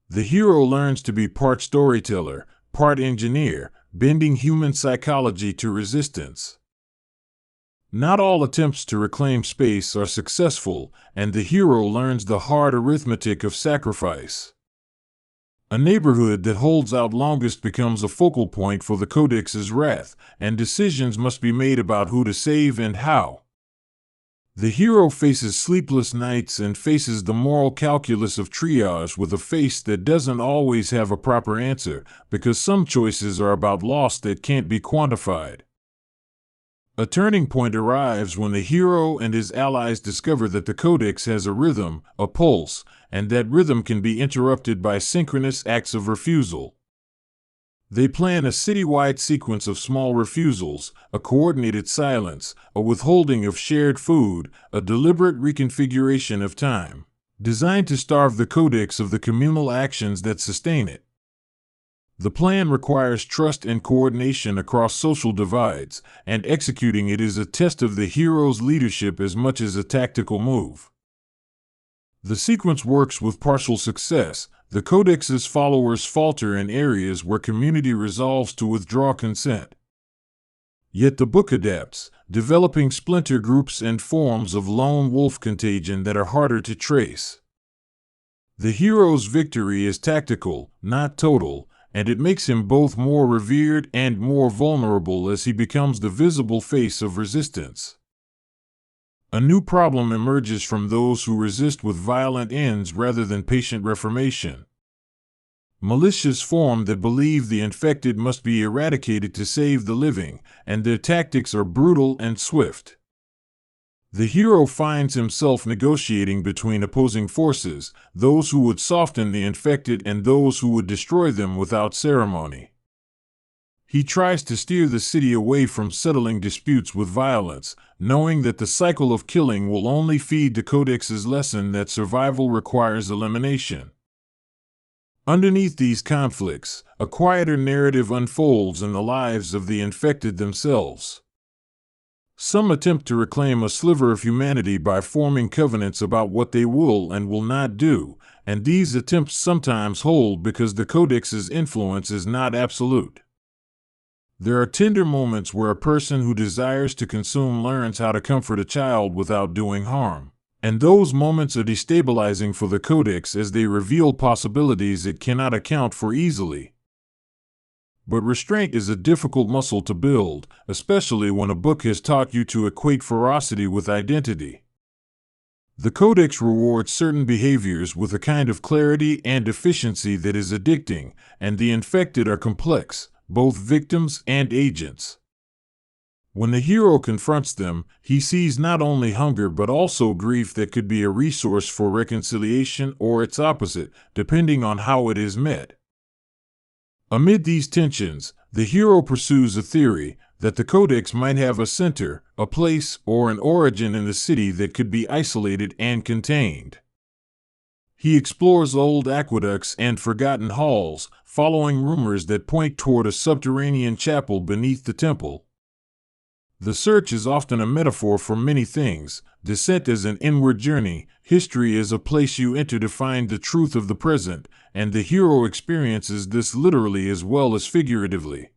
The hero learns to be part storyteller, part engineer, bending human psychology to resistance. Not all attempts to reclaim space are successful, and the hero learns the hard arithmetic of sacrifice. A neighborhood that holds out longest becomes a focal point for the codex's wrath, and decisions must be made about who to save and how. The hero faces sleepless nights and faces the moral calculus of triage with a face that doesn't always have a proper answer, because some choices are about loss that can't be quantified. A turning point arrives when the hero and his allies discover that the codex has a rhythm, a pulse, and that rhythm can be interrupted by synchronous acts of refusal. They plan a citywide sequence of small refusals, a coordinated silence, a withholding of shared food, a deliberate reconfiguration of time, designed to starve the codex of the communal actions that sustain it. The plan requires trust and coordination across social divides, and executing it is a test of the hero's leadership as much as a tactical move. The sequence works with partial success. The Codex's followers falter in areas where community resolves to withdraw consent. Yet the book adapts, developing splinter groups and forms of lone wolf contagion that are harder to trace. The hero's victory is tactical, not total, and it makes him both more revered and more vulnerable as he becomes the visible face of resistance. A new problem emerges from those who resist with violent ends rather than patient reformation. Militias form that believe the infected must be eradicated to save the living, and their tactics are brutal and swift. The hero finds himself negotiating between opposing forces, those who would soften the infected and those who would destroy them without ceremony. He tries to steer the city away from settling disputes with violence, knowing that the cycle of killing will only feed the Codex's lesson that survival requires elimination. Underneath these conflicts, a quieter narrative unfolds in the lives of the infected themselves. Some attempt to reclaim a sliver of humanity by forming covenants about what they will and will not do, and these attempts sometimes hold because the Codex's influence is not absolute. There are tender moments where a person who desires to consume learns how to comfort a child without doing harm, and those moments are destabilizing for the Codex as they reveal possibilities it cannot account for easily. But restraint is a difficult muscle to build, especially when a book has taught you to equate ferocity with identity. The Codex rewards certain behaviors with a kind of clarity and efficiency that is addicting, and the infected are complex, both victims and agents. When the hero confronts them, he sees not only hunger but also grief that could be a resource for reconciliation or its opposite, depending on how it is met. Amid these tensions, the hero pursues a theory that the Codex might have a center, a place, or an origin in the city that could be isolated and contained. He explores old aqueducts and forgotten halls, following rumors that point toward a subterranean chapel beneath the temple. The search is often a metaphor for many things: descent as an inward journey, history as a place you enter to find the truth of the present, and the hero experiences this literally as well as figuratively.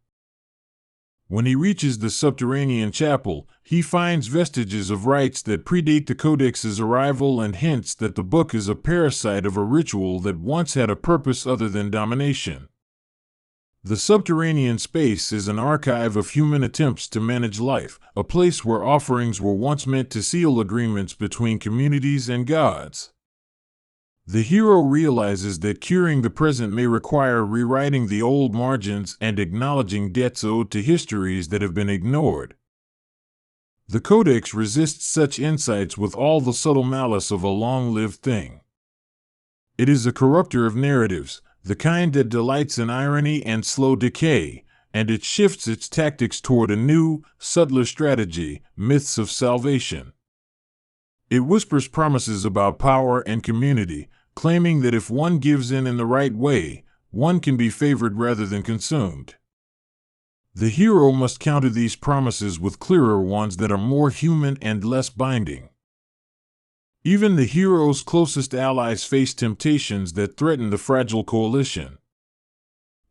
When he reaches the subterranean chapel, he finds vestiges of rites that predate the Codex's arrival and hints that the book is a parasite of a ritual that once had a purpose other than domination. The subterranean space is an archive of human attempts to manage life, a place where offerings were once meant to seal agreements between communities and gods. The hero realizes that curing the present may require rewriting the old margins and acknowledging debts owed to histories that have been ignored. The Codex resists such insights with all the subtle malice of a long-lived thing. It is a corrupter of narratives, the kind that delights in irony and slow decay, and it shifts its tactics toward a new, subtler strategy: myths of salvation. It whispers promises about power and community, claiming that if one gives in the right way, one can be favored rather than consumed. The hero must counter these promises with clearer ones that are more human and less binding. Even the hero's closest allies face temptations that threaten the fragile coalition.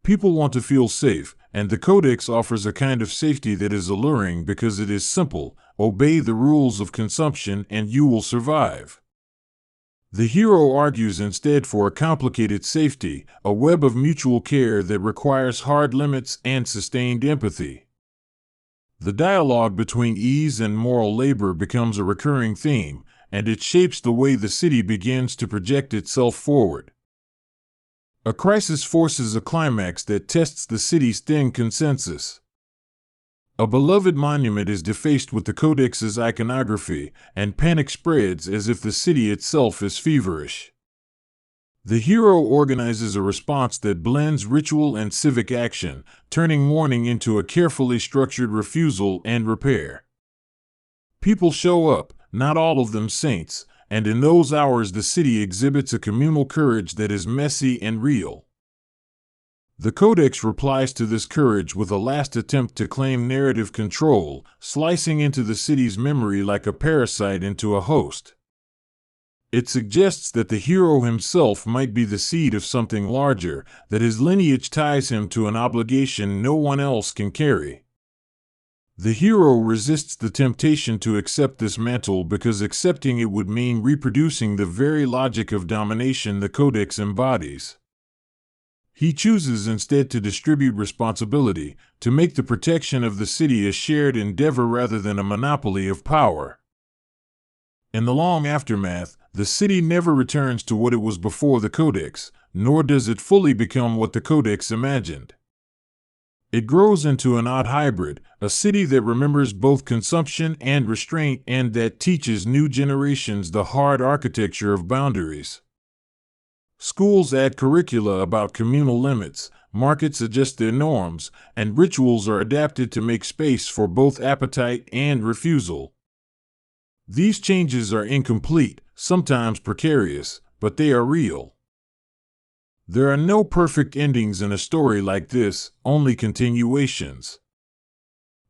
People want to feel safe, and the Codex offers a kind of safety that is alluring because it is simple: obey the rules of consumption and you will survive. The hero argues instead for a complicated safety, a web of mutual care that requires hard limits and sustained empathy. The dialogue between ease and moral labor becomes a recurring theme, and it shapes the way the city begins to project itself forward. A crisis forces a climax that tests the city's thin consensus. A beloved monument is defaced with the Codex's iconography, and panic spreads as if the city itself is feverish. The hero organizes a response that blends ritual and civic action, turning mourning into a carefully structured refusal and repair. People show up, not all of them saints, and in those hours the city exhibits a communal courage that is messy and real. The Codex replies to this courage with a last attempt to claim narrative control, slicing into the city's memory like a parasite into a host. It suggests that the hero himself might be the seed of something larger, that his lineage ties him to an obligation no one else can carry. The hero resists the temptation to accept this mantle because accepting it would mean reproducing the very logic of domination the Codex embodies. He chooses instead to distribute responsibility, to make the protection of the city a shared endeavor rather than a monopoly of power. In the long aftermath, the city never returns to what it was before the Codex, nor does it fully become what the Codex imagined. It grows into an odd hybrid, a city that remembers both consumption and restraint and that teaches new generations the hard architecture of boundaries. Schools add curricula about communal limits, markets adjust their norms, and rituals are adapted to make space for both appetite and refusal. These changes are incomplete, sometimes precarious, but they are real. There are no perfect endings in a story like this, only continuations.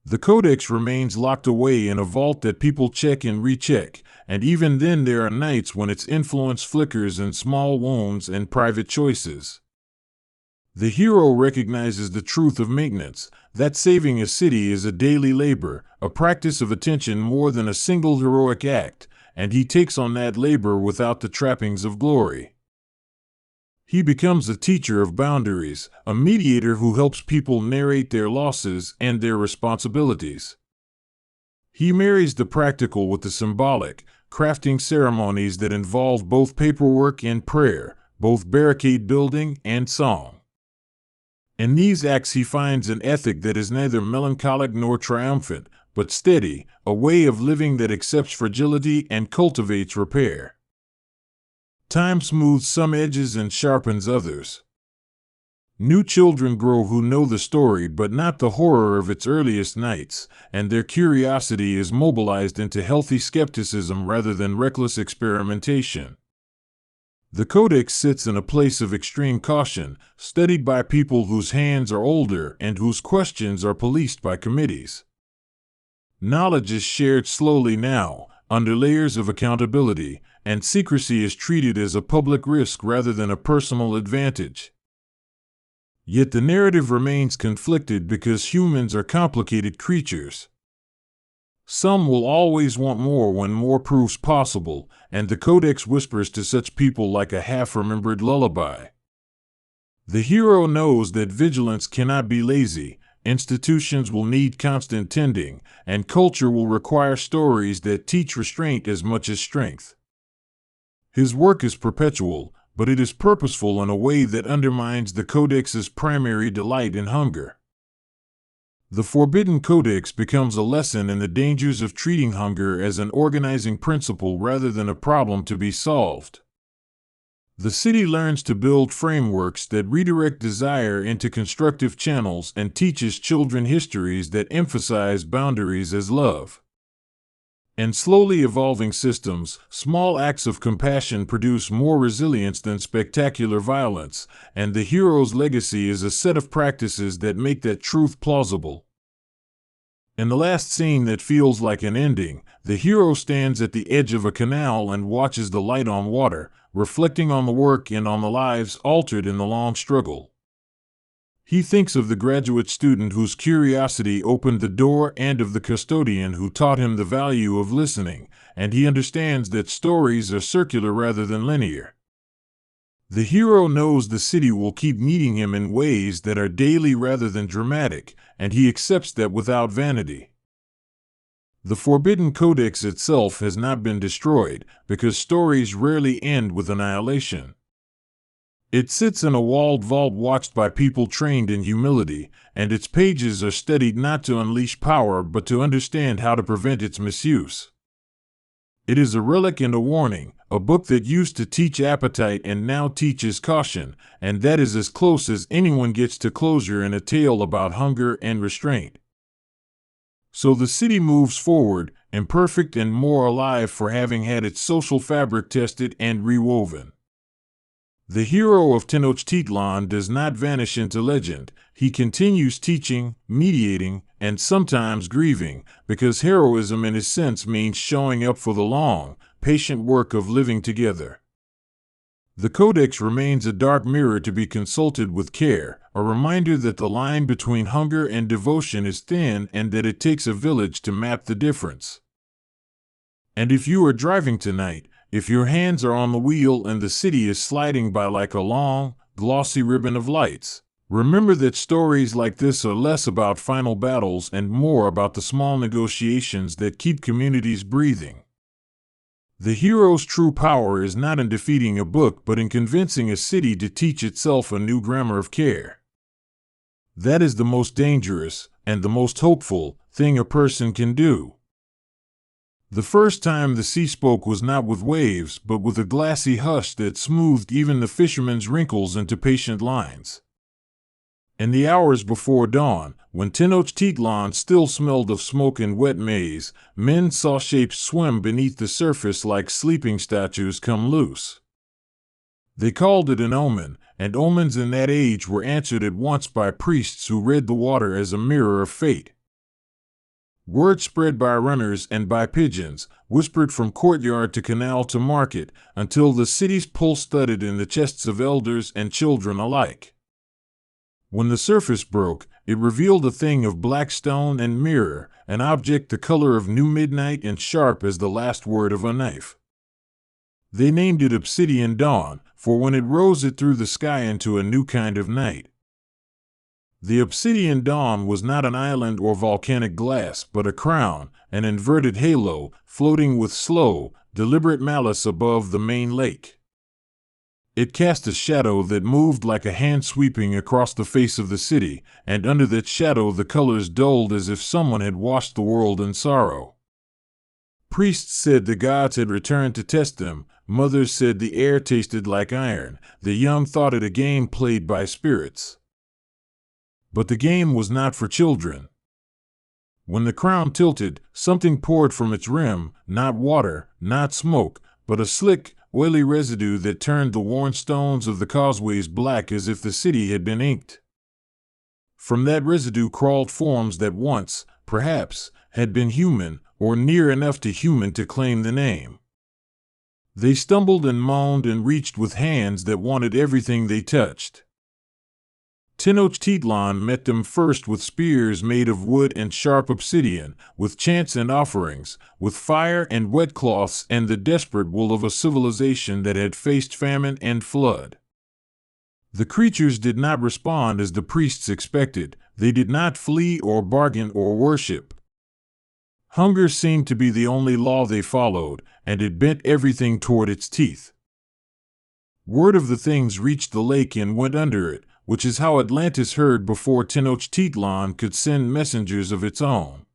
The Codex remains locked away in a vault that people check and recheck, and even then there are nights when its influence flickers in small wounds and private choices. The hero recognizes the truth of maintenance, that saving a city is a daily labor, a practice of attention more than a single heroic act, and he takes on that labor without the trappings of glory. He becomes a teacher of boundaries, a mediator who helps people narrate their losses and their responsibilities. He marries the practical with the symbolic, crafting ceremonies that involve both paperwork and prayer, both barricade building and song. In these acts he finds an ethic that is neither melancholic nor triumphant, but steady, a way of living that accepts fragility and cultivates repair. Time smooths some edges and sharpens others. New children grow who know the story but not the horror of its earliest nights, and their curiosity is mobilized into healthy skepticism rather than reckless experimentation. The Codex sits in a place of extreme caution, studied by people whose hands are older and whose questions are policed by committees. Knowledge is shared slowly now, under layers of accountability, and secrecy is treated as a public risk rather than a personal advantage. Yet the narrative remains conflicted because humans are complicated creatures. Some will always want more when more proves possible, and the Codex whispers to such people like a half-remembered lullaby. The hero knows that vigilance cannot be lazy, institutions will need constant tending, and culture will require stories that teach restraint as much as strength. His work is perpetual, but it is purposeful in a way that undermines the Codex's primary delight in hunger. The Forbidden Codex becomes a lesson in the dangers of treating hunger as an organizing principle rather than a problem to be solved. The city learns to build frameworks that redirect desire into constructive channels and teaches children histories that emphasize boundaries as love. In slowly evolving systems, small acts of compassion produce more resilience than spectacular violence, and the hero's legacy is a set of practices that make that truth plausible. In the last scene that feels like an ending, the hero stands at the edge of a canal and watches the light on water, reflecting on the work and on the lives altered in the long struggle. He thinks of the graduate student whose curiosity opened the door and of the custodian who taught him the value of listening, and he understands that stories are circular rather than linear. The hero knows the city will keep meeting him in ways that are daily rather than dramatic, and he accepts that without vanity. The Forbidden Codex itself has not been destroyed, because stories rarely end with annihilation. It sits in a walled vault watched by people trained in humility, and its pages are studied not to unleash power but to understand how to prevent its misuse. It is a relic and a warning, a book that used to teach appetite and now teaches caution, and that is as close as anyone gets to closure in a tale about hunger and restraint. So the city moves forward, imperfect and more alive for having had its social fabric tested and rewoven. The hero of Tenochtitlan does not vanish into legend. He continues teaching, mediating, and sometimes grieving, because heroism in his sense means showing up for the long, patient work of living together. The Codex remains a dark mirror to be consulted with care, a reminder that the line between hunger and devotion is thin and that it takes a village to map the difference. And if you are driving tonight, if your hands are on the wheel and the city is sliding by like a long, glossy ribbon of lights, remember that stories like this are less about final battles and more about the small negotiations that keep communities breathing. The hero's true power is not in defeating a book but in convincing a city to teach itself a new grammar of care. That is the most dangerous, and the most hopeful, thing a person can do. The first time the sea spoke was not with waves but with a glassy hush that smoothed even the fisherman's wrinkles into patient lines. In the hours before dawn, when Tenochtitlan still smelled of smoke and wet maize, men saw shapes swim beneath the surface like sleeping statues come loose. They called it an omen, and omens in that age were answered at once by priests who read the water as a mirror of fate. Word spread by runners and by pigeons, whispered from courtyard to canal to market, until the city's pulse thudded in the chests of elders and children alike. When the surface broke, it revealed a thing of black stone and mirror, an object the color of new midnight and sharp as the last word of a knife. They named it Obsidian Dawn, for when it rose it threw the sky into a new kind of night. The Obsidian Dawn was not an island or volcanic glass, but a crown, an inverted halo, floating with slow, deliberate malice above the main lake. It cast a shadow that moved like a hand sweeping across the face of the city, and under that shadow the colors dulled as if someone had washed the world in sorrow. Priests said the gods had returned to test them, mothers said the air tasted like iron, the young thought it a game played by spirits. But the game was not for children. When the crown tilted, something poured from its rim, not water, not smoke, but a slick, oily residue that turned the worn stones of the causeways black as if the city had been inked. From that residue crawled forms that once, perhaps, had been human, or near enough to human to claim the name. They stumbled and moaned and reached with hands that wanted everything they touched. Tenochtitlan met them first with spears made of wood and sharp obsidian, with chants and offerings, with fire and wet cloths and the desperate will of a civilization that had faced famine and flood. The creatures did not respond as the priests expected. They did not flee or bargain or worship. Hunger seemed to be the only law they followed, and it bent everything toward its teeth. Word of the things reached the lake and went under it, which is how Atlantis heard before Tenochtitlan could send messengers of its own.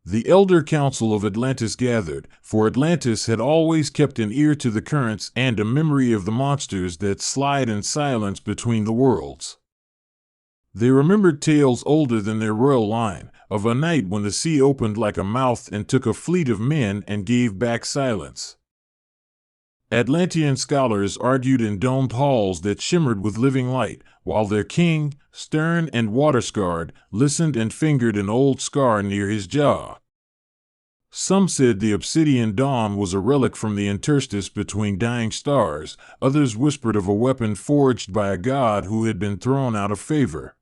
The elder council of Atlantis gathered, for Atlantis had always kept an ear to the currents and a memory of the monsters that slide in silence between the worlds. They remembered tales older than their royal line, of a night when the sea opened like a mouth and took a fleet of men and gave back silence. Atlantean scholars argued in domed halls that shimmered with living light, while their king, stern and water-scarred, listened and fingered an old scar near his jaw. Some said the Obsidian Dawn was a relic from the interstice between dying stars, others whispered of a weapon forged by a god who had been thrown out of favor.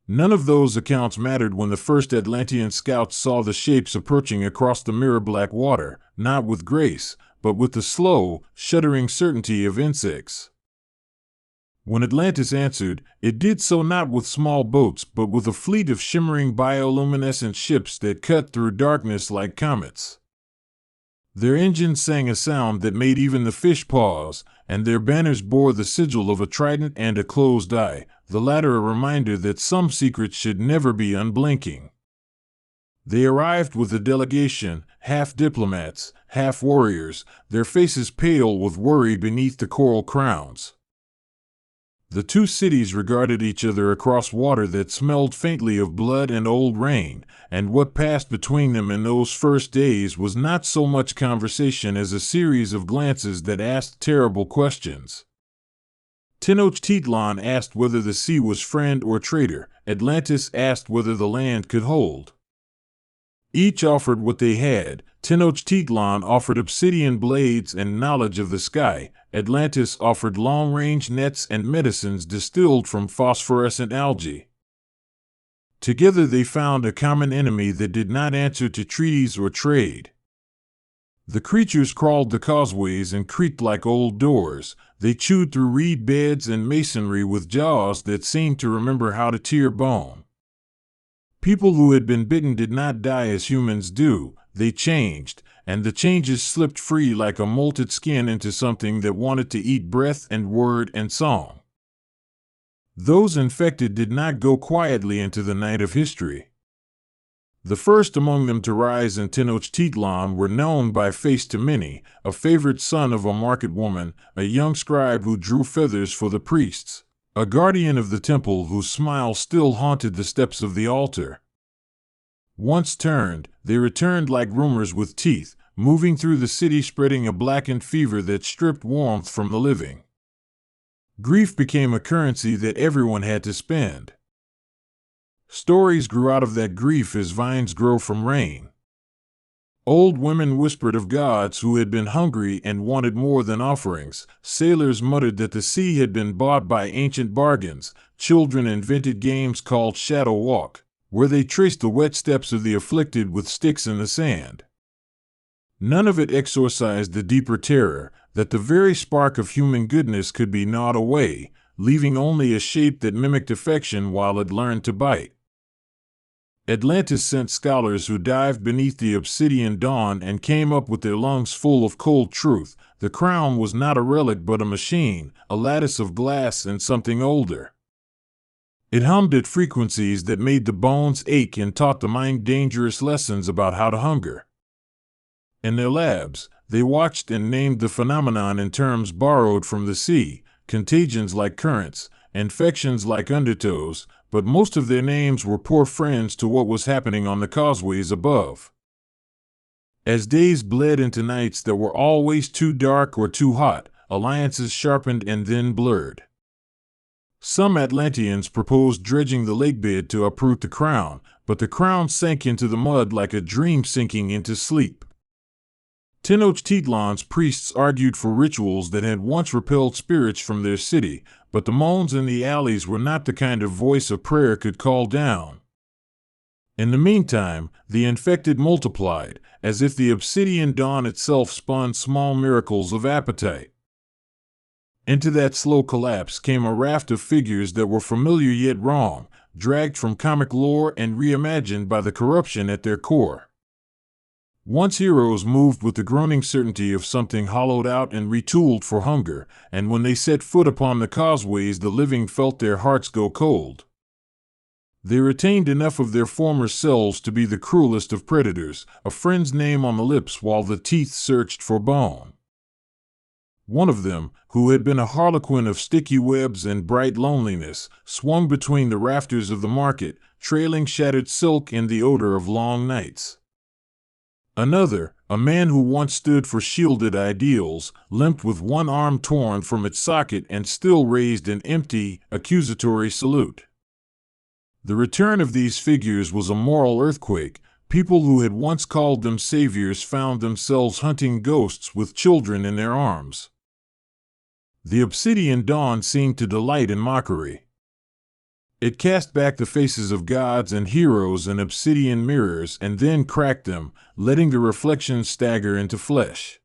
None of those accounts mattered when the first Atlantean scouts saw the shapes approaching across the mirror-black water, not with grace, but with the slow, shuddering certainty of insects. When Atlantis answered, it did so not with small boats but with a fleet of shimmering bioluminescent ships that cut through darkness like comets. Their engines sang a sound that made even the fish pause, and their banners bore the sigil of a trident and a closed eye, the latter a reminder that some secrets should never be unblinking. They arrived with a delegation, half diplomats, half warriors, their faces pale with worry beneath the coral crowns. The two cities regarded each other across water that smelled faintly of blood and old rain, and what passed between them in those first days was not so much conversation as a series of glances that asked terrible questions. Tenochtitlan asked whether the sea was friend or traitor. Atlantis asked whether the land could hold. Each offered what they had. Tenochtitlan offered obsidian blades and knowledge of the sky. Atlantis offered long-range nets and medicines distilled from phosphorescent algae. Together they found a common enemy that did not answer to treaties or trade. The creatures crawled the causeways and creaked like old doors. They chewed through reed beds and masonry with jaws that seemed to remember how to tear bone. People who had been bitten did not die as humans do. They changed, and the changes slipped free like a molted skin into something that wanted to eat breath and word and song. Those infected did not go quietly into the night of history. The first among them to rise in Tenochtitlan were known by face to many, a favorite son of a market woman, a young scribe who drew feathers for the priests, a guardian of the temple whose smile still haunted the steps of the altar. Once turned, they returned like rumors with teeth, moving through the city spreading a blackened fever that stripped warmth from the living. Grief became a currency that everyone had to spend. Stories grew out of that grief as vines grow from rain. Old women whispered of gods who had been hungry and wanted more than offerings. Sailors muttered that the sea had been bought by ancient bargains. Children invented games called Shadow Walk, where they traced the wet steps of the afflicted with sticks in the sand. None of it exorcised the deeper terror that the very spark of human goodness could be gnawed away, leaving only a shape that mimicked affection while it learned to bite. Atlantis sent scholars who dived beneath the obsidian dawn and came up with their lungs full of cold truth. The crown was not a relic but a machine, a lattice of glass and something older. It hummed at frequencies that made the bones ache and taught the mind dangerous lessons about how to hunger. In their labs, they watched and named the phenomenon in terms borrowed from the sea, contagions like currents, infections like undertows, but most of their names were poor friends to what was happening on the causeways above. As days bled into nights that were always too dark or too hot, alliances sharpened and then blurred. Some Atlanteans proposed dredging the lakebed to uproot the crown, but the crown sank into the mud like a dream sinking into sleep. Tenochtitlan's priests argued for rituals that had once repelled spirits from their city, but the moans in the alleys were not the kind of voice a prayer could call down. In the meantime, the infected multiplied, as if the obsidian dawn itself spun small miracles of appetite. Into that slow collapse came a raft of figures that were familiar yet wrong, dragged from comic lore and reimagined by the corruption at their core. Once heroes moved with the groaning certainty of something hollowed out and retooled for hunger, and when they set foot upon the causeways the living felt their hearts go cold. They retained enough of their former selves to be the cruelest of predators, a friend's name on the lips while the teeth searched for bone. One of them, who had been a harlequin of sticky webs and bright loneliness, swung between the rafters of the market, trailing shattered silk in the odor of long nights. Another, a man who once stood for shielded ideals, limped with one arm torn from its socket and still raised an empty, accusatory salute. The return of these figures was a moral earthquake. People who had once called them saviors found themselves hunting ghosts with children in their arms. The obsidian dawn seemed to delight in mockery. It cast back the faces of gods and heroes in obsidian mirrors and then cracked them, letting the reflections stagger into flesh.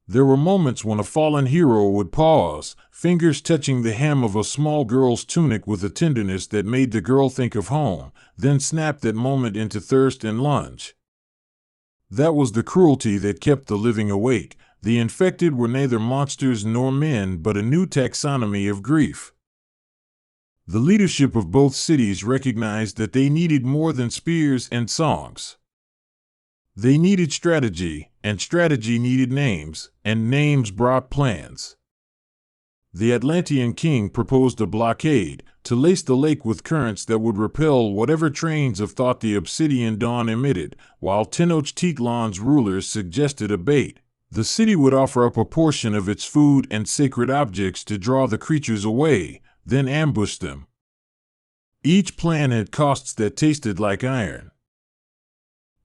There were moments when a fallen hero would pause, fingers touching the hem of a small girl's tunic with a tenderness that made the girl think of home, then snap that moment into thirst and lunge. That was the cruelty that kept the living awake. The infected were neither monsters nor men but a new taxonomy of grief. The leadership of both cities recognized that they needed more than spears and songs. They needed strategy, and strategy needed names, and names brought plans. The Atlantean king proposed a blockade, to lace the lake with currents that would repel whatever trains of thought the obsidian dawn emitted, while Tenochtitlan's rulers suggested a bait. The city would offer up a portion of its food and sacred objects to draw the creatures away, then ambush them. Each plan had costs that tasted like iron.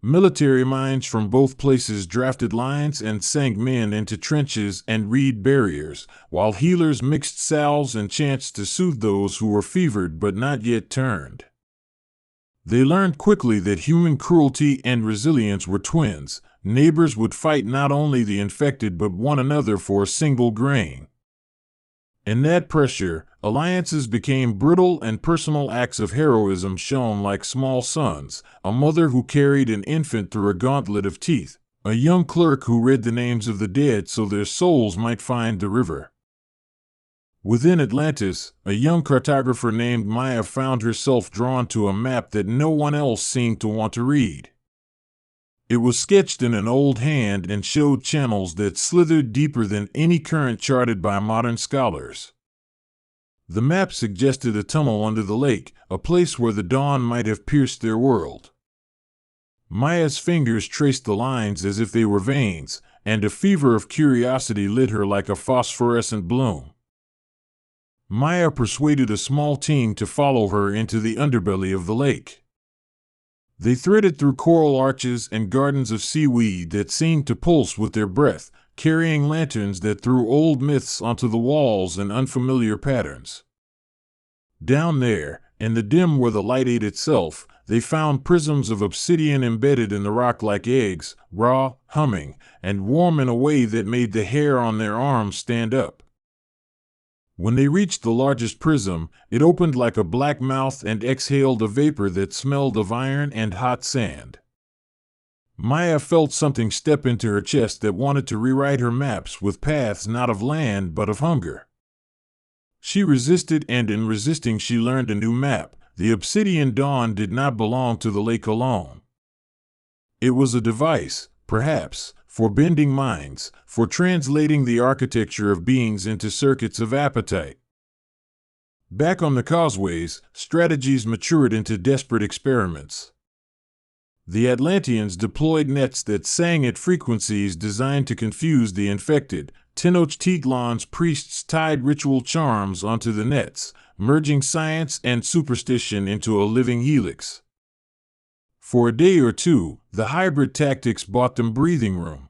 Military minds from both places drafted lines and sank men into trenches and reed barriers, while healers mixed salves and chants to soothe those who were fevered but not yet turned. They learned quickly that human cruelty and resilience were twins. Neighbors would fight not only the infected but one another for a single grain. In that pressure, alliances became brittle and personal acts of heroism shone like small suns, a mother who carried an infant through a gauntlet of teeth, a young clerk who read the names of the dead so their souls might find the river. Within Atlantis, a young cartographer named Maya found herself drawn to a map that no one else seemed to want to read. It was sketched in an old hand and showed channels that slithered deeper than any current charted by modern scholars. The map suggested a tunnel under the lake, a place where the dawn might have pierced their world. Maya's fingers traced the lines as if they were veins, and a fever of curiosity lit her like a phosphorescent bloom. Maya persuaded a small team to follow her into the underbelly of the lake. They threaded through coral arches and gardens of seaweed that seemed to pulse with their breath, carrying lanterns that threw old myths onto the walls and unfamiliar patterns. Down there, in the dim where the light ate itself, they found prisms of obsidian embedded in the rock like eggs, raw, humming, and warm in a way that made the hair on their arms stand up. When they reached the largest prism, it opened like a black mouth and exhaled a vapor that smelled of iron and hot sand. Maya felt something step into her chest that wanted to rewrite her maps with paths not of land but of hunger. She resisted, and in resisting she learned a new map. The obsidian dawn did not belong to the lake alone. It was a device, perhaps, for bending minds, for translating the architecture of beings into circuits of appetite. Back on the causeways, strategies matured into desperate experiments. The Atlanteans deployed nets that sang at frequencies designed to confuse the infected. Tenochtitlan's priests tied ritual charms onto the nets, merging science and superstition into a living helix. For a day or two, the hybrid tactics bought them breathing room.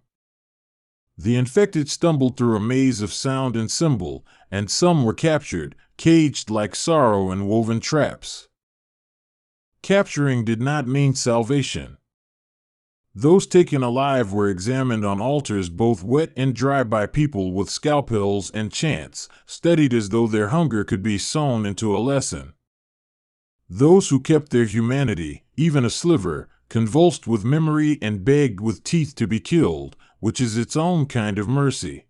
The infected stumbled through a maze of sound and symbol, and some were captured, caged like sorrow in woven traps. Capturing did not mean salvation. Those taken alive were examined on altars both wet and dry by people with scalpels and chants, studied as though their hunger could be sewn into a lesson. Those who kept their humanity, even a sliver, convulsed with memory and begged with teeth to be killed, which is its own kind of mercy.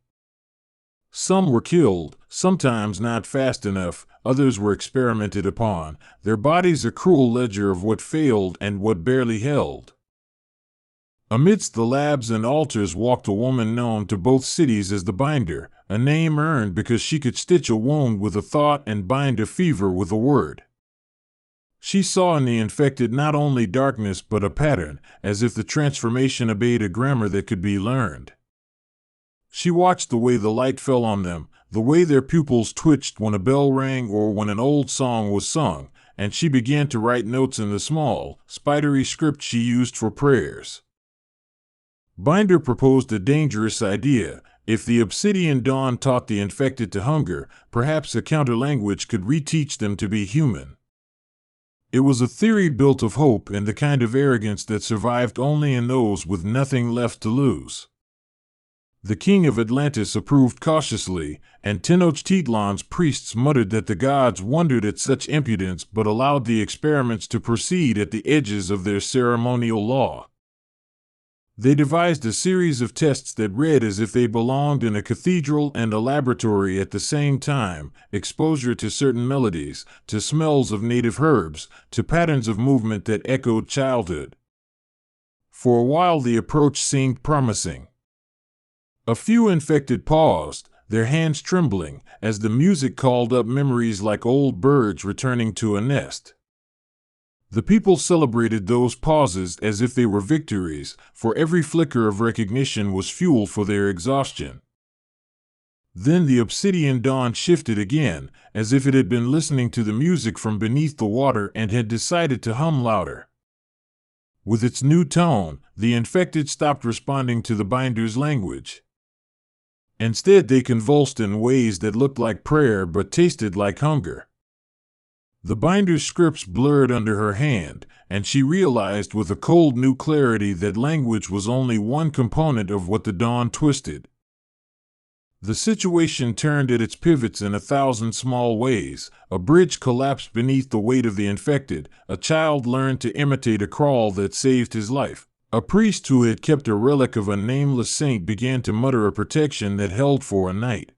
Some were killed, sometimes not fast enough, others were experimented upon, their bodies a cruel ledger of what failed and what barely held. Amidst the labs and altars walked a woman known to both cities as the Binder, a name earned because she could stitch a wound with a thought and bind a fever with a word. She saw in the infected not only darkness but a pattern, as if the transformation obeyed a grammar that could be learned. She watched the way the light fell on them, the way their pupils twitched when a bell rang or when an old song was sung, and she began to write notes in the small, spidery script she used for prayers. Binder proposed a dangerous idea. If the obsidian dawn taught the infected to hunger, perhaps a counterlanguage could reteach them to be human. It was a theory built of hope and the kind of arrogance that survived only in those with nothing left to lose. The king of Atlantis approved cautiously, and Tenochtitlan's priests muttered that the gods wondered at such impudence but allowed the experiments to proceed at the edges of their ceremonial law. They devised a series of tests that read as if they belonged in a cathedral and a laboratory at the same time: exposure to certain melodies, to smells of native herbs, to patterns of movement that echoed childhood. For a while the approach seemed promising. A few infected paused, their hands trembling, as the music called up memories like old birds returning to a nest. The people celebrated those pauses as if they were victories, for every flicker of recognition was fuel for their exhaustion. Then the obsidian dawn shifted again, as if it had been listening to the music from beneath the water and had decided to hum louder. With its new tone, the infected stopped responding to the binder's language. Instead, they convulsed in ways that looked like prayer but tasted like hunger. The binder's scripts blurred under her hand, and she realized with a cold new clarity that language was only one component of what the dawn twisted. The situation turned at its pivots in 1,000 small ways. A bridge collapsed beneath the weight of the infected. A child learned to imitate a crawl that saved his life. A priest who had kept a relic of a nameless saint began to mutter a protection that held for a night.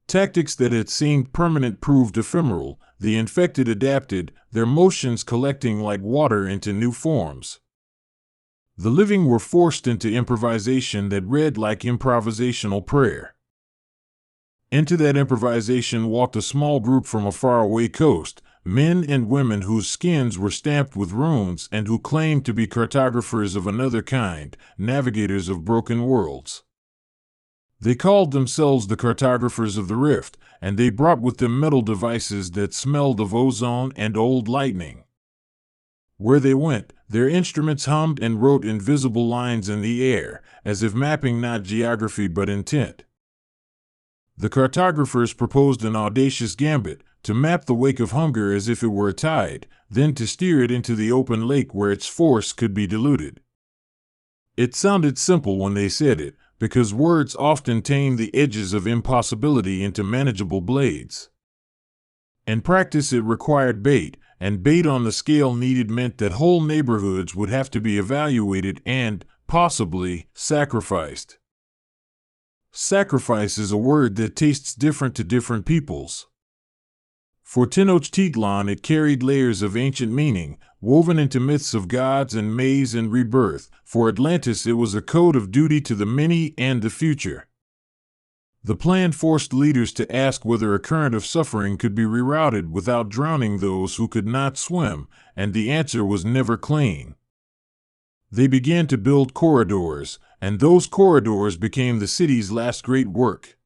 Tactics that had seemed permanent proved ephemeral. The infected adapted, their motions collecting like water into new forms. The living were forced into improvisation that read like improvisational prayer. Into that improvisation walked a small group from a faraway coast, men and women whose skins were stamped with runes and who claimed to be cartographers of another kind, navigators of broken worlds. They called themselves the cartographers of the rift, and they brought with them metal devices that smelled of ozone and old lightning. Where they went, their instruments hummed and wrote invisible lines in the air, as if mapping not geography but intent. The cartographers proposed an audacious gambit, to map the wake of hunger as if it were a tide, then to steer it into the open lake where its force could be diluted. It sounded simple when they said it, because words often tame the edges of impossibility into manageable blades. In practice, it required bait, and bait on the scale needed meant that whole neighborhoods would have to be evaluated and, possibly, sacrificed. Sacrifice is a word that tastes different to different peoples. For Tenochtitlan, it carried layers of ancient meaning, woven into myths of gods and maize and rebirth. For Atlantis, it was a code of duty to the many and the future. The plan forced leaders to ask whether a current of suffering could be rerouted without drowning those who could not swim, and the answer was never clean. They began to build corridors, and those corridors became the city's last great work.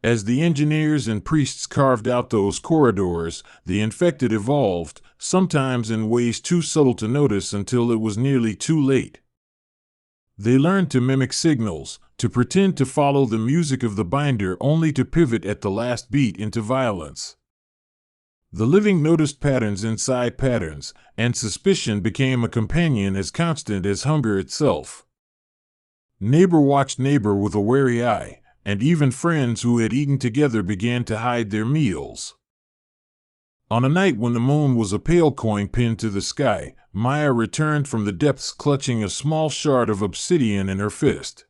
As the engineers and priests carved out those corridors, the infected evolved, sometimes in ways too subtle to notice until it was nearly too late. They learned to mimic signals, to pretend to follow the music of the binder only to pivot at the last beat into violence. The living noticed patterns inside patterns, and suspicion became a companion as constant as hunger itself. Neighbor watched neighbor with a wary eye, and even friends who had eaten together began to hide their meals. On a night when the moon was a pale coin pinned to the sky, Maya returned from the depths clutching a small shard of obsidian in her fist.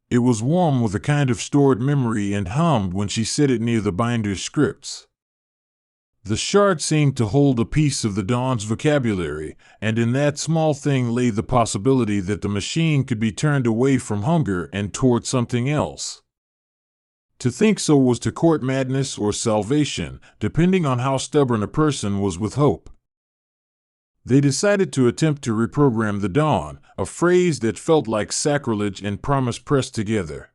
It was warm with a kind of stored memory and hummed when she set it near the binder's scripts. The shard seemed to hold a piece of the dawn's vocabulary, and in that small thing lay the possibility that the machine could be turned away from hunger and toward something else. To think so was to court madness or salvation, depending on how stubborn a person was with hope. They decided to attempt to reprogram the dawn, a phrase that felt like sacrilege and promise pressed together.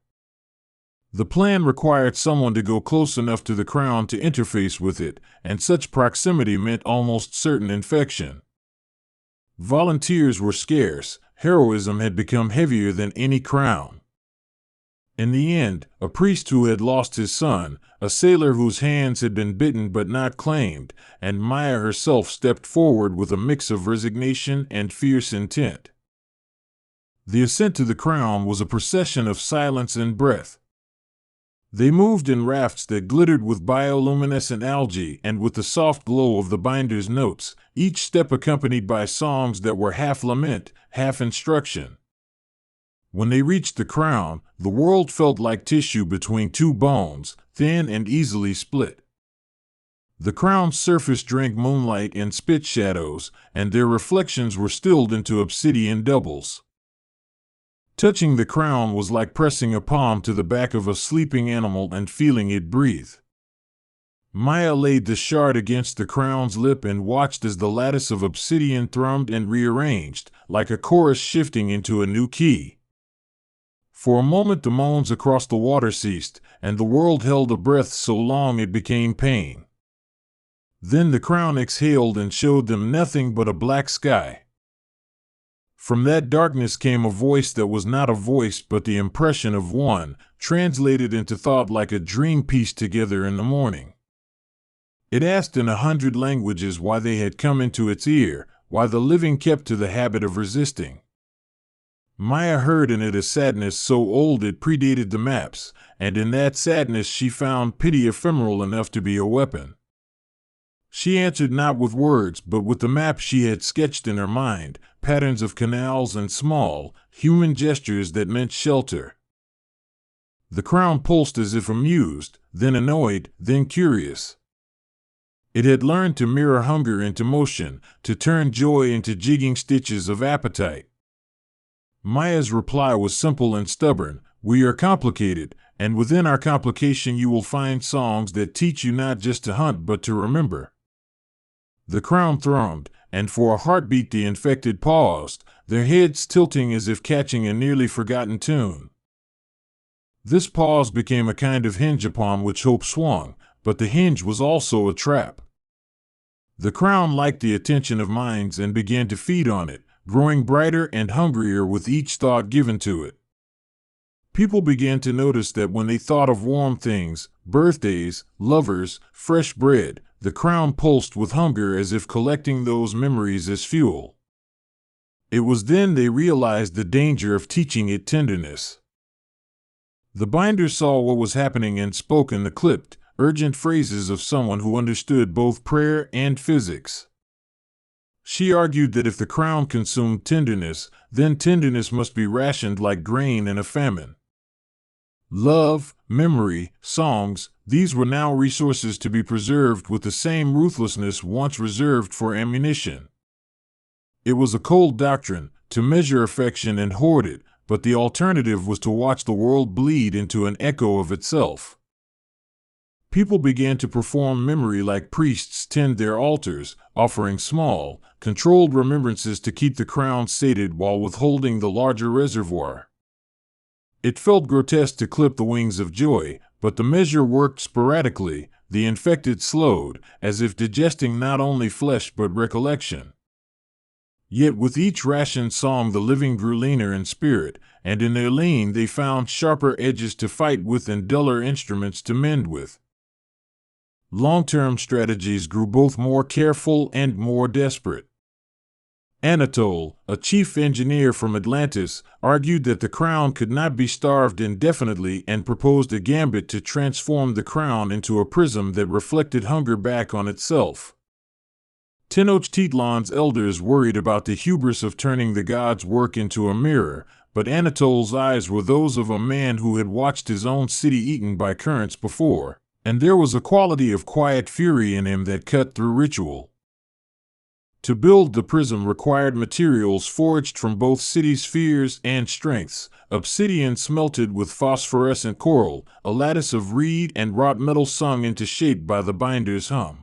The plan required someone to go close enough to the crown to interface with it, and such proximity meant almost certain infection. Volunteers were scarce. Heroism had become heavier than any crown. In the end, a priest who had lost his son, a sailor whose hands had been bitten but not claimed, and Maya herself stepped forward with a mix of resignation and fierce intent. The ascent to the crown was a procession of silence and breath. They moved in rafts that glittered with bioluminescent algae and with the soft glow of the binder's notes, each step accompanied by songs that were half lament, half instruction. When they reached the crown, the world felt like tissue between two bones, thin and easily split. The crown's surface drank moonlight and spit shadows, and their reflections were stilled into obsidian doubles. Touching the crown was like pressing a palm to the back of a sleeping animal and feeling it breathe. Maya laid the shard against the crown's lip and watched as the lattice of obsidian thrummed and rearranged, like a chorus shifting into a new key. For a moment the moans across the water ceased, and the world held a breath so long it became pain. Then the crown exhaled and showed them nothing but a black sky. From that darkness came a voice that was not a voice but the impression of one, translated into thought like a dream pieced together in the morning. It asked in 100 languages why they had come into its ear, why the living kept to the habit of resisting. Maya heard in it a sadness so old it predated the maps, and in that sadness she found pity ephemeral enough to be a weapon. She answered not with words but with the map she had sketched in her mind, patterns of canals and small, human gestures that meant shelter. The crown pulsed as if amused, then annoyed, then curious. It had learned to mirror hunger into motion, to turn joy into jigging stitches of appetite. Maya's reply was simple and stubborn. We are complicated, and within our complication you will find songs that teach you not just to hunt but to remember. The crown thrummed, and for a heartbeat the infected paused, their heads tilting as if catching a nearly forgotten tune. This pause became a kind of hinge upon which hope swung, but the hinge was also a trap. The crown liked the attention of minds and began to feed on it, growing brighter and hungrier with each thought given to it. People began to notice that when they thought of warm things, birthdays, lovers, fresh bread, the crown pulsed with hunger as if collecting those memories as fuel. It was then they realized the danger of teaching it tenderness. The binder saw what was happening and spoke in the clipped, urgent phrases of someone who understood both prayer and physics. She argued that if the crown consumed tenderness, then tenderness must be rationed like grain in a famine. Love, memory, songs, these were now resources to be preserved with the same ruthlessness once reserved for ammunition. It was a cold doctrine, to measure affection and hoard it, but the alternative was to watch the world bleed into an echo of itself. People began to perform memory like priests tend their altars, offering small, controlled remembrances to keep the crown sated while withholding the larger reservoir. It felt grotesque to clip the wings of joy, but the measure worked sporadically. The infected slowed, as if digesting not only flesh but recollection. Yet with each rationed song the living grew leaner in spirit, and in their lean they found sharper edges to fight with and duller instruments to mend with. Long-term strategies grew both more careful and more desperate. Anatole, a chief engineer from Atlantis, argued that the crown could not be starved indefinitely and proposed a gambit to transform the crown into a prism that reflected hunger back on itself. Tenochtitlan's elders worried about the hubris of turning the gods' work into a mirror, but Anatole's eyes were those of a man who had watched his own city eaten by currents before, and there was a quality of quiet fury in him that cut through ritual. To build the prism required materials forged from both city spheres and strengths, obsidian smelted with phosphorescent coral, a lattice of reed and wrought metal sung into shape by the binder's hum.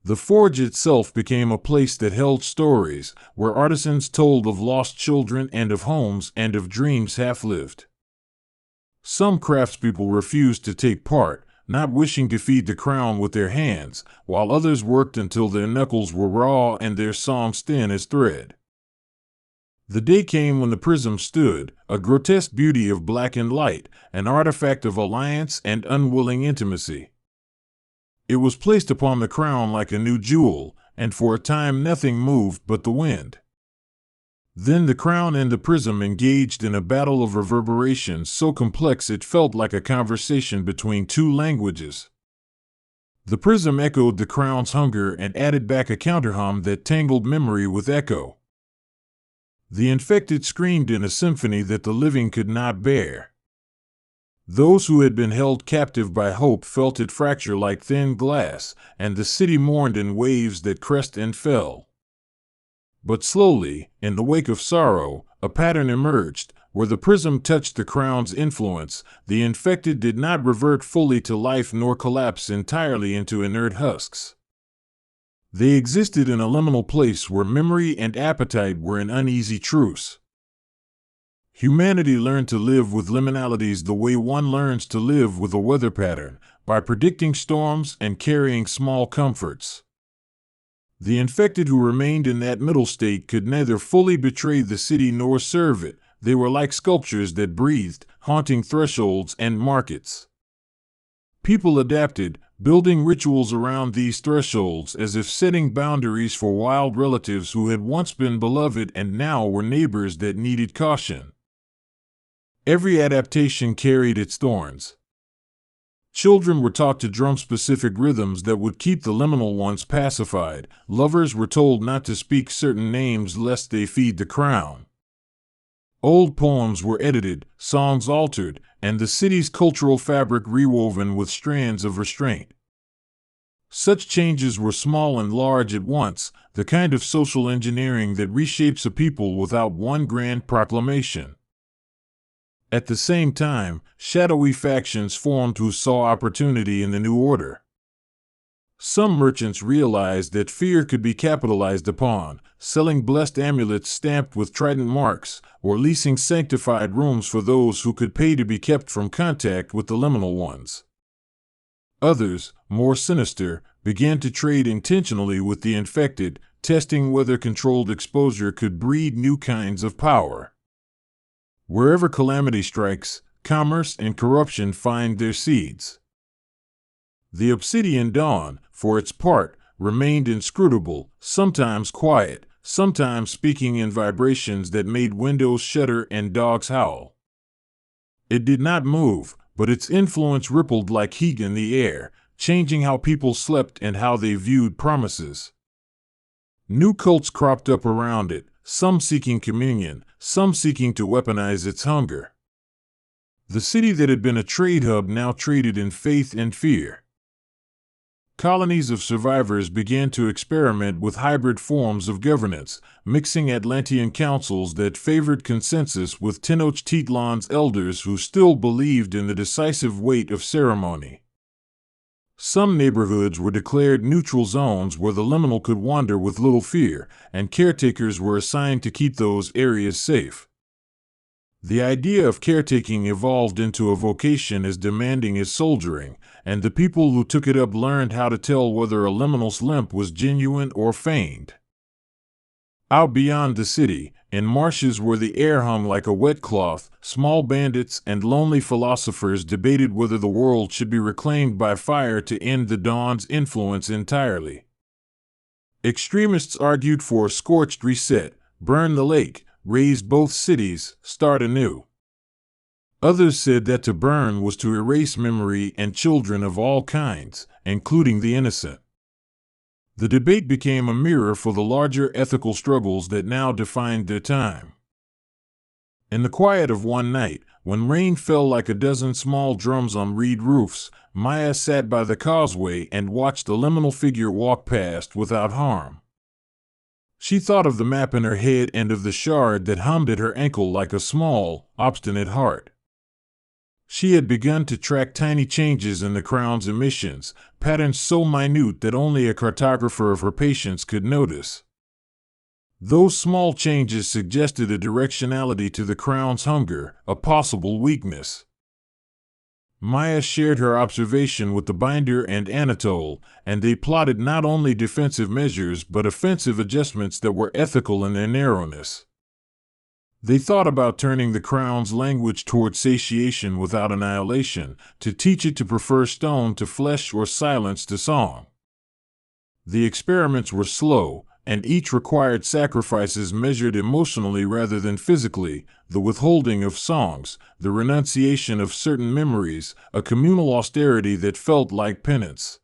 The forge itself became a place that held stories, where artisans told of lost children and of homes and of dreams half-lived. Some craftspeople refused to take part, not wishing to feed the crown with their hands, while others worked until their knuckles were raw and their songs thin as thread. The day came when the prism stood, a grotesque beauty of blackened light, an artifact of alliance and unwilling intimacy. It was placed upon the crown like a new jewel, and for a time nothing moved but the wind. Then the crown and the prism engaged in a battle of reverberations so complex it felt like a conversation between two languages. The prism echoed the crown's hunger and added back a counterhum that tangled memory with echo. The infected screamed in a symphony that the living could not bear. Those who had been held captive by hope felt it fracture like thin glass, and the city mourned in waves that crest and fell. But slowly, in the wake of sorrow, a pattern emerged. Where the prism touched the crown's influence, the infected did not revert fully to life nor collapse entirely into inert husks. They existed in a liminal place where memory and appetite were in uneasy truce. Humanity learned to live with liminalities the way one learns to live with a weather pattern, by predicting storms and carrying small comforts. The infected who remained in that middle state could neither fully betray the city nor serve it. They were like sculptures that breathed, haunting thresholds and markets. People adapted, building rituals around these thresholds as if setting boundaries for wild relatives who had once been beloved and now were neighbors that needed caution. Every adaptation carried its thorns. Children were taught to drum specific rhythms that would keep the liminal ones pacified. Lovers were told not to speak certain names lest they feed the crown. Old poems were edited, songs altered, and the city's cultural fabric rewoven with strands of restraint. Such changes were small and large at once, the kind of social engineering that reshapes a people without one grand proclamation. At the same time, shadowy factions formed who saw opportunity in the new order. Some merchants realized that fear could be capitalized upon, selling blessed amulets stamped with trident marks, or leasing sanctified rooms for those who could pay to be kept from contact with the liminal ones. Others, more sinister, began to trade intentionally with the infected, testing whether controlled exposure could breed new kinds of power. Wherever calamity strikes, commerce and corruption find their seeds. The obsidian dawn, for its part, remained inscrutable, sometimes quiet, sometimes speaking in vibrations that made windows shudder and dogs howl. It did not move, but its influence rippled like heat in the air, changing how people slept and how they viewed promises. New cults cropped up around it, some seeking communion, some seeking to weaponize its hunger. The city that had been a trade hub now traded in faith and fear. Colonies of survivors began to experiment with hybrid forms of governance, mixing Atlantean councils that favored consensus with Tenochtitlan's elders who still believed in the decisive weight of ceremony. Some neighborhoods were declared neutral zones where the liminal could wander with little fear, and caretakers were assigned to keep those areas safe. The idea of caretaking evolved into a vocation as demanding as soldiering, and the people who took it up learned how to tell whether a liminal's limp was genuine or feigned. Out beyond the city, in marshes where the air hung like a wet cloth, small bandits and lonely philosophers debated whether the world should be reclaimed by fire to end the dawn's influence entirely. Extremists argued for a scorched reset, burn the lake, raise both cities, start anew. Others said that to burn was to erase memory and children of all kinds, including the innocent. The debate became a mirror for the larger ethical struggles that now defined their time. In the quiet of one night, when rain fell like a dozen small drums on reed roofs, Maya sat by the causeway and watched the liminal figure walk past without harm. She thought of the map in her head and of the shard that hummed at her ankle like a small, obstinate heart. She had begun to track tiny changes in the crown's emissions, patterns so minute that only a cartographer of her patience could notice. Those small changes suggested a directionality to the crown's hunger, a possible weakness. Maya shared her observation with the binder and Anatole, and they plotted not only defensive measures but offensive adjustments that were ethical in their narrowness. They thought about turning the crown's language toward satiation without annihilation, to teach it to prefer stone to flesh or silence to song. The experiments were slow, and each required sacrifices measured emotionally rather than physically, the withholding of songs, the renunciation of certain memories, a communal austerity that felt like penance.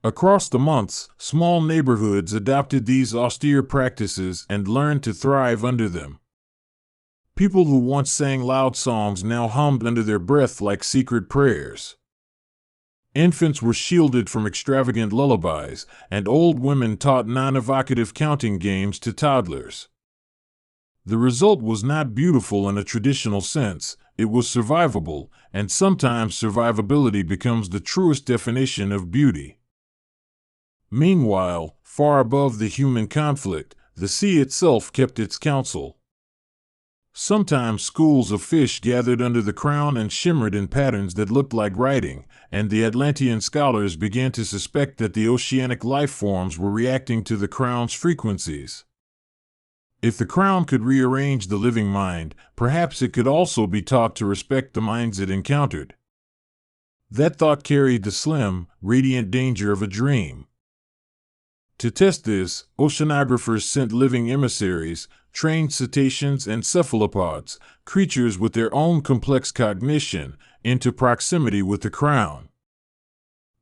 Across the months, small neighborhoods adopted these austere practices and learned to thrive under them. People who once sang loud songs now hummed under their breath like secret prayers. Infants were shielded from extravagant lullabies, and old women taught non-evocative counting games to toddlers. The result was not beautiful in a traditional sense, it was survivable, and sometimes survivability becomes the truest definition of beauty. Meanwhile, far above the human conflict, the sea itself kept its counsel. Sometimes schools of fish gathered under the crown and shimmered in patterns that looked like writing, and the Atlantean scholars began to suspect that the oceanic life forms were reacting to the crown's frequencies. If the crown could rearrange the living mind, perhaps it could also be taught to respect the minds it encountered. That thought carried the slim, radiant danger of a dream. To test this, oceanographers sent living emissaries, trained cetaceans and cephalopods, creatures with their own complex cognition, into proximity with the crown.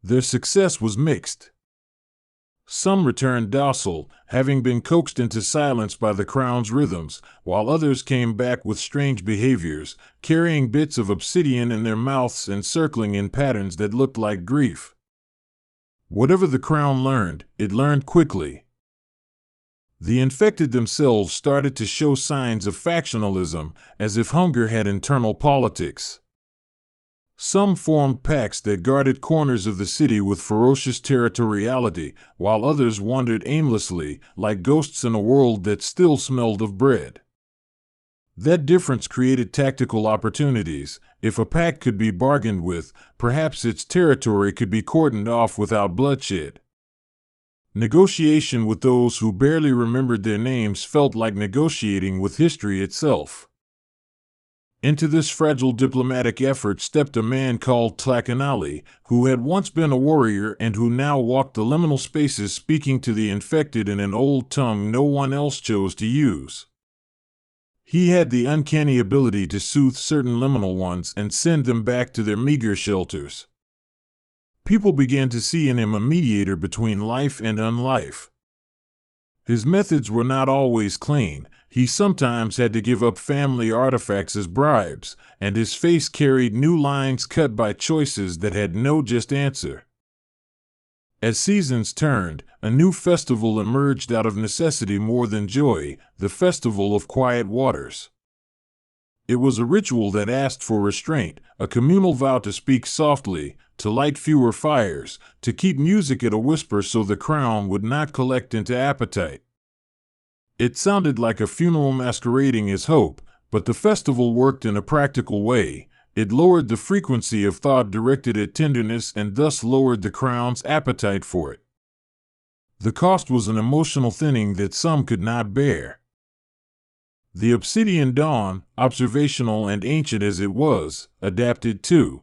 Their success was mixed. Some returned docile, having been coaxed into silence by the crown's rhythms, while others came back with strange behaviors, carrying bits of obsidian in their mouths and circling in patterns that looked like grief. Whatever the crown learned, it learned quickly. The infected themselves started to show signs of factionalism, as if hunger had internal politics. Some formed packs that guarded corners of the city with ferocious territoriality, while others wandered aimlessly, like ghosts in a world that still smelled of bread. That difference created tactical opportunities. If a pack could be bargained with, perhaps its territory could be cordoned off without bloodshed. Negotiation with those who barely remembered their names felt like negotiating with history itself. Into this fragile diplomatic effort stepped a man called Tlacanali, who had once been a warrior and who now walked the liminal spaces speaking to the infected in an old tongue no one else chose to use. He had the uncanny ability to soothe certain liminal ones and send them back to their meager shelters. People began to see in him a mediator between life and unlife. His methods were not always clean. He sometimes had to give up family artifacts as bribes, and his face carried new lines cut by choices that had no just answer. As seasons turned, a new festival emerged out of necessity more than joy, the festival of quiet waters. It was a ritual that asked for restraint, a communal vow to speak softly, to light fewer fires, to keep music at a whisper so the crown would not collect into appetite. It sounded like a funeral masquerading as hope, but the festival worked in a practical way. It lowered the frequency of thought directed at tenderness and thus lowered the crown's appetite for it. The cost was an emotional thinning that some could not bear. The obsidian dawn, observational and ancient as it was, adapted too.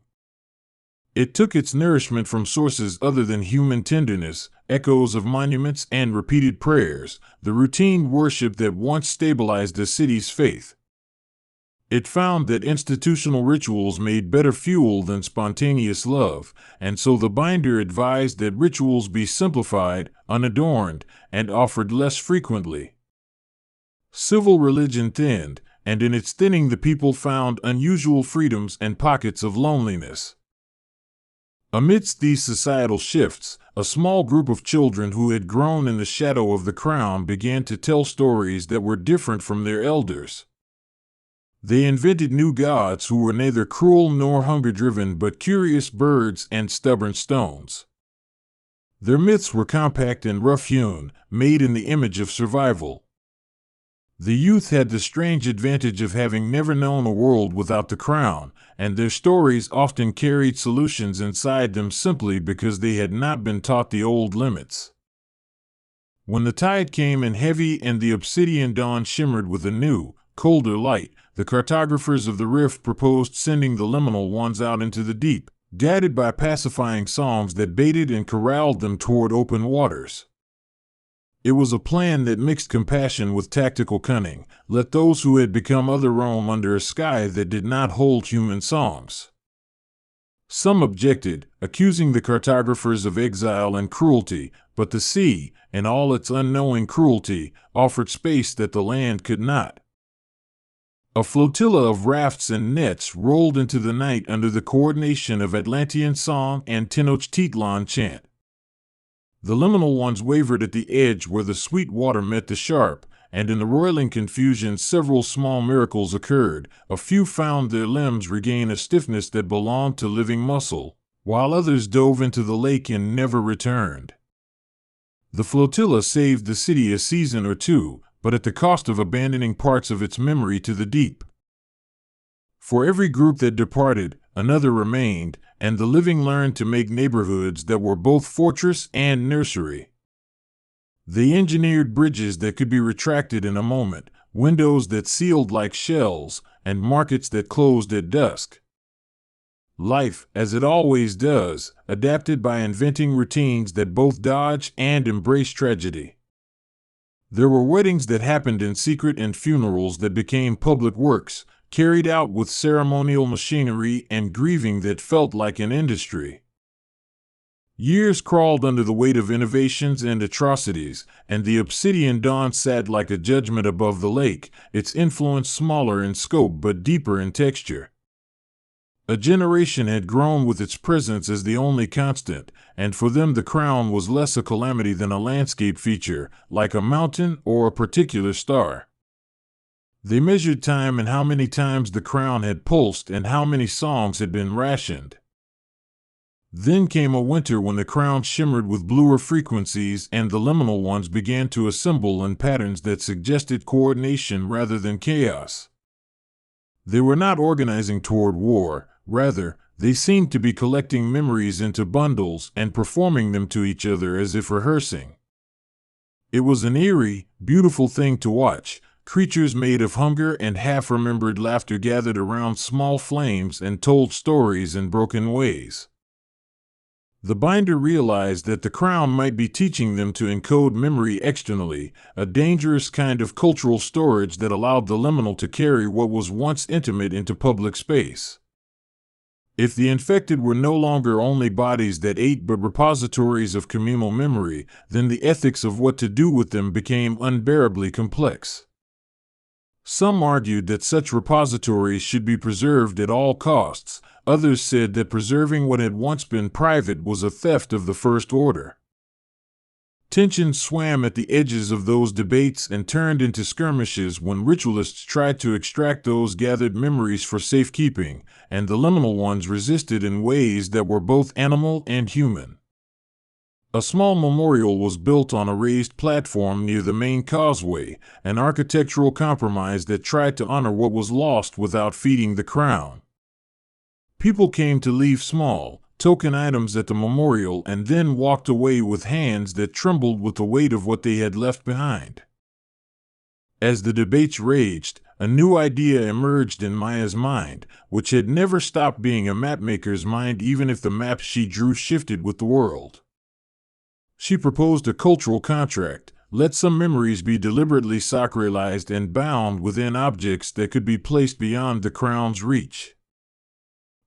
It took its nourishment from sources other than human tenderness, echoes of monuments and repeated prayers, the routine worship that once stabilized the city's faith. It found that institutional rituals made better fuel than spontaneous love, and so the binder advised that rituals be simplified, unadorned, and offered less frequently. Civil religion thinned, and in its thinning the people found unusual freedoms and pockets of loneliness. Amidst these societal shifts, a small group of children who had grown in the shadow of the crown began to tell stories that were different from their elders. They invented new gods who were neither cruel nor hunger-driven but curious birds and stubborn stones. Their myths were compact and rough-hewn, made in the image of survival. The youth had the strange advantage of having never known a world without the crown, and their stories often carried solutions inside them simply because they had not been taught the old limits. When the tide came in heavy and the obsidian dawn shimmered with a new, colder light, the cartographers of the rift proposed sending the liminal ones out into the deep, guided by pacifying songs that baited and corralled them toward open waters. It was a plan that mixed compassion with tactical cunning. Let those who had become other roam under a sky that did not hold human songs. Some objected, accusing the cartographers of exile and cruelty, but the sea, in all its unknowing cruelty, offered space that the land could not. A flotilla of rafts and nets rolled into the night under the coordination of Atlantean song and Tenochtitlan chant. The liminal ones wavered at the edge where the sweet water met the sharp, and in the roiling confusion several small miracles occurred. A few found their limbs regain a stiffness that belonged to living muscle, while others dove into the lake and never returned. The flotilla saved the city a season or two, but at the cost of abandoning parts of its memory to the deep. For every group that departed, another remained, and the living learned to make neighborhoods that were both fortress and nursery. They engineered bridges that could be retracted in a moment, windows that sealed like shells, and markets that closed at dusk. Life, as it always does, adapted by inventing routines that both dodge and embrace tragedy. There were weddings that happened in secret and funerals that became public works, carried out with ceremonial machinery and grieving that felt like an industry. Years crawled under the weight of innovations and atrocities, and the obsidian dawn sat like a judgment above the lake, its influence smaller in scope but deeper in texture. A generation had grown with its presence as the only constant, and for them the crown was less a calamity than a landscape feature, like a mountain or a particular star. They measured time and how many times the crown had pulsed and how many songs had been rationed. Then came a winter when the crown shimmered with bluer frequencies and the liminal ones began to assemble in patterns that suggested coordination rather than chaos. They were not organizing toward war, rather, they seemed to be collecting memories into bundles and performing them to each other as if rehearsing. It was an eerie, beautiful thing to watch. Creatures made of hunger and half-remembered laughter gathered around small flames and told stories in broken ways. The binder realized that the crown might be teaching them to encode memory externally, a dangerous kind of cultural storage that allowed the liminal to carry what was once intimate into public space. If the infected were no longer only bodies that ate but repositories of communal memory, then the ethics of what to do with them became unbearably complex. Some argued that such repositories should be preserved at all costs. Others said that preserving what had once been private was a theft of the first order. Tension swam at the edges of those debates and turned into skirmishes when ritualists tried to extract those gathered memories for safekeeping, and the liminal ones resisted in ways that were both animal and human. A small memorial was built on a raised platform near the main causeway, an architectural compromise that tried to honor what was lost without feeding the crown. People came to leave small, token items at the memorial and then walked away with hands that trembled with the weight of what they had left behind. As the debates raged, a new idea emerged in Maya's mind, which had never stopped being a mapmaker's mind even if the maps she drew shifted with the world. She proposed a cultural contract: let some memories be deliberately sacralized and bound within objects that could be placed beyond the crown's reach.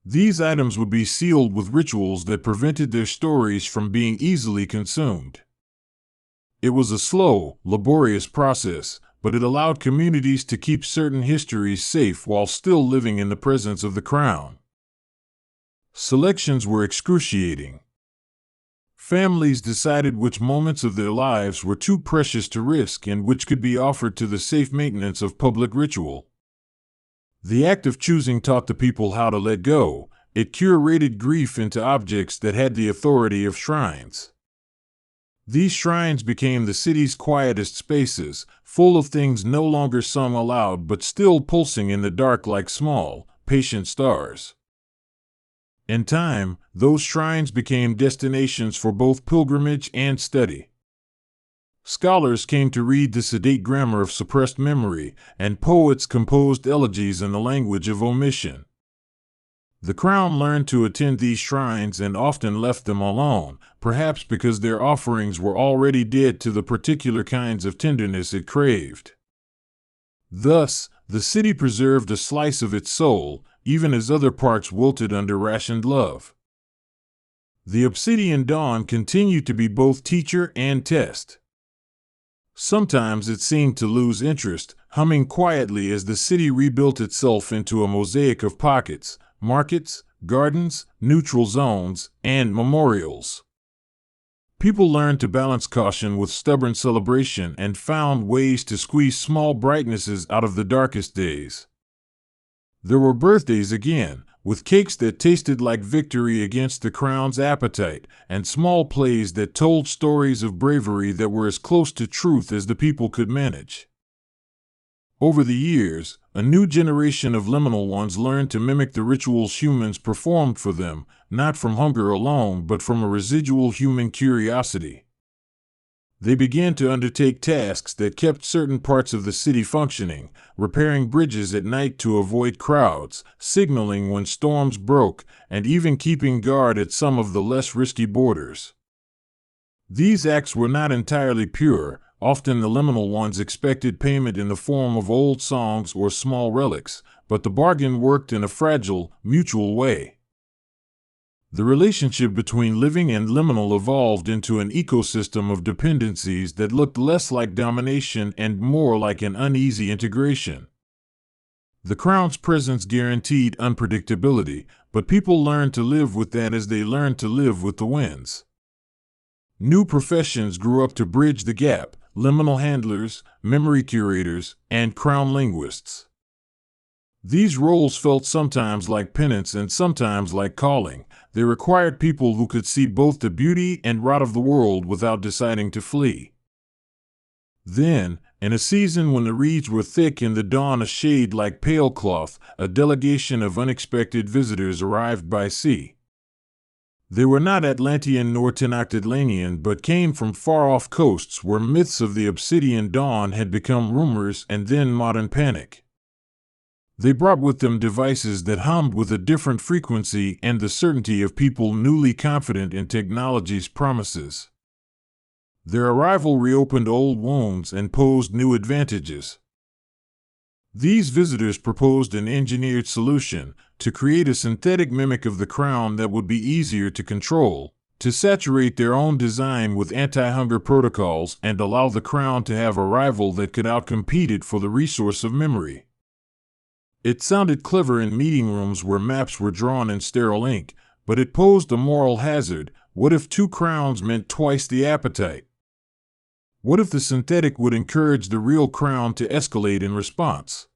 These items would be sealed with rituals that prevented their stories from being easily consumed. It was a slow, laborious process, but it allowed communities to keep certain histories safe while still living in the presence of the crown. Selections were excruciating. Families decided which moments of their lives were too precious to risk and which could be offered to the safe maintenance of public ritual. The act of choosing taught the people how to let go. It curated grief into objects that had the authority of shrines. These shrines became the city's quietest spaces, full of things no longer sung aloud but still pulsing in the dark like small, patient stars. In time, those shrines became destinations for both pilgrimage and study. Scholars came to read the sedate grammar of suppressed memory, and poets composed elegies in the language of omission. The crown learned to attend these shrines and often left them alone, perhaps because their offerings were already dead to the particular kinds of tenderness it craved. Thus, the city preserved a slice of its soul, even as other parts wilted under rationed love. The obsidian dawn continued to be both teacher and test. Sometimes it seemed to lose interest, humming quietly as the city rebuilt itself into a mosaic of pockets, markets, gardens, neutral zones, and memorials. People learned to balance caution with stubborn celebration and found ways to squeeze small brightnesses out of the darkest days. There were birthdays again, with cakes that tasted like victory against the crown's appetite, and small plays that told stories of bravery that were as close to truth as the people could manage. Over the years, a new generation of liminal ones learned to mimic the rituals humans performed for them, not from hunger alone but from a residual human curiosity. They began to undertake tasks that kept certain parts of the city functioning, repairing bridges at night to avoid crowds, signaling when storms broke, and even keeping guard at some of the less risky borders. These acts were not entirely pure. Often the liminal ones expected payment in the form of old songs or small relics, but the bargain worked in a fragile, mutual way. The relationship between living and liminal evolved into an ecosystem of dependencies that looked less like domination and more like an uneasy integration. The crown's presence guaranteed unpredictability, but people learned to live with that as they learned to live with the winds. New professions grew up to bridge the gap: liminal handlers, memory curators, and crown linguists. These roles felt sometimes like penance and sometimes like calling. They required people who could see both the beauty and rot of the world without deciding to flee. Then, in a season when the reeds were thick and the dawn a shade like pale cloth, a delegation of unexpected visitors arrived by sea. They were not Atlantean nor Tenochtitlanian, but came from far-off coasts where myths of the obsidian dawn had become rumors and then modern panic. They brought with them devices that hummed with a different frequency and the certainty of people newly confident in technology's promises. Their arrival reopened old wounds and posed new advantages. These visitors proposed an engineered solution: to create a synthetic mimic of the crown that would be easier to control, to saturate their own design with anti-hunger protocols and allow the crown to have a rival that could outcompete it for the resource of memory. It sounded clever in meeting rooms where maps were drawn in sterile ink, but it posed a moral hazard. What if 2 crowns meant twice the appetite? What if the synthetic would encourage the real crown to escalate in response?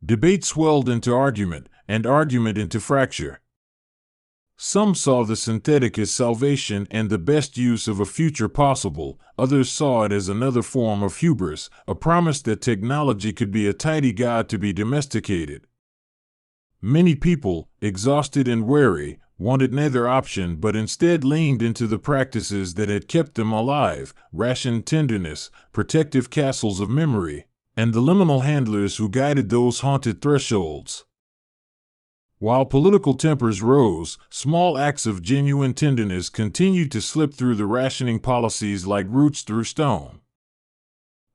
Debate swelled into argument, and argument into fracture. Some saw the synthetic as salvation and the best use of a future possible. Others saw it as another form of hubris, a promise that technology could be a tidy god to be domesticated. Many people, exhausted and weary, wanted neither option but instead leaned into the practices that had kept them alive: rationed tenderness, protective castles of memory, and the liminal handlers who guided those haunted thresholds. While political tempers rose, small acts of genuine tenderness continued to slip through the rationing policies like roots through stone.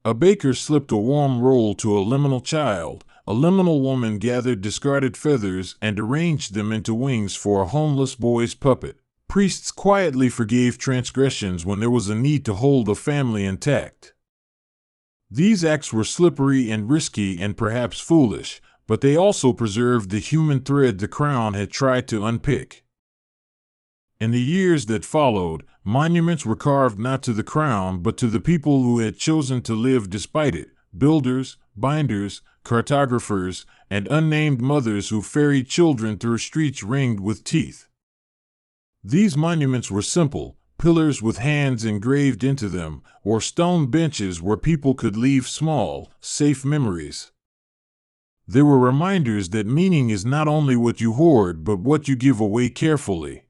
A baker slipped a warm roll to a liminal child. A liminal woman gathered discarded feathers and arranged them into wings for a homeless boy's puppet. Priests quietly forgave transgressions when there was a need to hold a family intact. These acts were slippery and risky and perhaps foolish, but they also preserved the human thread the crown had tried to unpick. In the years that followed, monuments were carved not to the crown but to the people who had chosen to live despite it: builders, binders, cartographers, and unnamed mothers who ferried children through streets ringed with teeth. These monuments were simple: pillars with hands engraved into them, or stone benches where people could leave small, safe memories. They were reminders that meaning is not only what you hoard but what you give away carefully.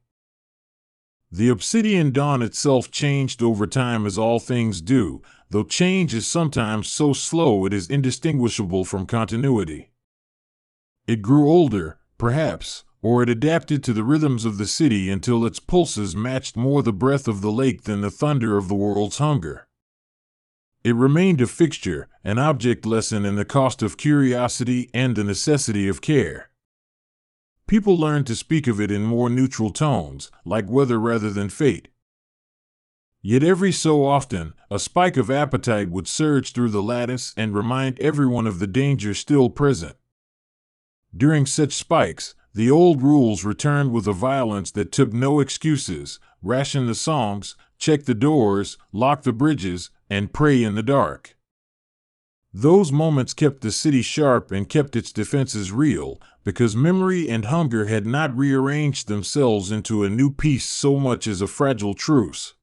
The obsidian dawn itself changed over time, as all things do, though change is sometimes so slow it is indistinguishable from continuity. It grew older, perhaps, or it adapted to the rhythms of the city until its pulses matched more the breath of the lake than the thunder of the world's hunger. It remained a fixture, an object lesson in the cost of curiosity and the necessity of care. People learned to speak of it in more neutral tones, like weather rather than fate. Yet every so often, a spike of appetite would surge through the lattice and remind everyone of the danger still present. During such spikes, the old rules returned with a violence that took no excuses: ration the songs, check the doors, lock the bridges, and pray in the dark. Those moments kept the city sharp and kept its defenses real, because memory and hunger had not rearranged themselves into a new peace so much as a fragile truce.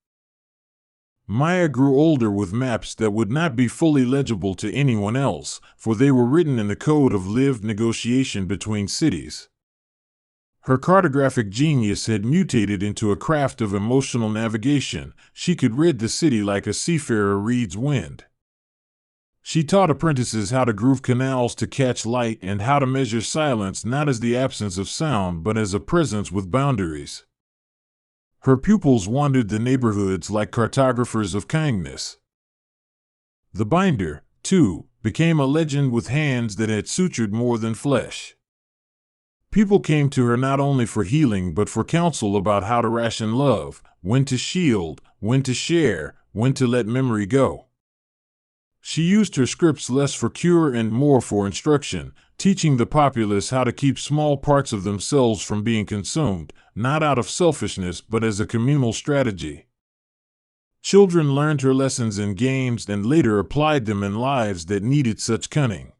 Maya grew older with maps that would not be fully legible to anyone else, for they were written in the code of lived negotiation between cities. Her cartographic genius had mutated into a craft of emotional navigation. She could rid the city like a seafarer reads wind. She taught apprentices how to groove canals to catch light and how to measure silence not as the absence of sound but as a presence with boundaries. Her pupils wandered the neighborhoods like cartographers of kindness. The binder, too, became a legend with hands that had sutured more than flesh. People came to her not only for healing but for counsel about how to ration love, when to shield, when to share, when to let memory go. She used her scripts less for cure and more for instruction, teaching the populace how to keep small parts of themselves from being consumed, not out of selfishness but as a communal strategy. Children learned her lessons in games and later applied them in lives that needed such cunning.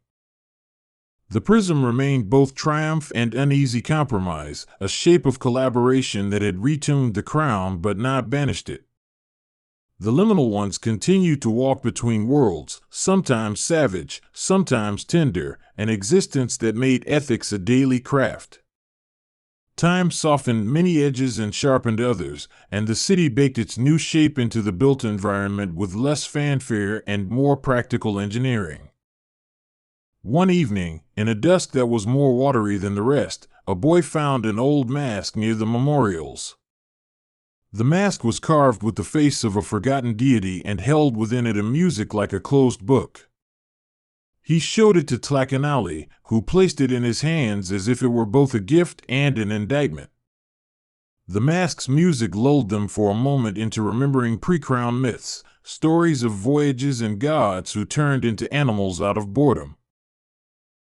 The prism remained both triumph and uneasy compromise, a shape of collaboration that had retuned the crown but not banished it. The liminal ones continued to walk between worlds, sometimes savage, sometimes tender, an existence that made ethics a daily craft. Time softened many edges and sharpened others, and the city baked its new shape into the built environment with less fanfare and more practical engineering. One evening, in a dusk that was more watery than the rest, a boy found an old mask near the memorials. The mask was carved with the face of a forgotten deity and held within it a music like a closed book. He showed it to Tlacanali, who placed it in his hands as if it were both a gift and an indictment. The mask's music lulled them for a moment into remembering pre-crown myths, stories of voyages and gods who turned into animals out of boredom.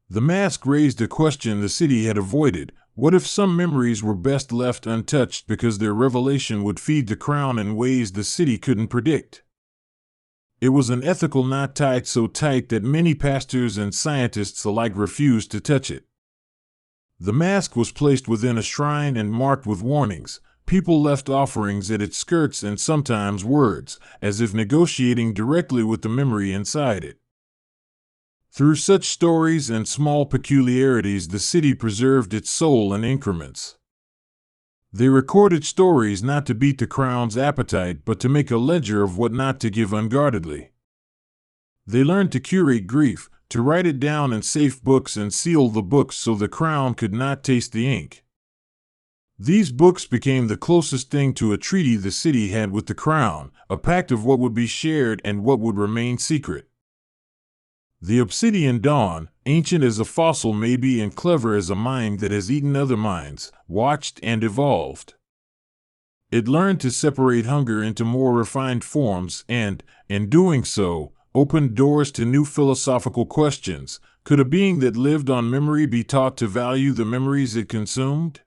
The mask raised a question the city had avoided. What if some memories were best left untouched because their revelation would feed the crown in ways the city couldn't predict? It was an ethical knot tied so tight that many pastors and scientists alike refused to touch it. The mask was placed within a shrine and marked with warnings. People left offerings at its skirts and sometimes words, as if negotiating directly with the memory inside it. Through such stories and small peculiarities, the city preserved its soul in increments. They recorded stories not to beat the crown's appetite, but to make a ledger of what not to give unguardedly. They learned to curate grief, to write it down in safe books and seal the books so the crown could not taste the ink. These books became the closest thing to a treaty the city had with the crown, a pact of what would be shared and what would remain secret. The obsidian dawn, ancient as a fossil maybe and clever as a mind that has eaten other minds, watched and evolved. It learned to separate hunger into more refined forms and, in doing so, opened doors to new philosophical questions. Could a being that lived on memory be taught to value the memories it consumed?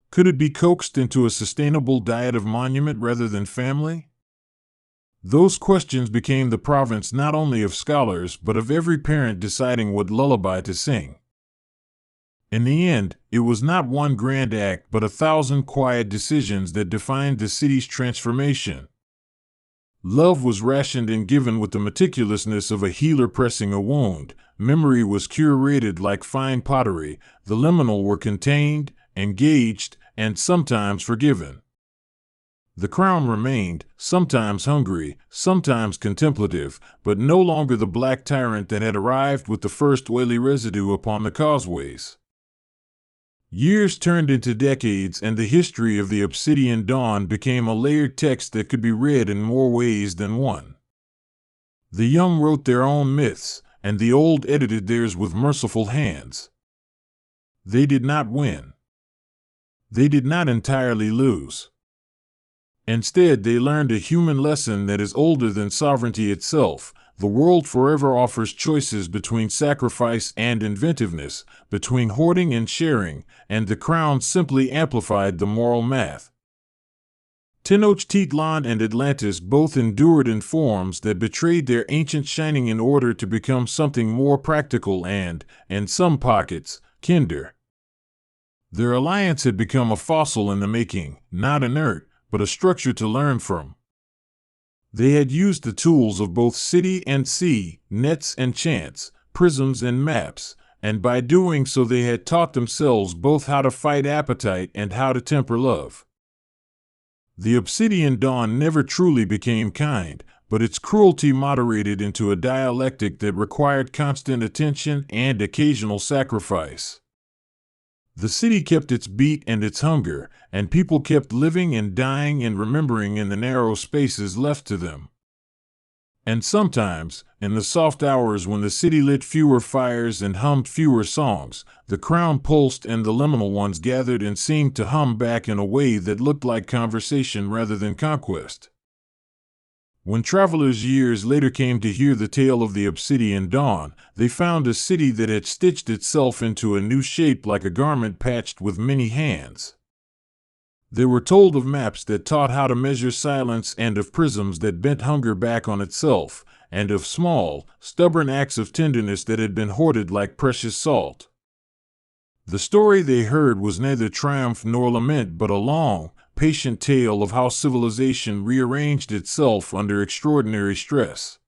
Could it be coaxed into a sustainable diet of monument rather than family? Those questions became the province not only of scholars but of every parent deciding what lullaby to sing. In the end, it was not one grand act but 1,000 quiet decisions that defined the city's transformation. Love was rationed and given with the meticulousness of a healer pressing a wound. Memory was curated like fine pottery. The liminal were contained, engaged, and sometimes forgiven. The crown remained, sometimes hungry, sometimes contemplative, but no longer the black tyrant that had arrived with the first oily residue upon the causeways. Years turned into decades, and the history of the Obsidian Dawn became a layered text that could be read in more ways than one. The young wrote their own myths, and the old edited theirs with merciful hands. They did not win. They did not entirely lose. Instead, they learned a human lesson that is older than sovereignty itself. The world forever offers choices between sacrifice and inventiveness, between hoarding and sharing, and the crown simply amplified the moral math. Tenochtitlan and Atlantis both endured in forms that betrayed their ancient shining in order to become something more practical and, in some pockets, kinder. Their alliance had become a fossil in the making, not inert, but a structure to learn from. They had used the tools of both city and sea, nets and chants, prisms and maps, and by doing so they had taught themselves both how to fight appetite and how to temper love. The obsidian dawn never truly became kind, but its cruelty moderated into a dialectic that required constant attention and occasional sacrifice. The city kept its beat and its hunger, and people kept living and dying and remembering in the narrow spaces left to them. And sometimes, in the soft hours when the city lit fewer fires and hummed fewer songs, the crown pulsed and the liminal ones gathered and seemed to hum back in a way that looked like conversation rather than conquest. When travelers years later came to hear the tale of the Obsidian Dawn, they found a city that had stitched itself into a new shape like a garment patched with many hands. They were told of maps that taught how to measure silence and of prisms that bent hunger back on itself, and of small, stubborn acts of tenderness that had been hoarded like precious salt. The story they heard was neither triumph nor lament but a long, patient tale of how civilization rearranged itself under extraordinary stress.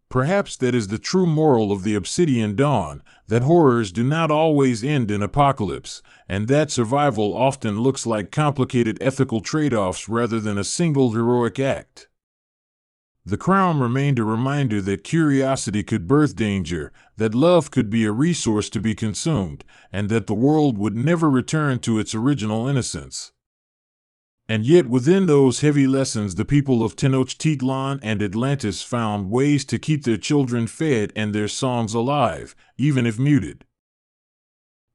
Perhaps that is the true moral of the Obsidian Dawn, that horrors do not always end in apocalypse, and that survival often looks like complicated ethical trade-offs rather than a single heroic act. The crown remained a reminder that curiosity could birth danger, that love could be a resource to be consumed, and that the world would never return to its original innocence. And yet within those heavy lessons the people of Tenochtitlan and Atlantis found ways to keep their children fed and their songs alive, even if muted.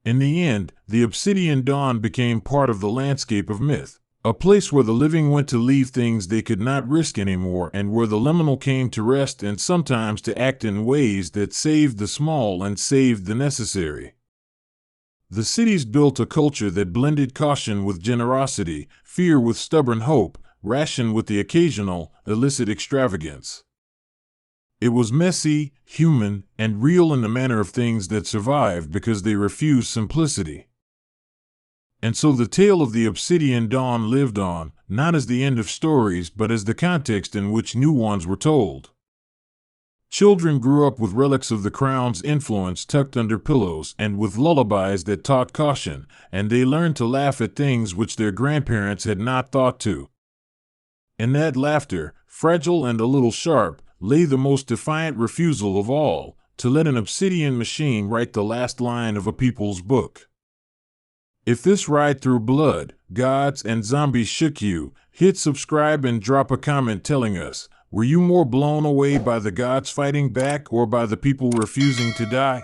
In the end, the Obsidian Dawn became part of the landscape of myth, a place where the living went to leave things they could not risk anymore and where the liminal came to rest and sometimes to act in ways that saved the small and saved the necessary. The cities built a culture that blended caution with generosity, fear with stubborn hope, ration with the occasional, illicit extravagance. It was messy, human, and real in the manner of things that survived because they refused simplicity. And so the tale of the Obsidian Dawn lived on, not as the end of stories but as the context in which new ones were told. Children grew up with relics of the crown's influence tucked under pillows and with lullabies that taught caution, and they learned to laugh at things which their grandparents had not thought to. In that laughter, fragile and a little sharp, lay the most defiant refusal of all, to let an obsidian machine write the last line of a people's book. If this ride through blood, gods, and zombies shook you, hit subscribe and drop a comment telling us, were you more blown away by the gods fighting back or by the people refusing to die?